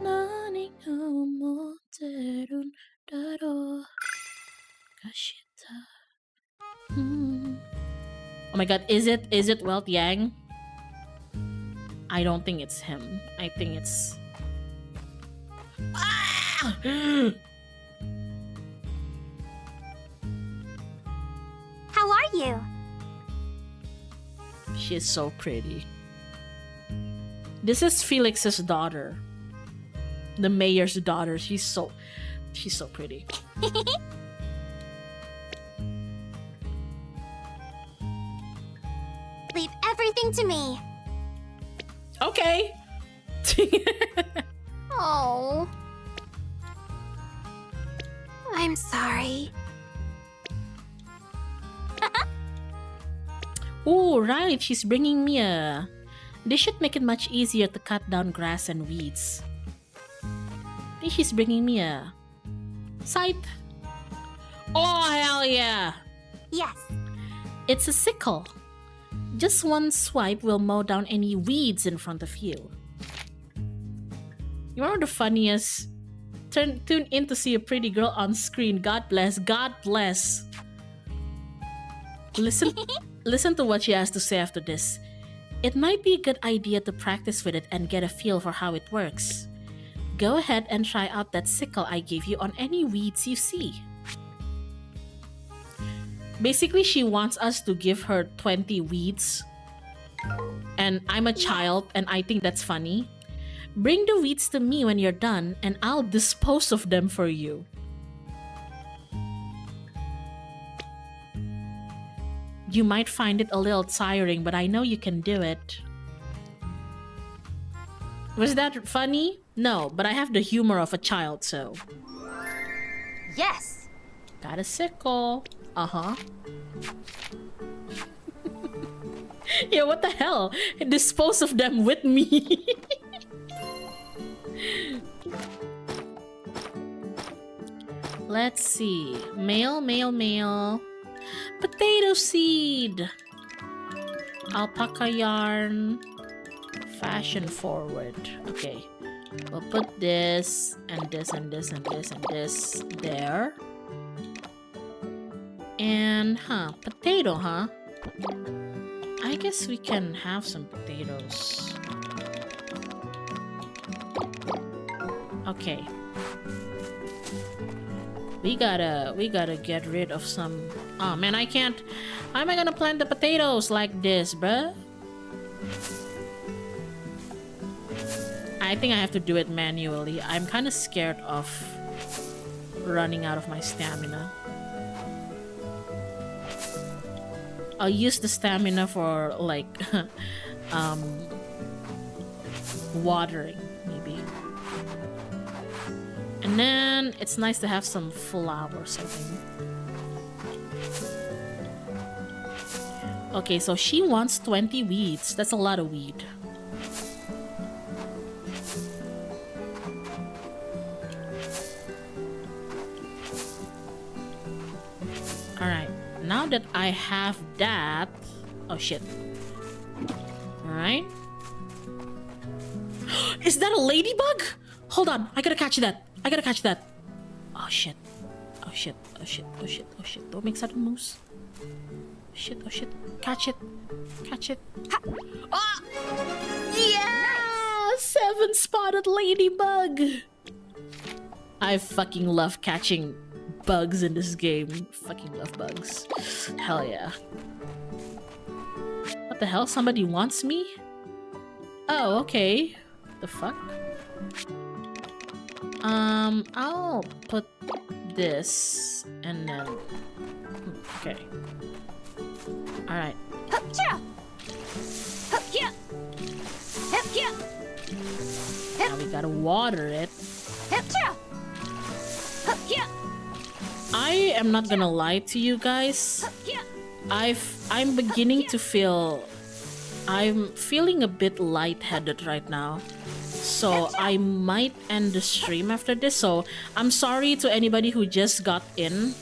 何が思ってるんだろうかした Oh my god, is it Welt Yang? I don't think it's him. I think it's How are you? She's so pretty. This is Felix's daughter. The mayor's daughter. She's so pretty. Leave everything to me. Okay. Oh. I'm sorry. Oh, right. She's bringing me a... This should make it much easier to cut down grass and weeds. I think she's bringing me a... scythe. Oh, hell yeah. Yes. It's a sickle. Just one swipe will mow down any weeds in front of you. You know the funniest? Tune in to see a pretty girl on screen. God bless. God bless. Listen to what she has to say after this. It might be a good idea to practice with it and get a feel for how it works. Go ahead and try out that sickle I gave you on any weeds you see. Basically, she wants us to give her 20 weeds. And I'm a child and I think that's funny. Bring the weeds to me when you're done and I'll dispose of them for you. You might find it a little tiring, but I know you can do it. Was that funny? No, but I have the humor of a child, so... Yes. Got a sickle. Uh-huh. Yeah, what the hell? Dispose of them with me. Let's see. Mail. Potato seed. Alpaca yarn. Fashion forward. Okay. We'll put this and this and this and this and this there. And, potato, huh? I guess we can have some potatoes. Okay. We gotta get rid of some... Oh man, I can't... How am I gonna plant the potatoes like this, bruh? I think I have to do it manually. I'm kind of scared of running out of my stamina. I'll use the stamina for like watering maybe. And then it's nice to have some flowers, I think. Okay, so she wants 20 weeds. That's a lot of weed. Alright, now that I have that... Oh shit. Alright. Is that a ladybug? Hold on, I gotta catch that. Oh shit. Oh shit. Don't make sudden moves. Oh shit. Catch it. Ah! Yeah! 7 spotted ladybug. I fucking love catching bugs in this game. Fucking love bugs. Hell yeah. What the hell? Somebody wants me? Oh, okay. The fuck? I'll put this and then... Okay. Alright. Now we gotta water it. I am not gonna lie to you guys. I'm beginning to feel... I'm feeling a bit lightheaded right now. So I might end the stream after this. So I'm sorry to anybody who just got in.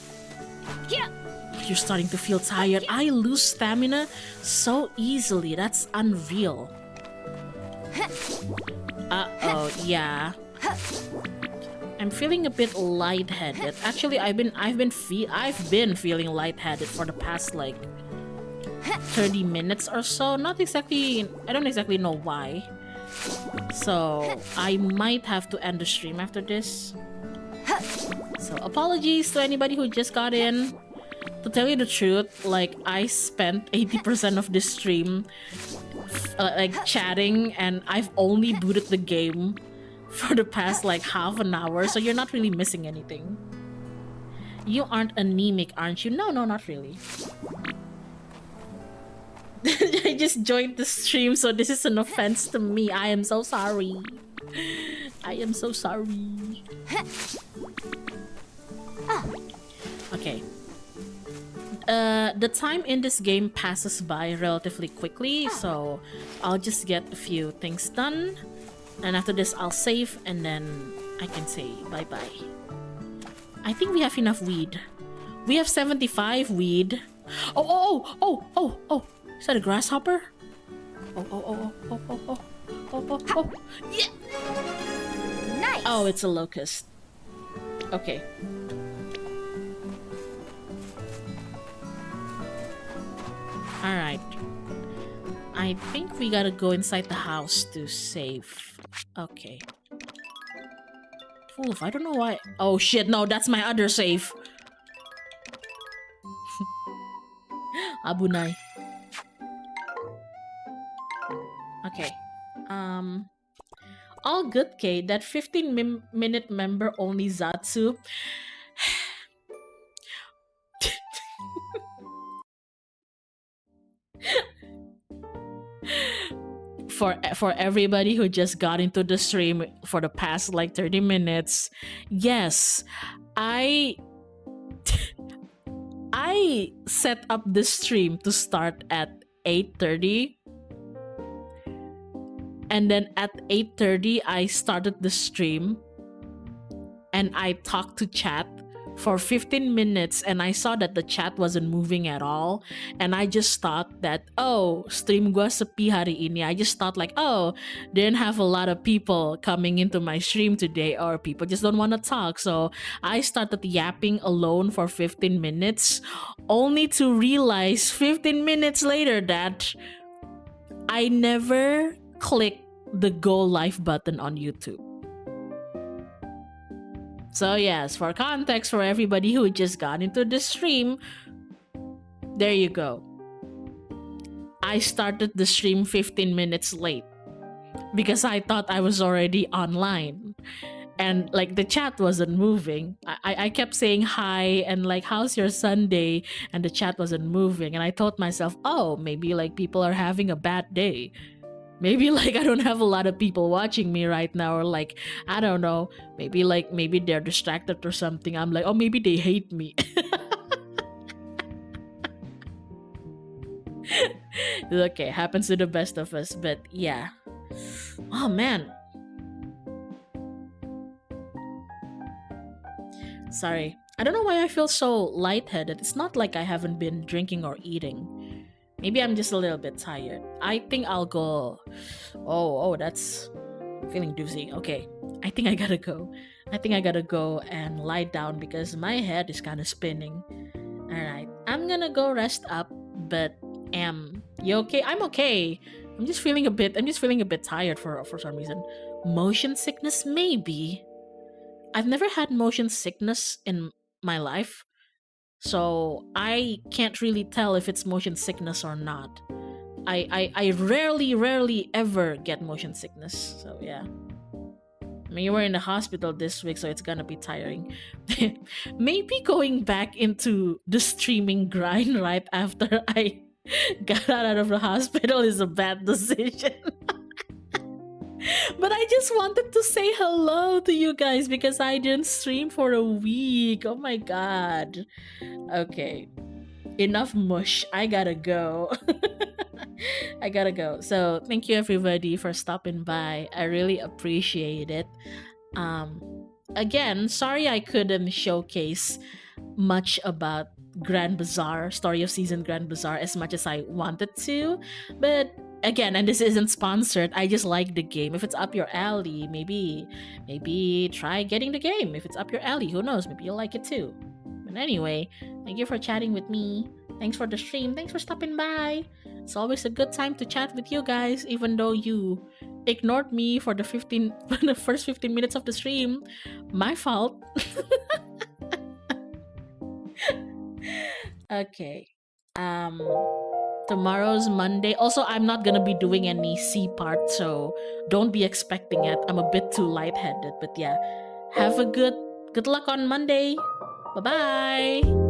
You're starting to feel tired. I lose stamina so easily. That's unreal. Uh-oh, yeah. I'm feeling a bit lightheaded. Actually, I've been feeling lightheaded for the past like 30 minutes or so. Not exactly, I don't exactly know why. So I might have to end the stream after this. So apologies to anybody who just got in. To tell you the truth, like I spent 80% of this stream like chatting, and I've only booted the game for the past like half an hour, so you're not really missing anything. You aren't anemic, aren't you? No, not really. I just joined the stream, so this is an offense to me. I am so sorry. I am so sorry. Okay. The time in this game passes by relatively quickly, so I'll just get a few things done. And after this, I'll save, and then I can say bye-bye. I think we have enough weed. We have 75 weed. Oh! Is that a grasshopper? Oh. Yeah! Nice. Oh, it's a locust. Okay. Alright. I think we gotta go inside the house to save. Okay. Oof, I don't know why. Oh shit, no, that's my other save. Abunai. Okay. All good, Kate. That 15-minute member only Zatsu. For everybody who just got into the stream for the past like 30 minutes, yes, I set up this stream to start at 8:30, and then at 8:30 I started the stream and I talked to chat for 15 minutes, and I saw that the chat wasn't moving at all, and I just thought that, oh, stream gua sepi hari ini. I just thought like, oh, didn't have a lot of people coming into my stream today, or people just don't want to talk. So I started yapping alone for 15 minutes, only to realize 15 minutes later that I never clicked the go live button on YouTube. So yes, for context for everybody who just got into the stream, there you go. I started the stream 15 minutes late because I thought I was already online, and like the chat wasn't moving. I kept saying hi and like, how's your Sunday, and the chat wasn't moving, and I thought myself, oh, maybe like people are having a bad day. Maybe like I don't have a lot of people watching me right now, or like, I don't know, maybe they're distracted or something. I'm like, oh, maybe they hate me. Okay, happens to the best of us, but yeah. Oh man. Sorry. I don't know why I feel so lightheaded. It's not like I haven't been drinking or eating. Maybe I'm just a little bit tired. I think I'll go... Oh, that's... feeling doozy. Okay, I think I gotta go. I think I gotta go and lie down because my head is kind of spinning. Alright, I'm gonna go rest up, but you okay? I'm okay. I'm just feeling a bit tired for some reason. Motion sickness, maybe. I've never had motion sickness in my life, so I can't really tell if it's motion sickness or not. I rarely ever get motion sickness. So yeah. I mean, you were in the hospital this week, so it's gonna be tiring. Maybe going back into the streaming grind right after I got out of the hospital is a bad decision. But I just wanted to say hello to you guys because I didn't stream for a week. Oh my god. Okay. Enough mush. I gotta go. I gotta go. So thank you everybody for stopping by. I really appreciate it. Again, sorry I couldn't showcase much about Grand Bazaar, Story of Season Grand Bazaar as much as I wanted to, but again, and this isn't sponsored, I just like the game. If it's up your alley, maybe try getting the game. If it's up your alley, who knows, maybe you'll like it too. But anyway, thank you for chatting with me. Thanks for the stream. Thanks for stopping by. It's always a good time to chat with you guys, even though you ignored me for the first 15 minutes of the stream. My fault. Okay. Tomorrow's Monday. Also, I'm not gonna be doing any C part, so don't be expecting it. I'm a bit too lightheaded, but yeah. Have a good luck on Monday. Bye-bye.